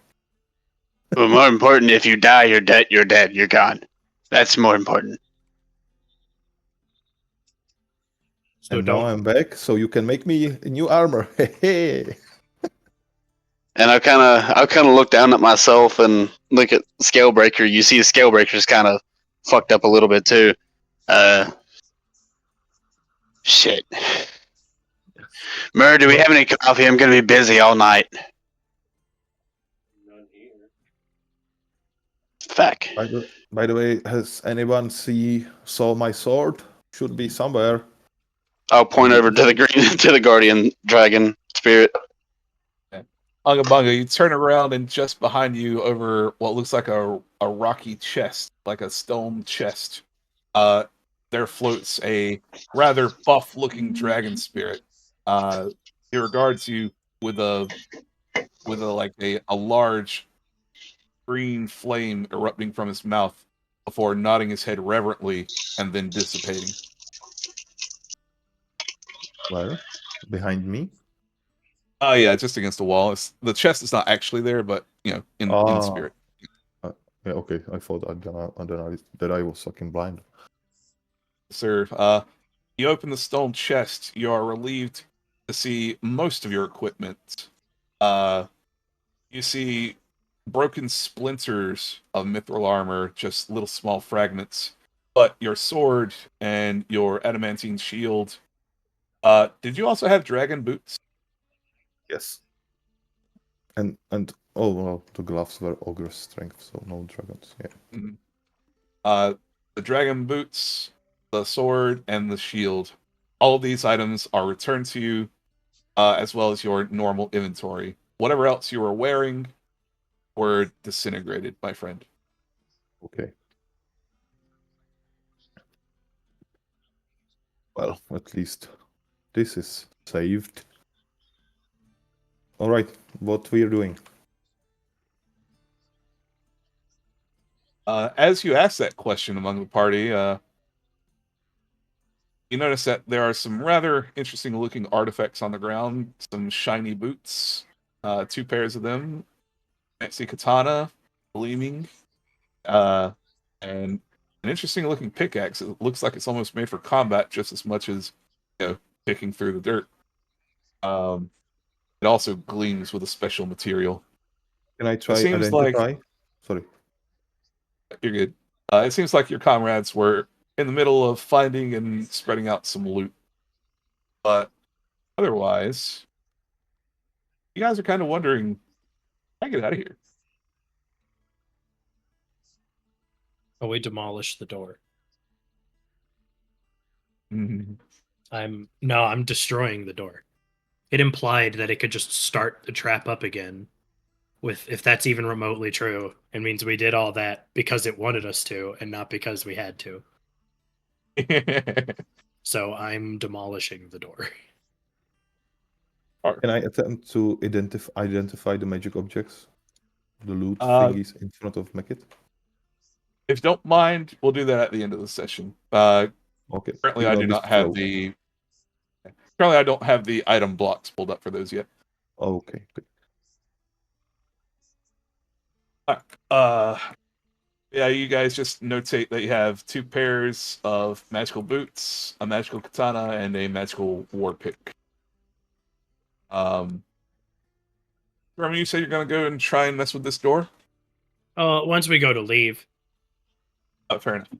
But more important, if you die, you're dead. You're dead. You're gone. That's more important. So And now I'm back, so you can make me a new armor. Hey. And I'll kind of look down at myself and look at Scalebreaker. You see, Scalebreaker's kind of fucked up a little bit too. Shit. Murray, do we have any coffee? I'm going to be busy all night. None here. Feck. By the way, has anyone saw my sword? Should be somewhere. I'll point over to the green to the guardian dragon spirit. Unga Bunga, you turn around and just behind you, over what looks like a rocky chest, like a stone chest, there floats a rather buff-looking dragon spirit. He regards you with a large green flame erupting from his mouth before nodding his head reverently and then dissipating. Where? Behind me? Oh yeah, just against the wall. The chest is not actually there, but in spirit. Yeah, okay. I thought that I was fucking blind. Sir, you open the stone chest. You are relieved to see most of your equipment. You see broken splinters of mithril armor, just little small fragments. But your sword and your adamantine shield. Did you also have dragon boots? Yes. And oh well, the gloves were ogre strength, so no dragons. Yeah. Mhm. The dragon boots, the sword, and the shield. All of these items are returned to you, as well as your normal inventory. Whatever else you were wearing were disintegrated, my friend. Okay. Well, at least this is saved. All right, what we're doing? As you ask that question among the party, you notice that there are some rather interesting looking artifacts on the ground. Some shiny boots, 2 pairs of them, fancy katana, gleaming, and an interesting looking pickaxe. It looks like it's almost made for combat just as much as picking through the dirt. It also gleams with a special material. Can I try seems like- identify? Sorry. You're good. It seems like your comrades were in the middle of finding and spreading out some loot. But otherwise, you guys are kind of wondering, how do I get out of here? Oh, we demolished the door. Mhm. I'm destroying the door. It implied that it could just start the trap up again. If that's even remotely true, it means we did all that because it wanted us to and not because we had to. So I'm demolishing the door. Can I attempt to identify the magic objects? The loot thingies in front of Mekit? If you don't mind, we'll do that at the end of the session. Okay. Currently, You're I not do not this have pro. the. Currently, I don't have the item blocks pulled up for those yet. Okay. Yeah, you guys just notate that you have 2 pairs of magical boots, a magical katana, and a magical war pick. Remember you said you're gonna go and try and mess with this door? Once we go to leave. Fair enough.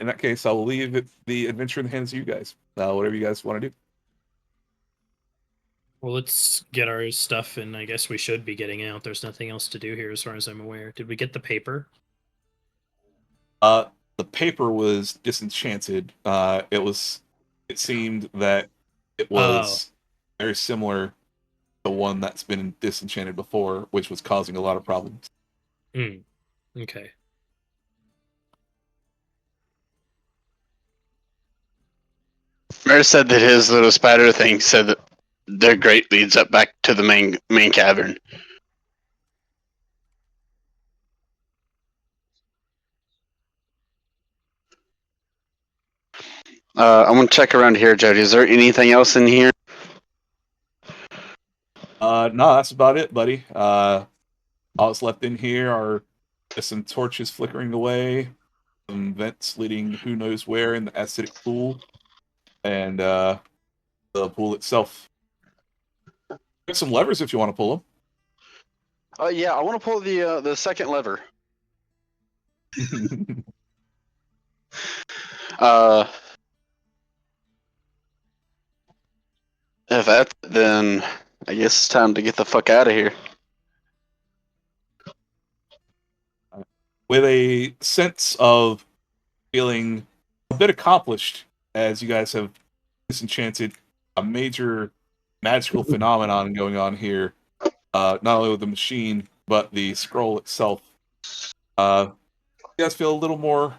In that case, I will leave the adventure in the hands of you guys. Whatever you guys want to do. Well, let's get our stuff, and I guess we should be getting out. There's nothing else to do here as far as I'm aware. Did we get the paper? The paper was disenchanted. It seemed that it was very similar to the one that's been disenchanted before, which was causing a lot of problems. Okay. Murray said that his little spider thing said that their grate leads up back to the main cavern. I want to check around here, Jody. Is there anything else in here? No, that's about it, buddy. All that's left in here are just some torches flickering away, some vents leading who knows where in the acidic pool, and the pool itself. There's some levers if you want to pull Yeah, I want to pull the second lever. them. If that, then I guess it's time to get the fuck out of here. With a sense of feeling a bit accomplished as you guys have disenchanted a major magical phenomenon going on here, not only with the machine, but the scroll itself. You guys feel a little more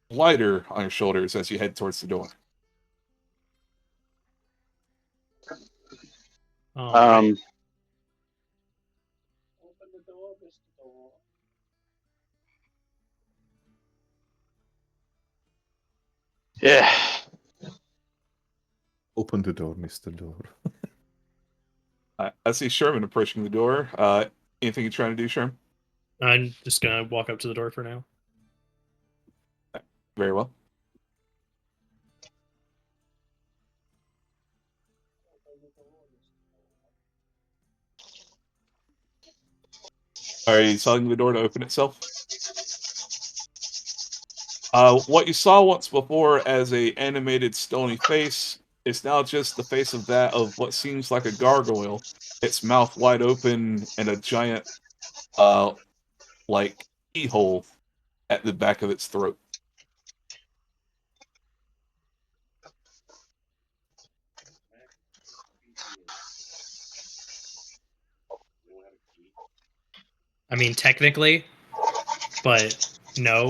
lighter on your shoulders as you head towards the door. All right. Open the door, Mr. Door. Yeah. Open the door, Mr. Door. I see Sherman approaching the door. Anything you're trying to do, Sherman? I'm just gonna walk up to the door for now. Very well. Open the door, Mr. Door. Are you telling the door to open itself? What you saw once before as a animated stony face is now just the face of that of what seems like a gargoyle. Its mouth wide open and a giant, like keyhole at the back of its throat. You don't have a key? I mean, technically, but no.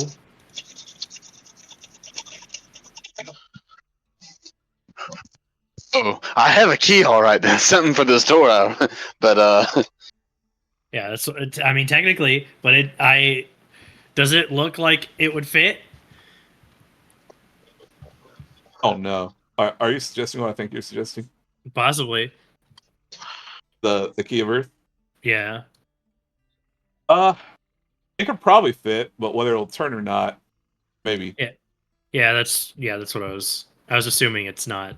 Oh, I have a key, all right. That's something for this door, but Yeah, that's. I mean, technically, but does it look like it would fit? Oh no. Are you suggesting what I think you're suggesting? Possibly. The key of Earth? Yeah. It could probably fit, but whether it'll turn or not, maybe. Yeah, that's what I was assuming it's not.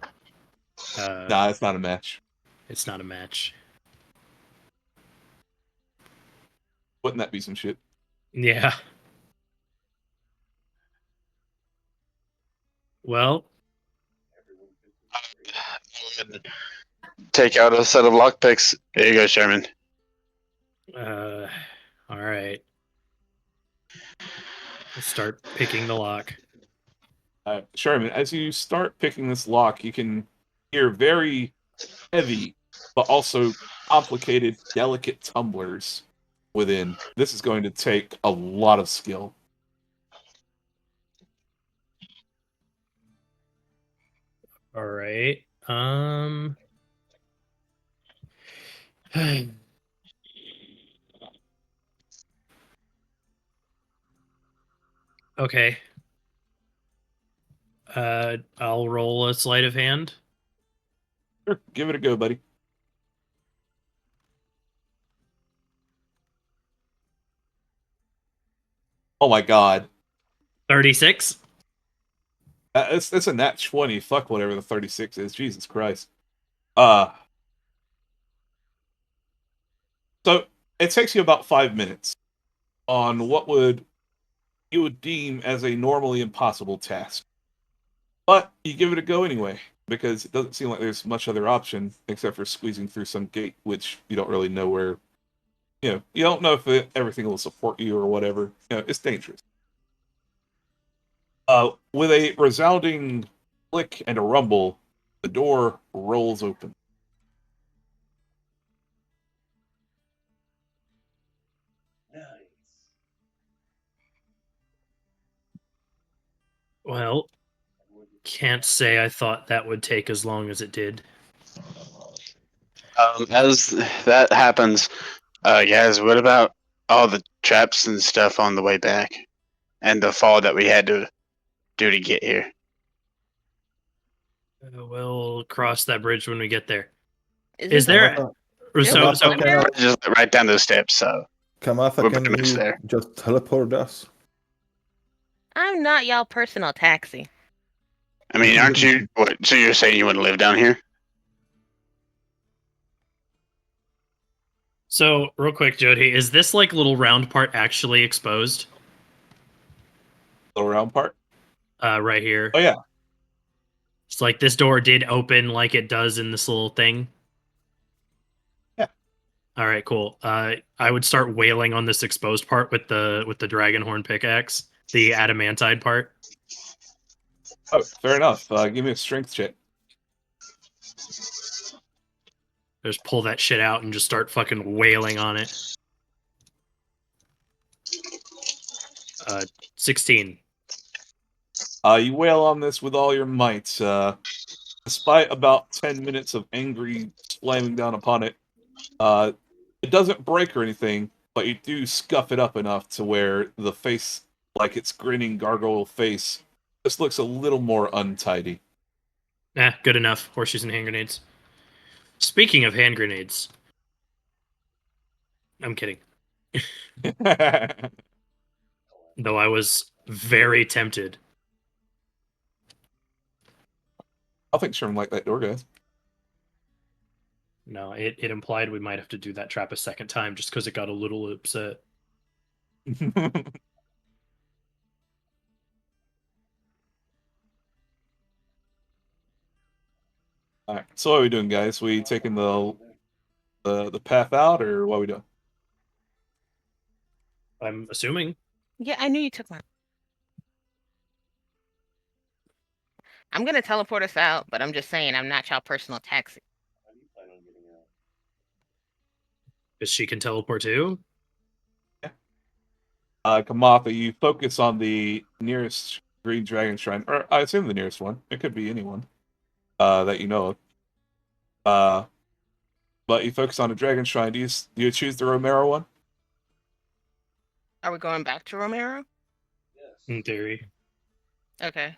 Nah, it's not a match. It's not a match. Wouldn't that be some shit? Yeah. Well, Everyone fits in straight. take out a set of lockpicks. There you go, Sherman. all right. Let's start picking the lock. Sherman, as you start picking this lock, you can hear very heavy, but also complicated, delicate tumblers within. This is going to take a lot of skill. All right. Okay. I'll roll a sleight of hand. Sure, give it a go, buddy. Oh my god. 36. It's a nat 20. Fuck whatever the 36 is. Jesus Christ. So it takes you about 5 minutes on what you would deem as a normally impossible task. But you give it a go anyway, because it doesn't seem like there's much other option except for squeezing through some gate, which you don't really know where. You don't know if everything will support you or whatever. It's dangerous. With a resounding click and a rumble, the door rolls open. Nice. Well, can't say I thought that would take as long as it did. As that happens, guys, what about all the traps and stuff on the way back, and the fall that we had to do to get here? We'll cross that bridge when we get there. Isn't there- Kamatha, So, so- there? Just right down those steps. So Kamatha, We're can pretty much you there. just teleport us? I'm not y'all personal taxi. I mean, aren't you? What? So you're saying you wouldn't live down here? So real quick, Jody, is this like little round part actually exposed? Little round part. Right here. Oh yeah. It's like this door did open like it does in this little thing. Yeah. All right, cool. I would start wailing on this exposed part with the dragon horn pickaxe, the adamantine part. Oh, fair enough. Give me a strength check. Just pull that shit out and just start fucking wailing on it. 16. You wail on this with all your might. Despite about 10 minutes of angry slamming down upon it, it doesn't break or anything, but you do scuff it up enough to where the face, like its grinning gargoyle face, just looks a little more untidy. Good enough. Horseshoes and hand grenades. Speaking of hand grenades, I'm kidding. Though I was very tempted. I'll think Sherman like that door, guys. No, it implied we might have to do that trap a second time just because it got a little upset. Alright, so what are we doing, guys? We taking the path out, or what are we doing? I'm assuming. Yeah, I knew you took mine. I'm gonna teleport us out, but I'm just saying I'm not y'all personal taxi. How do you plan on getting out? Because she can teleport too? Kamatha, you focus on the nearest green dragon shrine, or I assume the nearest one. It could be anyone that you know of. But you focus on a dragon shrine. Do you choose the Romero one? Are we going back to Romero? Yes. In theory. Okay.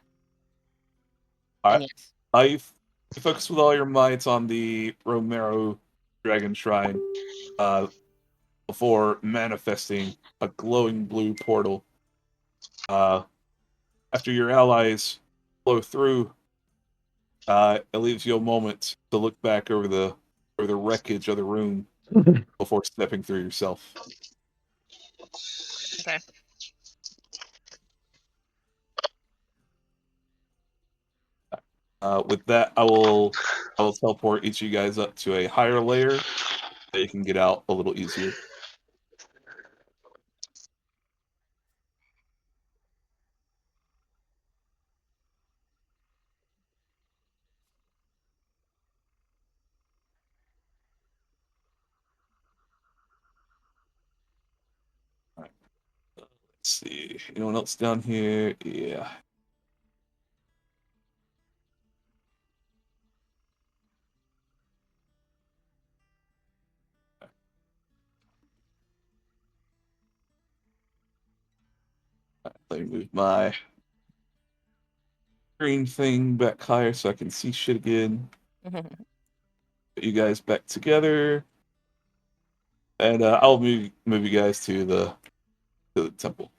All then right. yes. You focus with all your might on the Romero dragon shrine before manifesting a glowing blue portal. After your allies flow through, it leaves you a moment to look back over the wreckage of the room before stepping through yourself. Okay. With that, I will teleport each of you guys up to a higher layer so you can get out a little easier. Alright. Let's see. Anyone else down here? Yeah. Let me move my green thing back higher so I can see shit again. Put you guys back together, and I'll move you guys to the temple.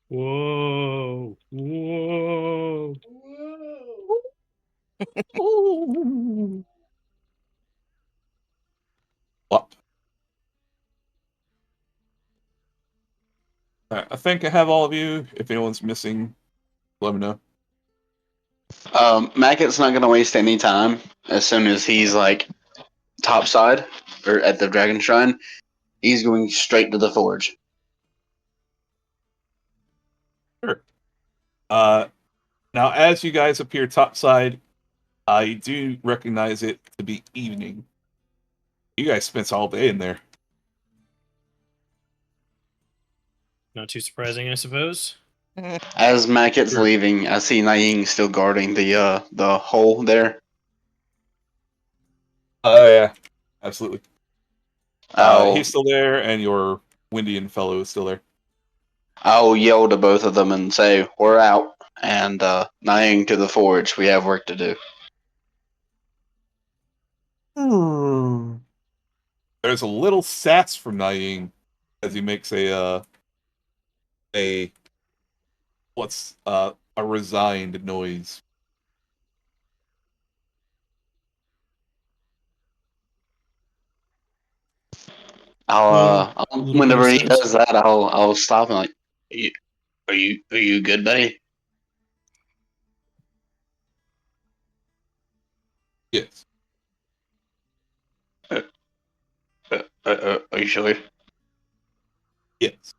Whoa. Whoa. What? Alright, I think I have all of you. If anyone's missing, let me know. Mackett's not gonna waste any time. As soon as he's like topside or at the Dragon Shrine, he's going straight to the forge. Sure. Now, as you guys appear topside, you do recognize it to be evening. You guys spent all day in there. Not too surprising, I suppose. As Mackett's Sure. leaving, I see Naing still guarding the hole there. Oh yeah, absolutely. I'll He's still there, and your Windian fellow is still there. I'll yell to both of them and say, "We're out." And Naing to the forge. We have work to do. There's a little sass from Naing as he makes a what's a resigned noise. Little bit Whenever of he sense. does that, I'll stop and like, are you good, buddy? Yes. Are you sure? Yes.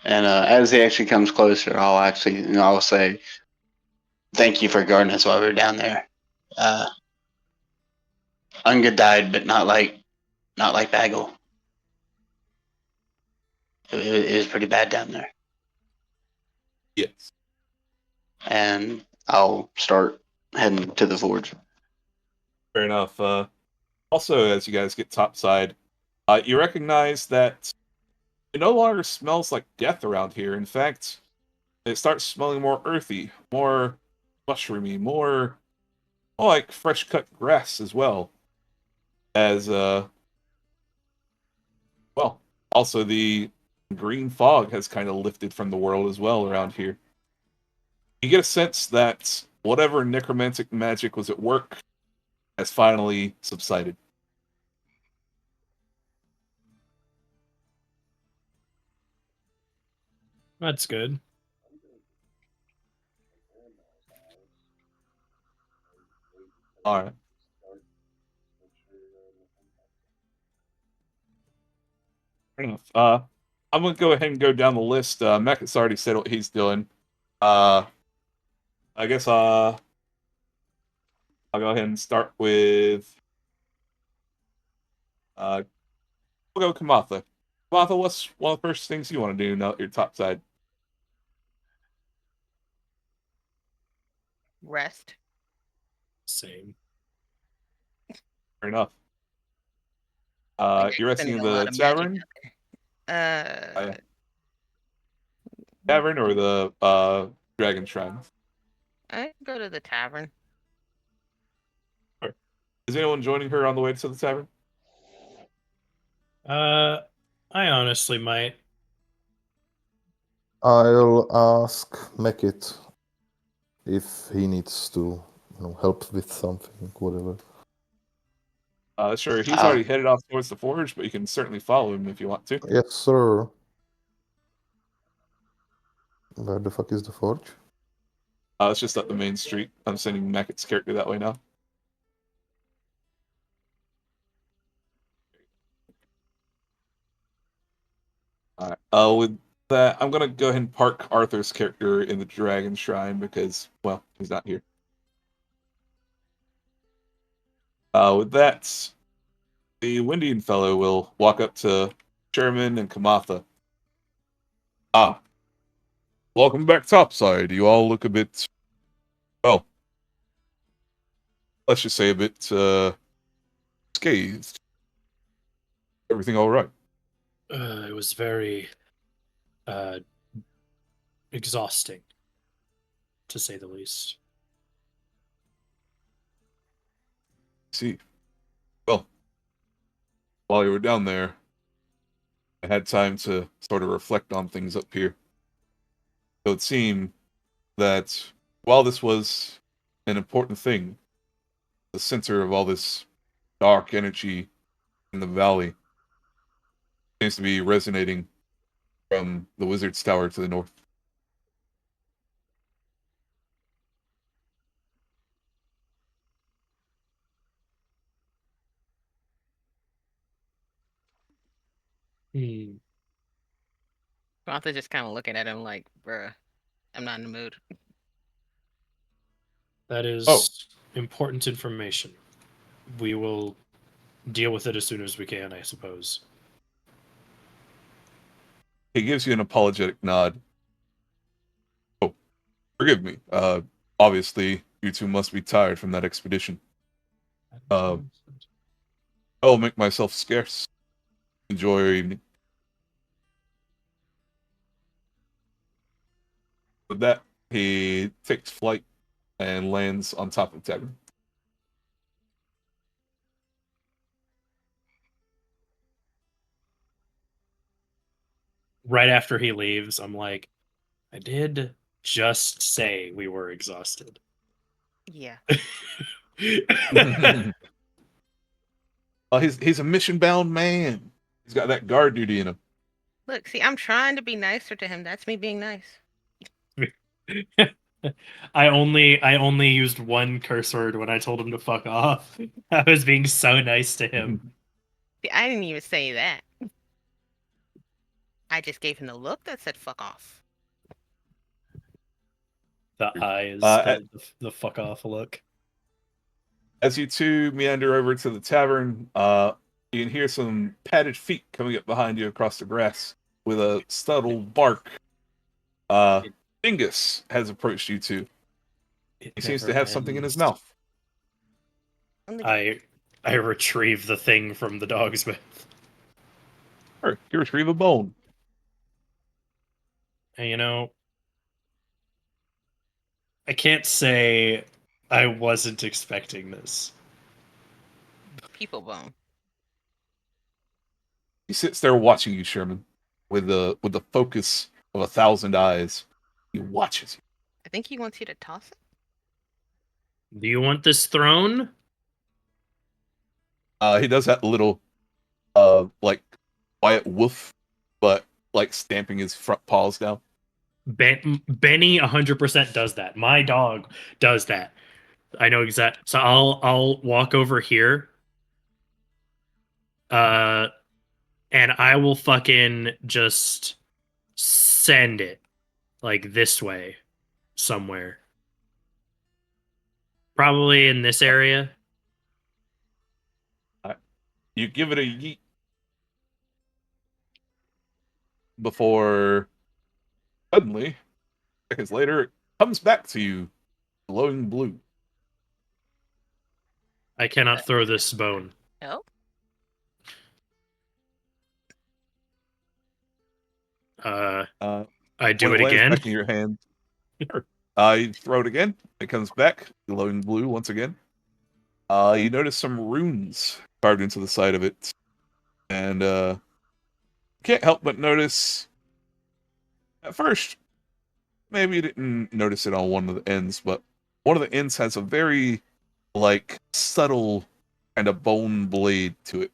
And as he actually comes closer, I'll say, "Thank you for guarding us while we were down there. Unga died, but not like Bagel. It was pretty bad down there." Yes. And I'll start heading to the forge. Fair enough. Also, as you guys get topside, you recognize that it no longer smells like death around here. In fact, it starts smelling more earthy, more mushroomy, more like fresh cut grass as well. As well, also the green fog has kind of lifted from the world as well around here. You get a sense that whatever necromantic magic was at work has finally subsided. That's good. All right. Fair enough. I'm gonna go ahead and go down the list. Meket's already said what he's doing. I guess I'll go ahead and start with we'll go Kamatha. Kamatha, what's one of the first things you want to do now that you're topside? Rest. Same. Fair enough. Like, You're I'm resting spending in a lot the of magic tavern? out there. Tavern or the Dragon Shrine? I go to the tavern. Or is anyone joining her on the way to the tavern? I honestly might. I'll ask Mekit if he needs to, help with something, whatever. Sure. He's already headed off towards the forge, but you can certainly follow him if you want to. Yes, sir. Where the fuck is the forge? It's just up the main street. I'm sending Meket's character that way now. All right. With that, I'm gonna go ahead and park Arthur's character in the Dragon Shrine because, well, he's not here. With that, the Windian fellow will walk up to Sherman and Kamatha. Ah, welcome back topside. You all look a bit, well, let's just say a bit scathed. Everything all right? It was very exhausting, to say the least. See, well, while you were down there, I had time to sort of reflect on things up here. So it seemed that while this was an important thing, the center of all this dark energy in the valley seems to be resonating from the Wizard's Tower to the north. Martha just kind of looking at him like, bruh, I'm not in the mood. That is Oh. important information. We will deal with it as soon as we can, I suppose. He gives you an apologetic nod. Oh, forgive me. Obviously, you two must be tired from that expedition. I'll make myself scarce. Enjoy your evening. With that, he takes flight and lands on top of the tavern. Right after he leaves, I'm like, I did just say we were exhausted. Yeah. He's a mission-bound man. He's got that guard duty in him. Look, see, I'm trying to be nicer to him. That's me being nice. I only used one curse word when I told him to fuck off. I was being so nice to him. See, I didn't even say that. I just gave him the look that said "fuck off." The eyes, Uh, the fuck off look. As you two meander over to the tavern, you can hear some padded feet coming up behind you across the grass with a subtle bark. Dingus has approached you two. It He seems to never have something in his ends. mouth. I retrieve the thing from the dog's mouth. Sure, you retrieve a bone. And I can't say I wasn't expecting this. People bone. He sits there watching you, Sherman, with the focus of 1,000 eyes. He watches you. I think he wants you to toss it. Do you want this thrown? He does that little, like, quiet woof, but like stamping his front paws down. Benny 100% does that. My dog does that. I know exact. So I'll walk over here. And I will fucking just send it like this way somewhere. Probably in this area. You give it a yeet before suddenly, seconds later, it comes back to you, glowing blue. I cannot throw this bone. No. Uh, I do when it lands again. back in your hand, sure. You throw it again. It comes back, glowing blue once again. You notice some runes carved into the side of it, and can't help but notice. At first, maybe you didn't notice it on one of the ends, but one of the ends has a very like subtle kind of bone blade to it.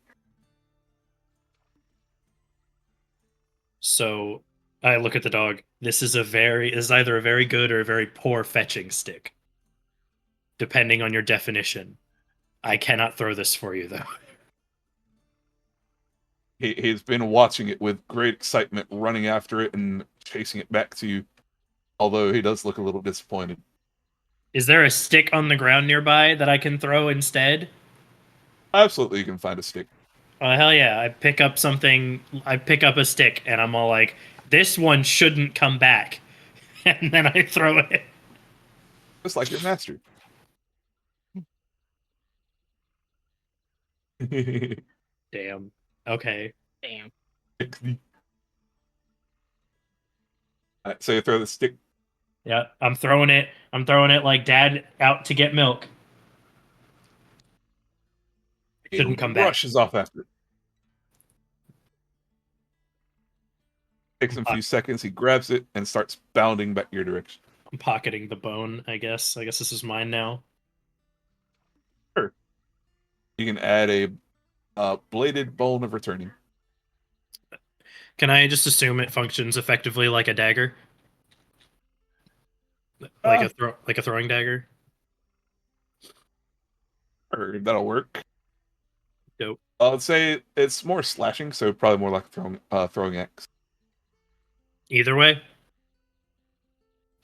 So I look at the dog. This is either a very good or a very poor fetching stick, depending on your definition. I cannot throw this for you though. He's been watching it with great excitement, running after it and chasing it back to you. Although he does look a little disappointed. Is there a stick on the ground nearby that I can throw instead? Absolutely, you can find a stick. Oh hell yeah! I pick up something. I pick up a stick, and I'm all like, "This one shouldn't come back," and then I throw it. Just like your master. Damn. Okay. Damn. Alright, so you throw the stick. Yeah, I'm throwing it. I'm throwing it like Dad out to get milk. Shouldn't come back. Rushes off after it. Takes him a few seconds. He grabs it and starts bounding back your direction. I'm pocketing the bone. I guess. I guess this is mine now. Sure. You can add a bladed bone of returning. Can I just assume it functions effectively like a dagger? Like a throwing dagger? Sure, that'll work. Dope. I'd say it's more slashing, so probably more like throwing axe. Either way.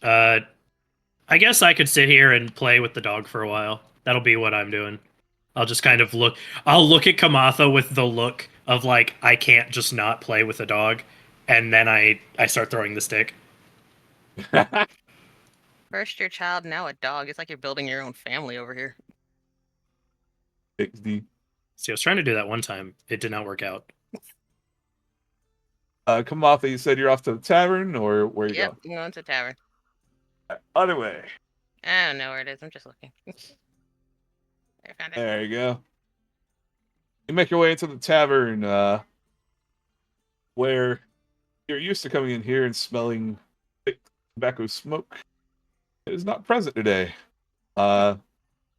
I guess I could sit here and play with the dog for a while. That'll be what I'm doing. I'll just kind of look. I'll look at Kamatha with the look of like I can't just not play with a dog, and then I start throwing the stick. First your child, now a dog. It's like you're building your own family over here. XD. See, I was trying to do that one time. It did not work out. Kamatha, you said you're off to the tavern, or where you Yep, I'm going to tavern. going? Other way. I don't know where it is. I'm just looking. I found it. There you go. You make your way into the tavern, where you're used to coming in here and smelling thick tobacco smoke. It is not present today.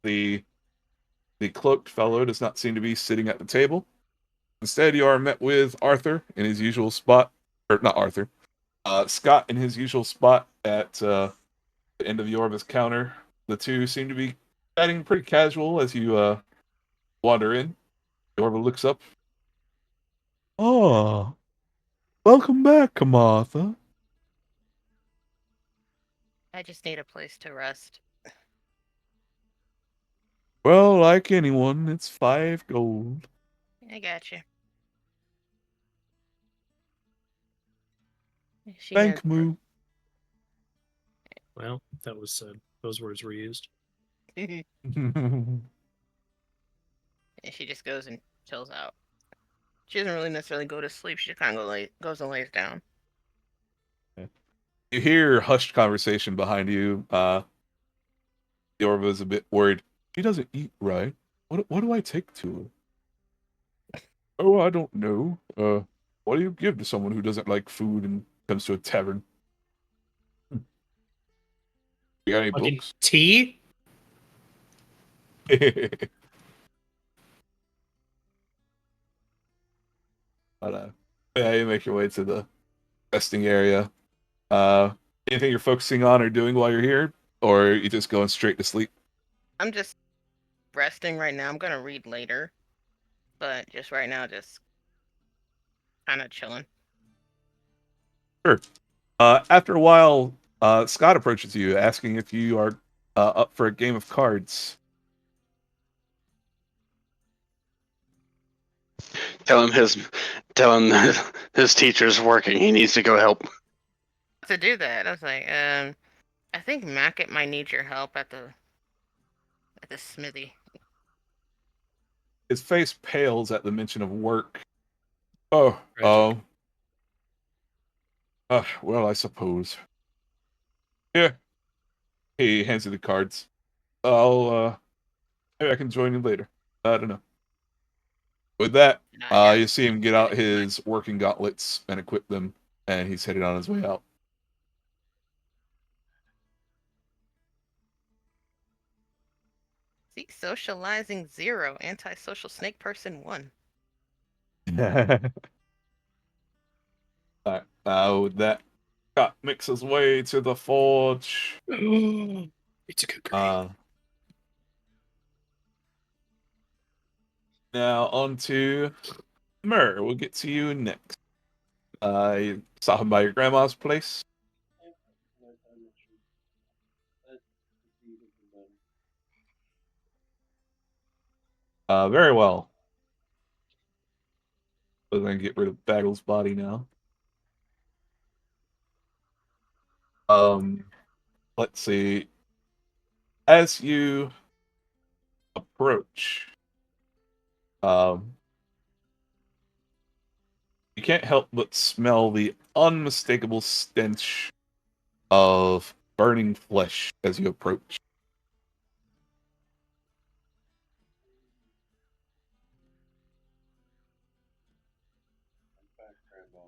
The cloaked fellow does not seem to be sitting at the table. Instead, you are met with Arthur in his usual spot, or not Arthur, Scott in his usual spot at the the end of Yorva's counter. The two seem to be chatting pretty casual as you wander in. Yorva looks up. Oh, welcome back, Kamatha. I just need a place to rest. Well, like anyone, it's 5 gold. I got you. She Thank hands her- Moo. Well, that was said. Those words were used. and she just goes and chills out. She doesn't really necessarily go to sleep. She just kind of goes and lays down. You hear hushed conversation behind you. Yorva's a bit worried. She doesn't eat right. What do I take to her? Oh, I don't know. What do you give to someone who doesn't like food and comes to a tavern? You got any Fucking books? tea? But, yeah, you make your way to the resting area. Anything you're focusing on or doing while you're here? Or are you just going straight to sleep? I'm just resting right now. I'm gonna read later, but just right now, just kind of chilling. Sure. After a while, Scott approaches you, asking if you are up for a game of cards. Tell him his teacher's working. He needs to go help. To do that, I was like, I think Mackett might need your help at the smithy. His face pales at the mention of work. Oh, Tragic. well, I suppose. Yeah. He hands you the cards. Maybe I can join you later. I don't know. With that, And I have you see him get out Mackett in mind. his working gauntlets and equip them, and he's headed on his way out. See, socializing 0, antisocial snake person 1. Alright, with that, Scott makes his way to the forge. It's a good grade. Now on to Myrrh. We'll get to you next. You saw him by your grandma's place. Very well. We're gonna get rid of Baggle's body now. Let's see. As you approach, you can't help but smell the unmistakable stench of burning flesh as you approach. Back, Grandma.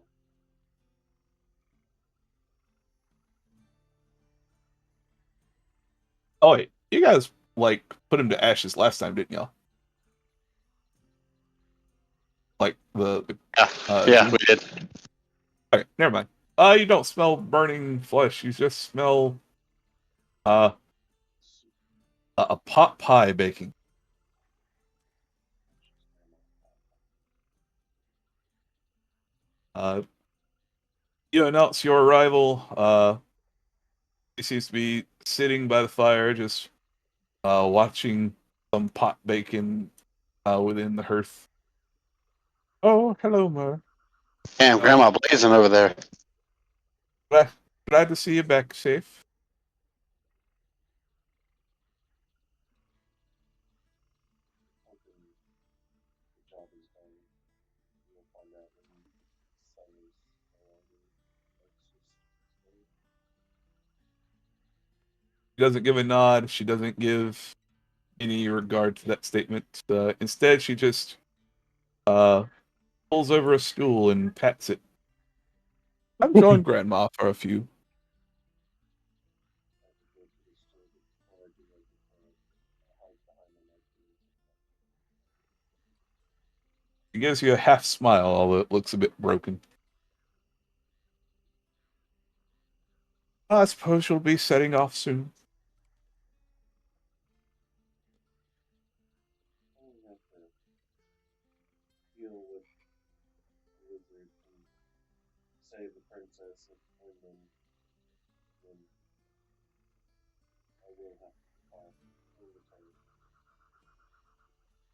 Oh wait, you guys like put him to ashes last time, didn't y'all? Like Yeah, we did. okay, never mind. You don't smell burning flesh. You just smell a pot pie baking. Uh, you announce your arrival. He seems to be sitting by the fire, just watching some pot bacon within the hearth. Oh, hello, Mer. Damn, Grandma blazing over there. Glad to see you back safe. The job is done. You'll find out when sun is around. She doesn't give a nod. She doesn't give any regard to that statement. Instead, she just pulls over a stool and pats it. I've joined Grandma for a few. She gives you a half smile, although it looks a bit broken. I suppose you'll be setting off soon. I have to deal with the wizard and save the princess, and then I will have to depart. Will return.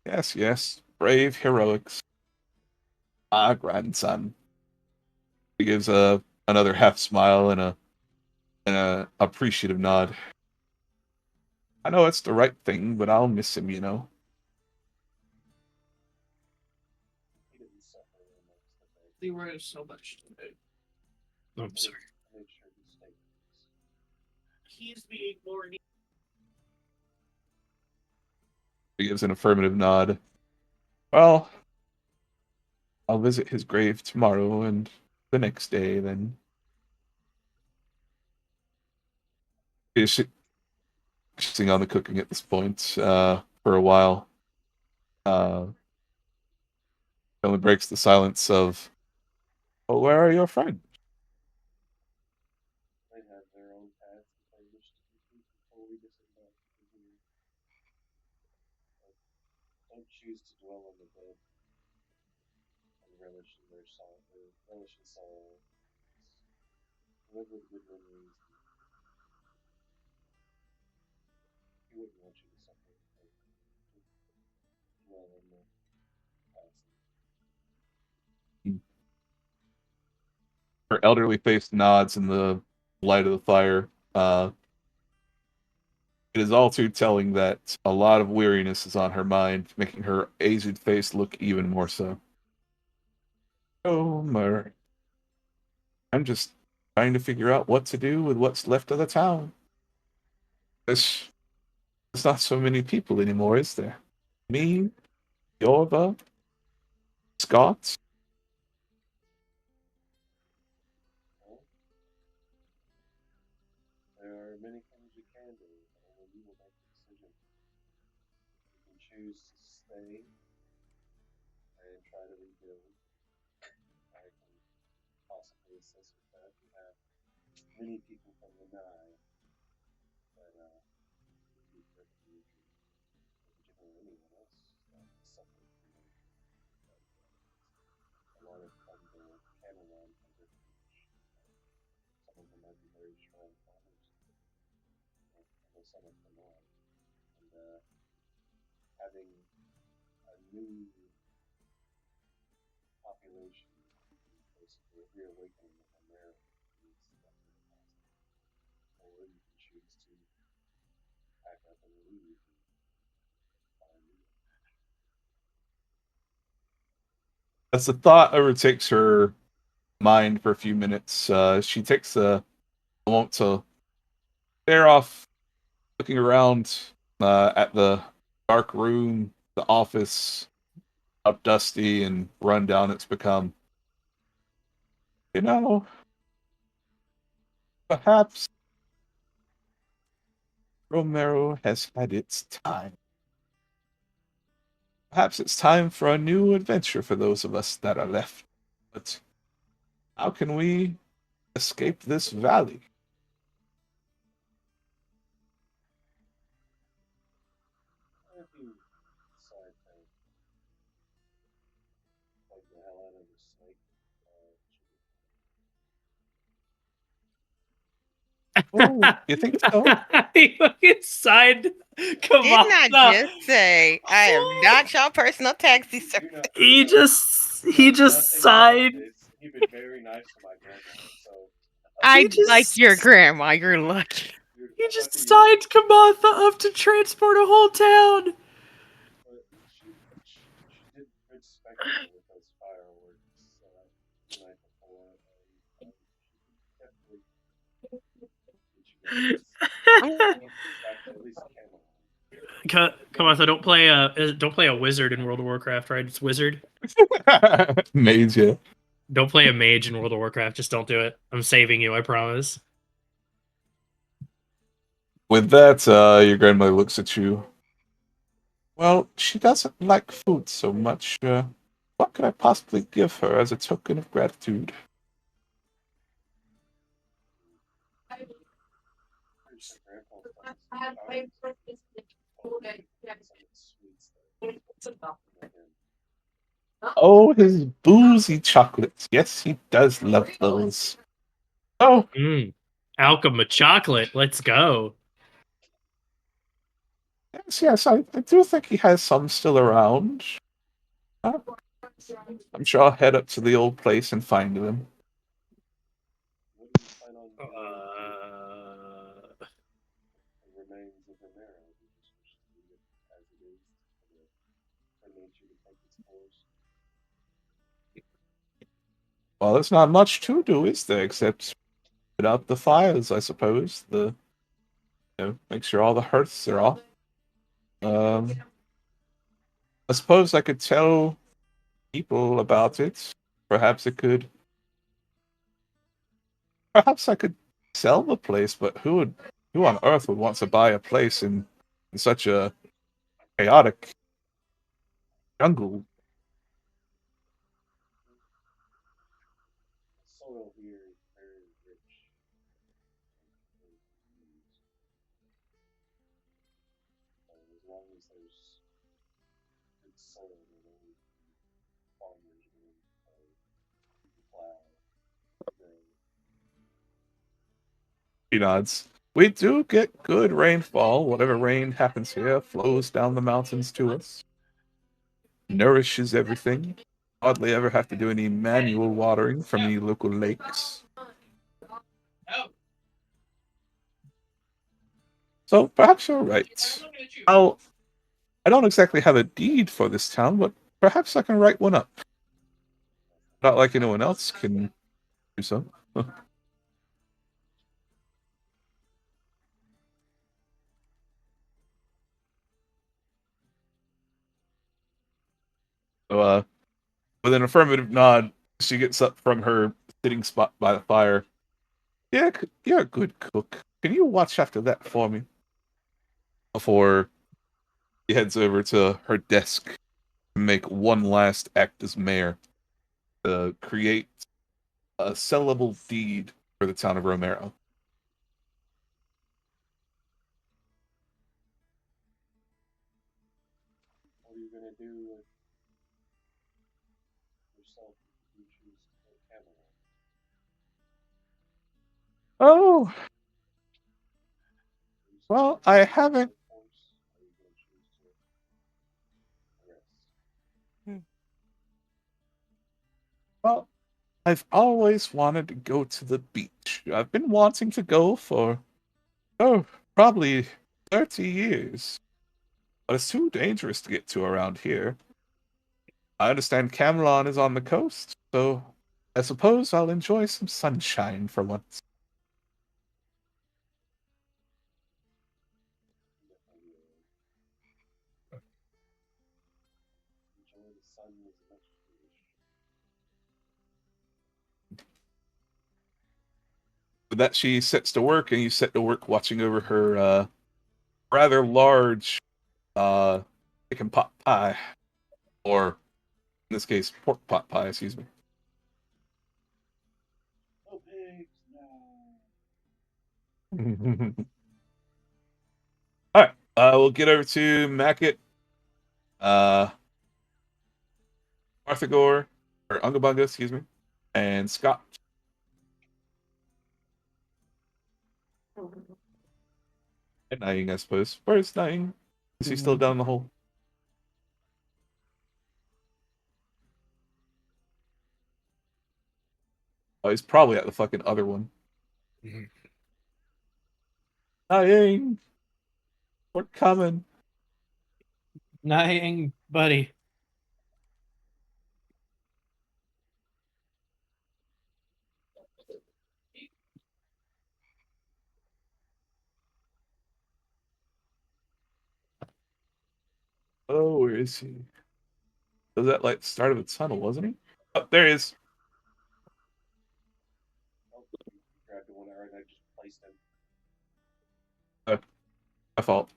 Yes, yes. Brave heroics. Ah, grandson. He gives another half smile and a appreciative nod. I know it's the right thing, but I'll miss him, you know. He didn't suffer amongst the bed. They were so much today. Oh, I'm sorry. I made sure he stayed. He's being more. He gives an affirmative nod. Well, I'll visit his grave tomorrow and the next day, then. He's focusing on the cooking at this point for a while. It only breaks the silence of, well, where are your friends? They have their own paths that they wish to complete before we disembark here. Don't choose to dwell on the dead and relish in their sorrow. Relish in sorrow. Live with good memories. He wouldn't want you to suffer. Dwell on the past. Her elderly face nods in the light of the fire. It is all too telling that a lot of weariness is on her mind, making her aged face look even more so. Oh, Murray. I'm just trying to figure out what to do with what's left of the town. There's not so many people anymore, is there? Me, Yorva, Scott. Well, there are many things you can do, and only you will make the decision. You can choose to stay and try to rebuild. I can possibly assist with that. We have many people from the Nye that would be perfectly generally anyone else suffering from them. But, a lot of come to Camelon for refuge. Some of them might be very strong fighters, although some of them are. And having a new population, basically a reawakening of America, is definitely possible. Or you can choose to pack up and leave and find new. As the thought overtakes her mind for a few minutes, she takes a moment to stare off, looking around at the dark room, the office, how dusty and run down it's become. You know, perhaps Romero has had its time. Perhaps it's time for a new adventure for those of us that are left. But how can we escape this valley? If you decide to fight the hell out of the snake, Oh, you think so? He fucking signed Didn't I Kamala. just say I am not your personal taxi service? He just signed. He's been very nice to my grandma, so I just- like your grandma. You're lucky. He just signed Kamatha up to transport a whole town. But she did good spectacle with those fireworks the night before, and she definitely get you guys back to at least Camelot. Kamatha, don't play a wizard in World of Warcraft, right? It's wizard. Mage, yeah. Don't play a mage in World of Warcraft. Just don't do it. I'm saving you. I promise. With that, your grandmother looks at you. Well, she doesn't like food so much. What could I possibly give her as a token of gratitude? Oh, his boozy chocolates. Yes, he does love those. Oh, Alchema chocolate. Let's go. yes, I do think he has some still around. I'm sure I'll head up to the old place and find them. What do you plan on doing with the remains of Romero? Do you just wish to leave it as it is for nature to take its course? Well, there's not much to do, is there, except put out the fires, I suppose. Make sure all the hearths are off. I suppose I could tell people about it. Perhaps it could. Perhaps I could sell the place, but who on earth would want to buy a place in such a chaotic jungle? The soil here is very rich in food. So as long as there's good soil, there will always be farmers willing to plow, grow. He nods. We do get good rainfall. Whatever rain happens here flows down the mountains to us. Nourishes everything. Hardly ever have to do any manual watering from the local lakes. So perhaps you're right. I don't exactly have a deed for this town, but perhaps I can write one up. Not like anyone else can do so. So, with an affirmative nod, she gets up from her sitting spot by the fire. Yeah, you're a good cook. Can you watch after that for me? Before she heads over to her desk to make one last act as mayor to create a sellable deed for the town of Romero. What are you going to do with yourself if you choose to go Camelot? Oh, Are you well, still I going to haven't. force? Are you going to choose to rest? Well, I've always wanted to go to the beach. I've been wanting to go for, probably 30 years. But it's too dangerous to get to around here. I understand Camelon is on the coast, so I suppose I'll enjoy some sunshine for once. Definitely enjoy the sun as much as you wish. With that, she sets to work, and you set to work watching over her rather large chicken pot pie, or in this case, pork pot pie. Excuse me. Oh, pigs, no! All right, we'll get over to Mackett, uh, Martha Gore, or Ungabunga, excuse me, and Scott. And Naing, I suppose. Where's Naing? Is he still down the hole? Oh, he's probably at the fucking other one. Naing! We're coming. Naing, buddy. Oh, where is he? Was that like the start of the tunnel, wasn't he? Oh, there he is. Oh, you grabbed the one and I just placed him. My fault.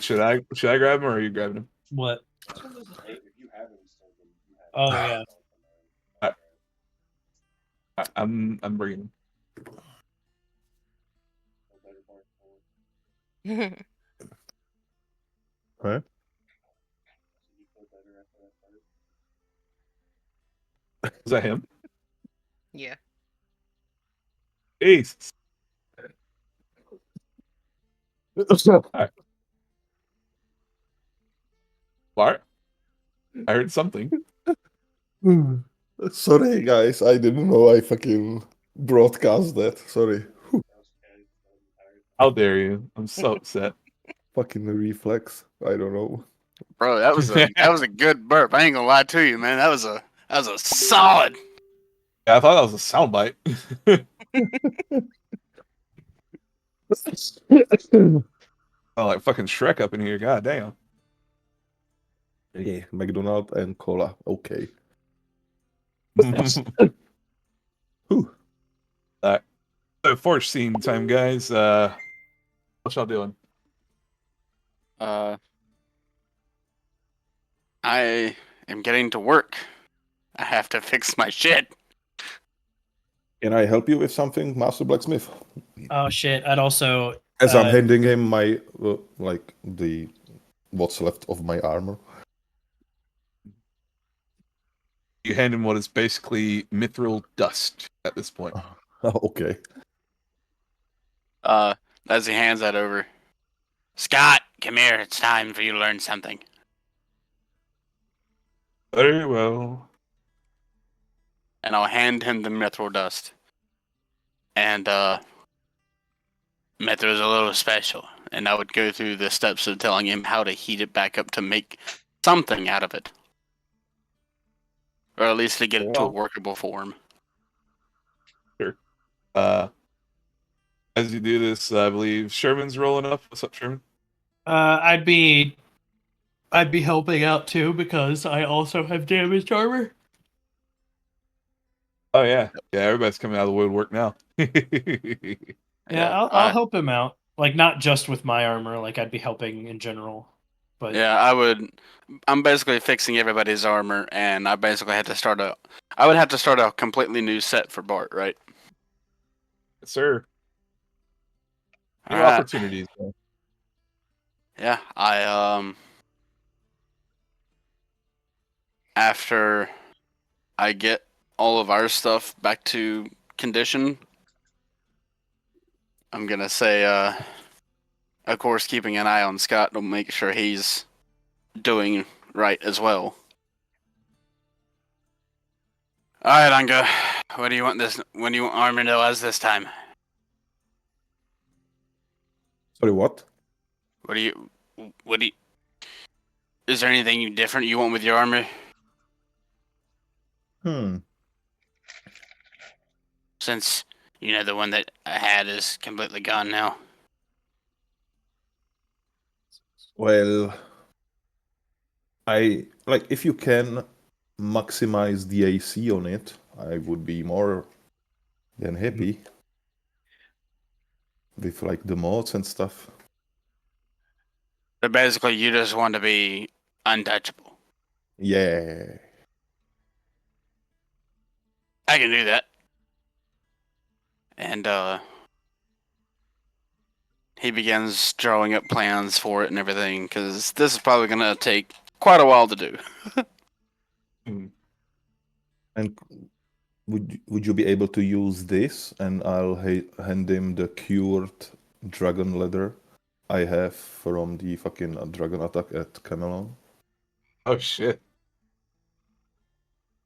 Should I grab him or are you grabbing him? What? Hey, if you have him still, then you have Oh, him. yeah. I'm bringing him. better going forward. Huh? So you feel better after that fight? Is that him? Yeah. Ace. Bart, I heard something. Sorry, guys. I didn't know I fucking broadcast that. Sorry. That was Caddy so tired. How dare you? I'm so upset. Fucking reflex. I don't know. Bro, that was a good burp. I ain't gonna lie to you, man. That was a solid. Yeah, I thought that was a soundbite. Oh, like fucking Shrek up in here. God damn. Yeah, McDonald's and cola. Okay. Whew. So forge scene time, guys. What y'all doing? I am getting to work. I have to fix my shit. Can I help you with something, Master Blacksmith? Oh shit! I'd also As I'm handing him my like the what's left of my armor. You hand him what is basically mithril dust at this point. Okay. As he hands that over, Scott, come here. It's time for you to learn something. Very well. And I'll hand him the mithril dust. And mithril is a little special, and I would go through the steps of telling him how to heat it back up to make something out of it, or at least to get it to a workable form. Sure. As you do this, I believe Sherman's rolling up. What's up, Sherman? I'd be helping out too because I also have damaged armor. Oh yeah, yeah. Everybody's coming out of the woodwork now. Yeah, I'll help him out. Like not just with my armor, like I'd be helping in general. But Yeah, I would. I'm basically fixing everybody's armor, and I basically had to start a. I would have to start a completely new set for Bart, right? Yes, sir. New All right. opportunities. Man. Yeah, after I get all of our stuff back to condition, I'm gonna say, of course, keeping an eye on Scott to make sure he's doing right as well. All right, Anga, what do you want this? When do you want armor as this time? Sorry, what? What do you? Is there anything different you want with your armor? Since the one that I had is completely gone now. Well, I like if you can maximize the AC on it, I would be more than happy with like the mods and stuff. But basically, you just want to be untouchable. Yeah. I can do that. And he begins drawing up plans for it and everything, because this is probably going to take quite a while to do. And would you be able to use this? And I'll hand him the cured dragon leather I have from the fucking dragon attack at Camelon. Oh shit.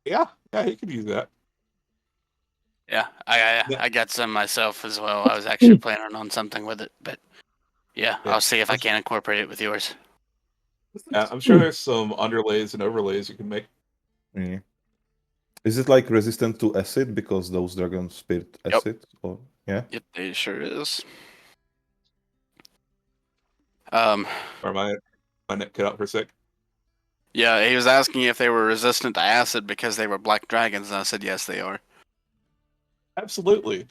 Yeah, he could use that. Yeah, I got some myself as well. I was actually planning on something with it, but yeah, I'll see if I can incorporate it with yours. Yeah, I'm sure there's some underlays and overlays you can make. Yeah. Is it like resistant to acid because those dragons spit acid? Or yeah? Yep, it sure is. Or my net cut out for a sec. Yeah, he was asking if they were resistant to acid because they were black dragons, and I said yes, they are. Absolutely.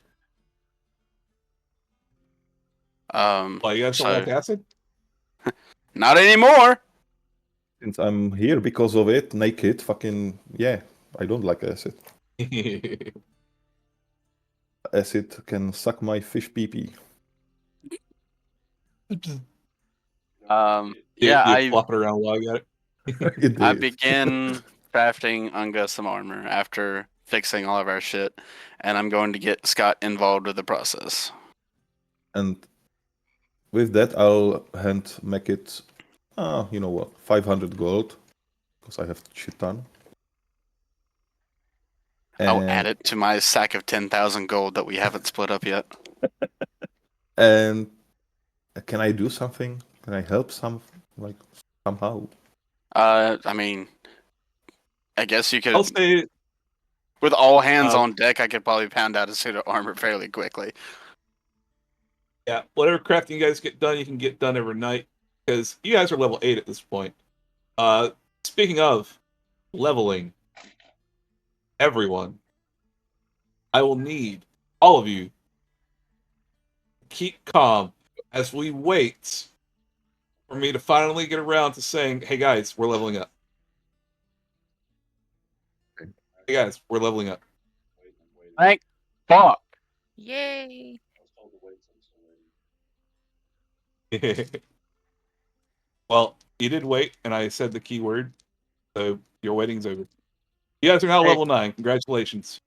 Why you guys don't like acid? Not anymore. Since I'm here because of it, naked, fucking yeah, I don't like acid. Acid can suck my fish pee-pee. Yeah, You flop it around while you got it. It I did. begin crafting Unga some armor after fixing all of our shit, and I'm going to get Scott involved with the process. And with that, I'll hand make it, you know what, 500 gold, because I have shit ton. I'll And, add it to my sack of 10,000 gold that we haven't split up yet. and can I do something? Can I help somehow? I mean, I guess you I'll could, say with all hands Uh, on deck, I could probably pound out a suit of armor fairly quickly. yeah, whatever crafting you guys get done, you can get done overnight because you guys are level 8 at this point. Speaking of leveling, everyone, I will need all of you to keep calm as we wait for me to finally get around to saying, "Hey guys, we're leveling up." Hey guys, we're leveling up. Thank fuck. Yay! I was told to wait since already. Well, you did wait, and I said the keyword, so your waiting's over. You guys are now Hey. level 9. Congratulations.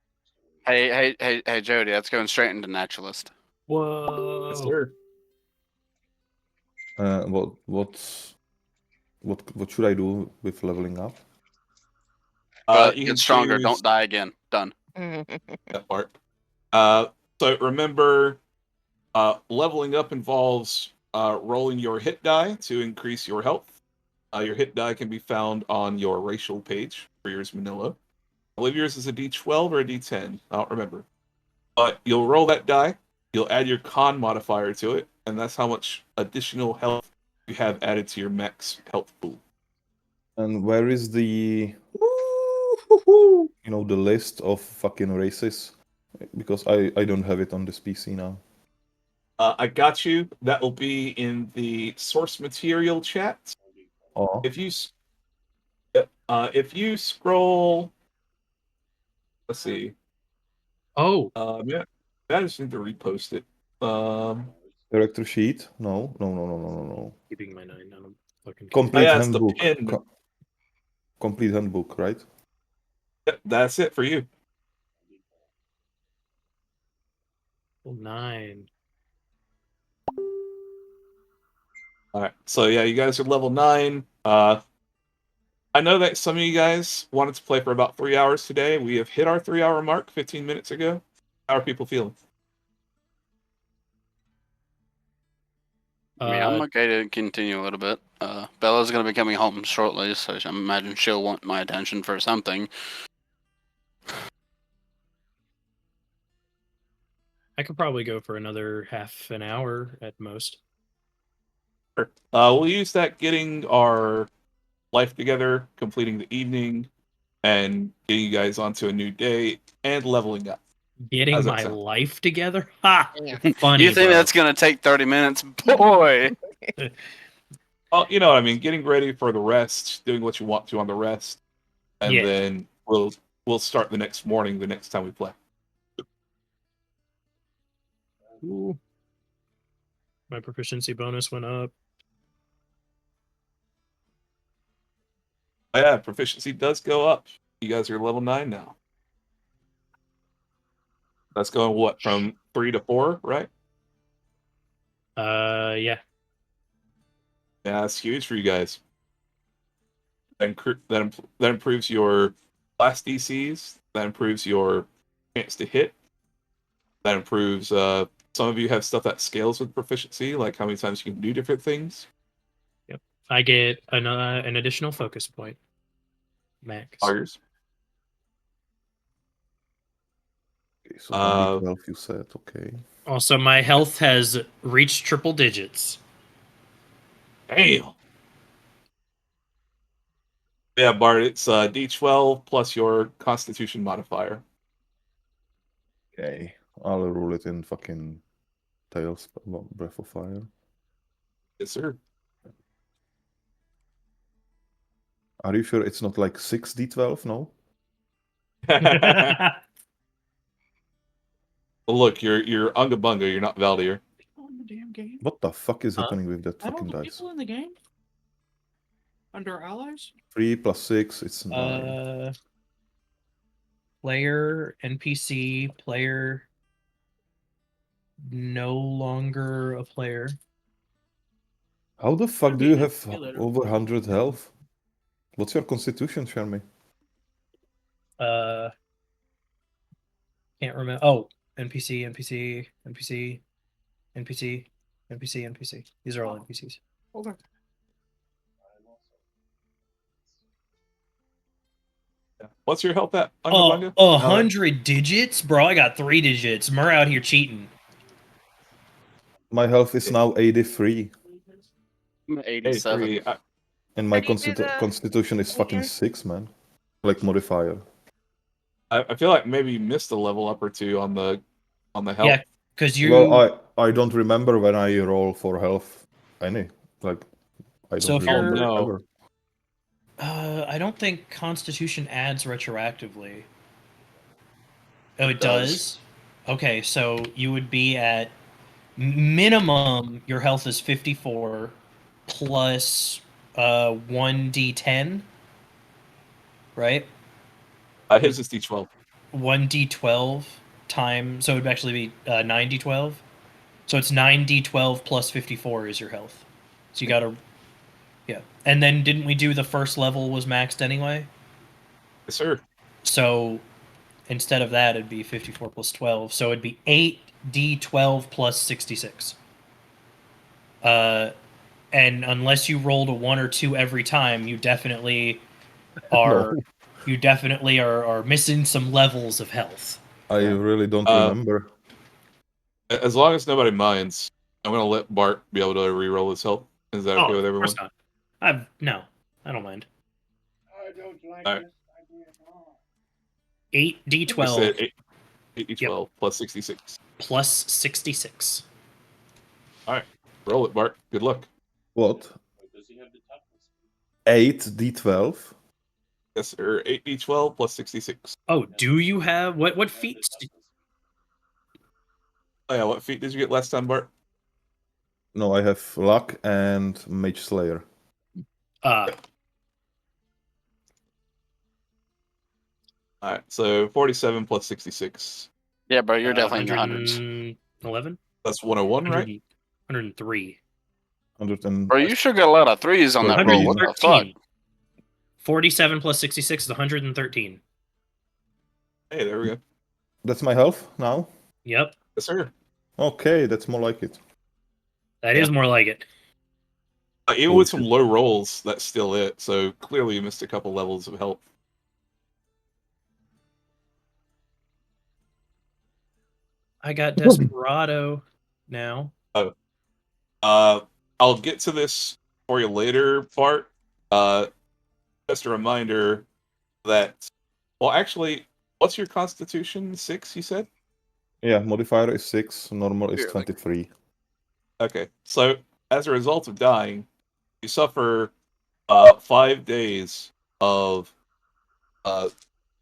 Hey, Jody, that's going straight into naturalist. Whoa. Yes, sir. What should I do with leveling up? But You get can stronger, choose don't die again. Done. that part. So remember, leveling up involves rolling your hit die to increase your health. Your hit die can be found on your racial page for yours Manila. I believe yours is a D12 or a D10. I don't remember. But you'll roll that die, you'll add your con modifier to it, and that's how much additional health you have added to your max health pool. And where is the, you know, the list of fucking races? Because I don't have it on this PC now. I got you. That will be in the source material chat. Oh, If you scroll, let's see. Oh, Yeah, I just need to repost it. character sheet? No, no, no, no, no, no, no. keeping my 9 on a fucking Complete yeah, it's the handbook. pin. Complete handbook, right? Yep, that's it for you. 9. All right. So yeah, you guys are level 9. I know that some of you guys wanted to play for about 3 hours today. We have hit our 3-hour mark 15 minutes ago. How are people feeling? I mean, I'm okay to continue a little bit. Bella's going to be coming home shortly, so I imagine she'll want my attention for something. I could probably go for another half an hour at most. Sure. We'll use that getting our life together, completing the evening, and getting you guys onto a new day and leveling up. Getting How's that my sound? life together? Ha! Yeah. Funny, You think bro. that's going to take 30 minutes? Boy! Well, you know what I mean. Getting ready for the rest, doing what you want to on the rest, and Yeah. then we'll start the next morning. The next time we play. Ooh. My proficiency bonus went up. Oh, yeah, proficiency does go up. You guys are level 9 now. That's going what from 3 to 4, right? Yeah. Yeah, that's huge for you guys. That improves your blast DCs. That improves your chance to hit. That improves. Some of you have stuff that scales with proficiency, like how many times you can do different things. Yep. I get an additional focus point. Max. Augers. Okay, so 1d12 you said, okay. Also, my health has reached triple digits. Damn. Yeah, Bart, it's D12 plus your Constitution modifier. Okay, I'll roll it in fucking Tails, Breath of Fire. Yes, sir. Are you sure it's not like 6d12? No? Well, look, you're Unga Bunga. You're not Valdir. On the damn game. What the fuck is Huh? happening with that I don't fucking know dice? people in the game. Under allies. 3 plus 6, it's 9. Player, NPC, player, no longer a player. How the fuck Could do be you an have NPC later. over 100 health? What's your constitution, Shermy? Can't remember. Oh, NPC, NPC, NPC, NPC, NPC, NPC. These are all NPCs. Okay. What's your health at? Oh, Ungabunga? 100 digits? Bro, I got 3 digits. Mur out here cheating. My health is now 83, I'm 87. 83. and my How do you do the constitution is thing fucking again? 6, man. Like modifier. I feel like maybe you missed a level up or two on the health. Yeah, because you. Well, I don't remember when I roll for health any. Like, I So don't if remember you're- no. ever. I don't think Constitution adds retroactively. Oh, it does. does? Okay, so you would be at minimum, your health is 54 plus 1d10, right? His is D12. 1d12 times, so it would actually be 9d12. So it's 9d12 plus 54 is your health. So you gotta, yeah. And then didn't we do the first level was maxed anyway? Yes, sir. So instead of that, it'd be 54 plus 12. So it'd be 8d12 plus 66. And unless you rolled a 1 or 2 every time, you definitely are No, you definitely are missing some levels of health. I Yeah. really don't Uh, remember. As long as nobody minds, I'm gonna let Bart be able to re-roll his health. Is that okay with Of everyone? course not. No, I don't mind. I don't like Alright. this idea at all. 8d12 I said 8d12 plus 66. plus 66. All right, roll it, Bart. Good luck. What? Or does he have the toughness? 8d12? Yes, sir. 8d12 plus 66. Oh, do you have what feats? Oh yeah, what feat did you get last time, Bart? No, I have luck and mage slayer. Uh, All right, so 47 plus 66. Yeah, bro, you're definitely in the hundreds. 11? That's 101, right? 103. 100 and... Bro, you sure got a lot of threes on that roll. What the fuck? 113. 47 plus 66 is 113. Hey, there we go. That's my health now? Yep, Yes, sir. Okay, that's more like it. that is more like it. Even with some low rolls, that's still it. So clearly, you missed a couple levels of health. I got Desperado now. I'll get to this for you later, Bart. Just a reminder that, well, actually, what's your Constitution? 6, you said? Yeah, modifier is 6, normal is Here, like- 23. Okay, so as a result of dying, you suffer 5 days of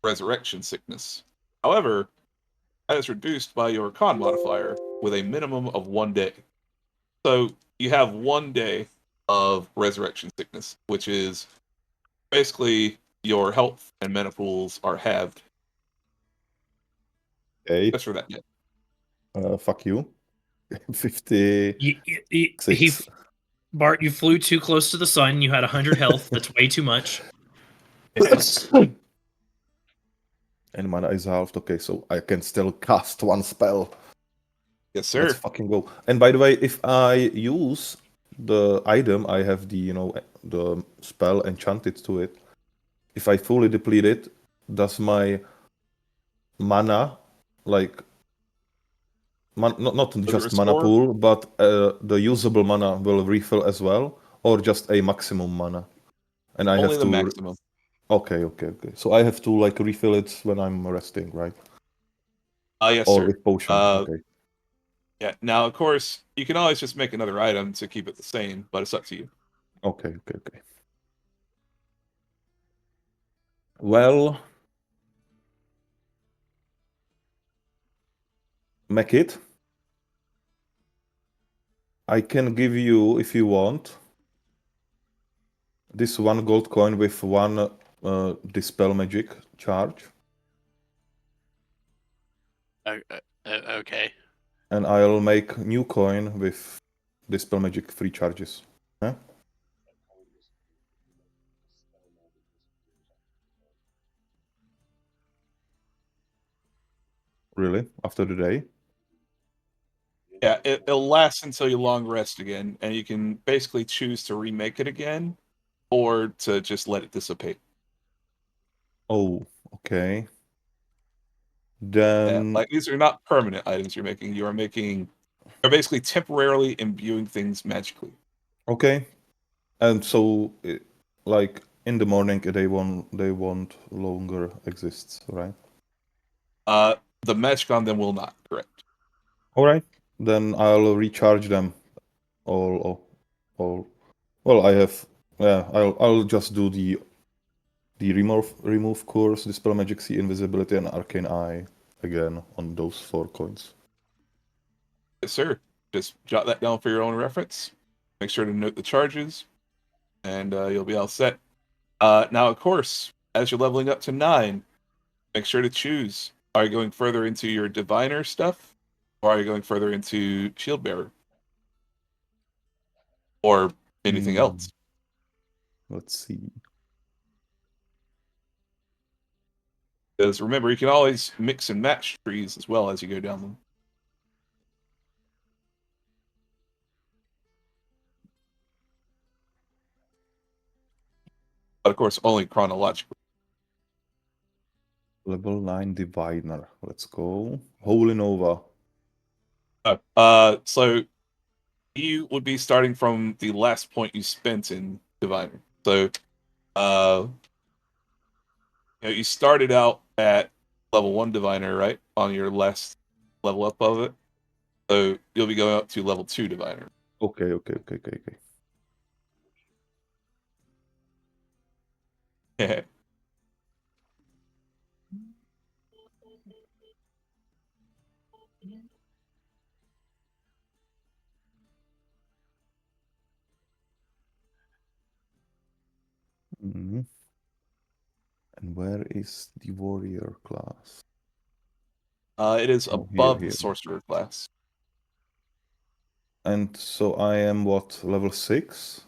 resurrection sickness. However, that is reduced by your con modifier with a minimum of 1 day. So you have 1 day of resurrection sickness, which is basically your health and mana pools are halved Okay, just for that day. fuck you. 56. Bart, you flew too close to the sun. You had 100 health. That's way too much. And mana is halved. Okay, so I can still cast 1 spell. Yes, sir. Let's fucking go. And by the way, if I use the item, I have the, the spell enchanted to it. If I fully deplete it, does my mana, like, not just mana restore? pool, but the usable mana will refill as well, or just a maximum mana? And I Only have the to... maximum. Okay. So I have to, like, refill it when I'm resting, right? Yes, Or sir. with potion, okay. Yeah. Now, of course, you can always just make another item to keep it the same, but it's up to you. Okay. Well, make it. I can give you, if you want, this 1 gold coin with 1 Dispel Magic charge. Okay. And I'll make new coin with Dispel Magic 3 charges. Huh? Really? After the day? Yeah, it'll last until you long rest again, and you can basically choose to remake it again or to just let it dissipate. Oh, okay. Yeah, Then like these are not permanent items you're making. You're basically temporarily imbuing things magically. okay. And so, like in the morning, they won't longer exist, right? The magic on them will not, correct. All right. Then I'll recharge them. All. Well, I have. Yeah, I'll just do the remove course, dispel magic, see invisibility, and arcane eye again on those 4 coins. Yes, sir. Just jot that down for your own reference. Make sure to note the charges, and you'll be all set. Now, of course, as you're leveling up to 9, make sure to choose. Are you going further into your diviner stuff, or are you going further into shield bearer, or anything else? Let's see. Because remember, you can always mix and match trees as well as you go down them. But of course, only chronologically. Level 9 diviner. Let's go. Holy Nova. So you would be starting from the last point you spent in diviner. So, you started out at level 1 diviner, right? On your last level up of it. So you'll be going up to level 2 diviner. Okay. Yeah. Mhm. And where is the warrior class? It is Oh, above here. the sorcerer class. And so I am what, level 6?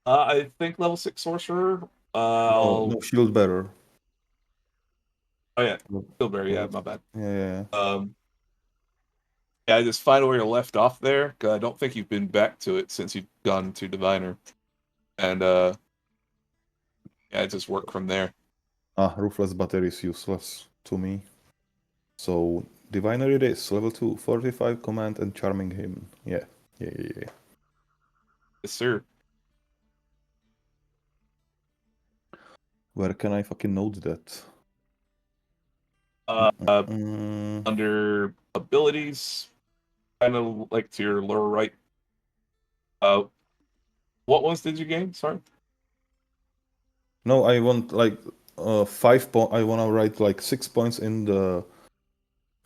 I think level 6 sorcerer. No, shield bearer. Oh yeah, Silver. Yeah, my bad. Yeah. Yeah, just find where you're left off there. 'Cause I don't think you've been back to it since you've gone to diviner, and yeah, just work from there. Ruthless battery is useless to me. So diviner it is, level 2, 45 command and charming him. Yeah. Yes, sir. Where can I fucking note that? Under abilities, kind of like to your lower right. What ones did you gain? Sorry. No, I want like 5 point. I want to write like 6 points in the,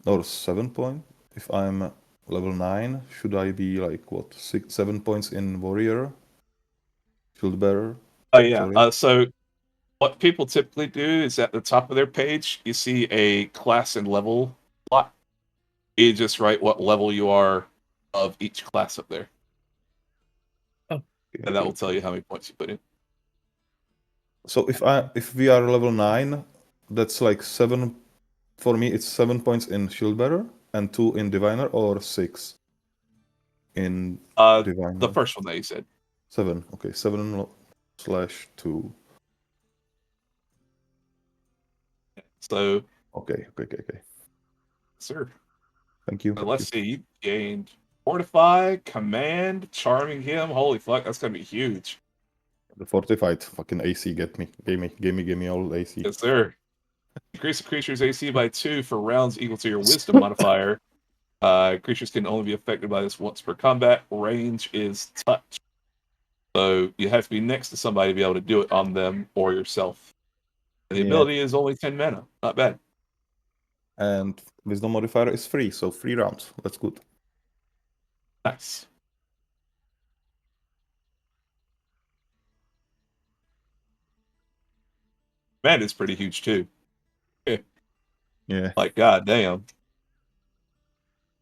or 7 point. If I'm level 9, should I be like what, 7 points in warrior, shield bearer? Oh yeah. Sorry. So what people typically do is at the top of their page, you see a class and level plot. You just write what level you are of each class up there, and that will tell you how many points you put in. So if we are level 9, that's like 7 for me. It's 7 points in shield bearer and 2 in diviner, or 6 in diviner. The first one that you said. 7. Okay, 7/2. So Okay. sir. Thank you. Let's see. You gained Fortify, Command, Charming him. Holy fuck, that's gonna be huge. The fortified fucking AC gave me all AC. Yes, sir. Increase a creature's AC by 2 for rounds equal to your Wisdom modifier. Creatures can only be affected by this once per combat. Range is touch. So you have to be next to somebody to be able to do it on them or yourself. And the ability is only 10 mana. Not bad. And wisdom modifier is free, so 3 rounds. That's good. Nice. Man, it's pretty huge too. Yeah. Like, god damn.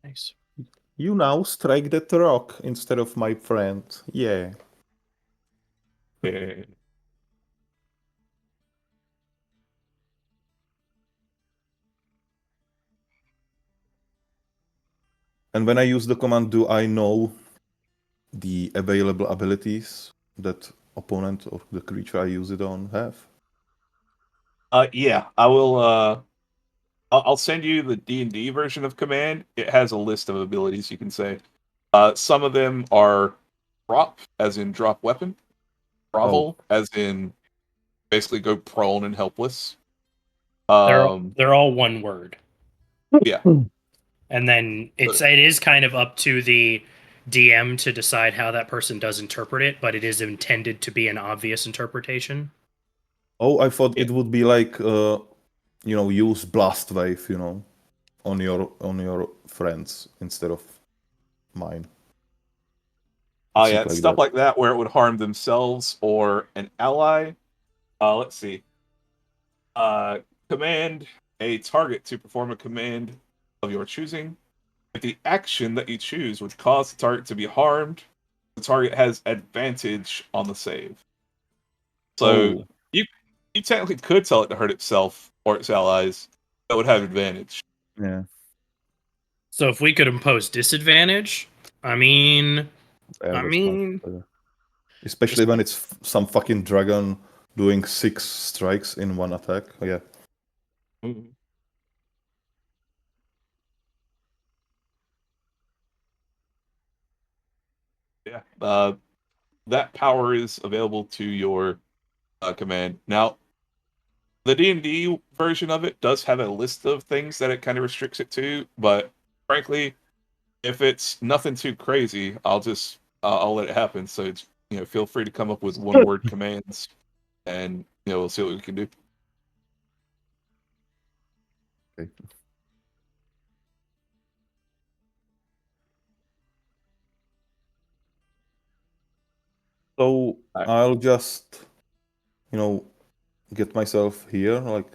Nice. You now strike that rock instead of my friend. Yeah. Yeah. And when I use the command, do I know the available abilities that opponent or the creature I use it on have? Yeah, I will. I'll send you the D&D version of command. It has a list of abilities you can say. Some of them are drop, as in drop weapon. Grovel, as in basically go prone and helpless. They're all one word. Yeah. And then it is kind of up to the DM to decide how that person does interpret it, but it is intended to be an obvious interpretation. Oh, I thought Yeah. it would be like, use blast wave, on your friends instead of mine. Oh It's yeah, not it's like stuff that. like that where it would harm themselves or an ally. Let's see. Command a target to perform a command of your choosing. If the action that you choose would cause the target to be harmed, the target has advantage on the save. So Oh, you technically could tell it to hurt itself or its allies that would have advantage. yeah. So if we could impose disadvantage, I mean, Yeah, that's much better. Especially just- when it's some fucking dragon doing 6 strikes in one attack. Oh, yeah. Mhm. Yeah. That power is available to your command. Now, the D&D version of it does have a list of things that it kind of restricts it to, but frankly, if it's nothing too crazy, I'll let it happen. So it's, feel free to come up with one word commands, and we'll see what we can do. Okay. So Alright. I'll just, get myself here, like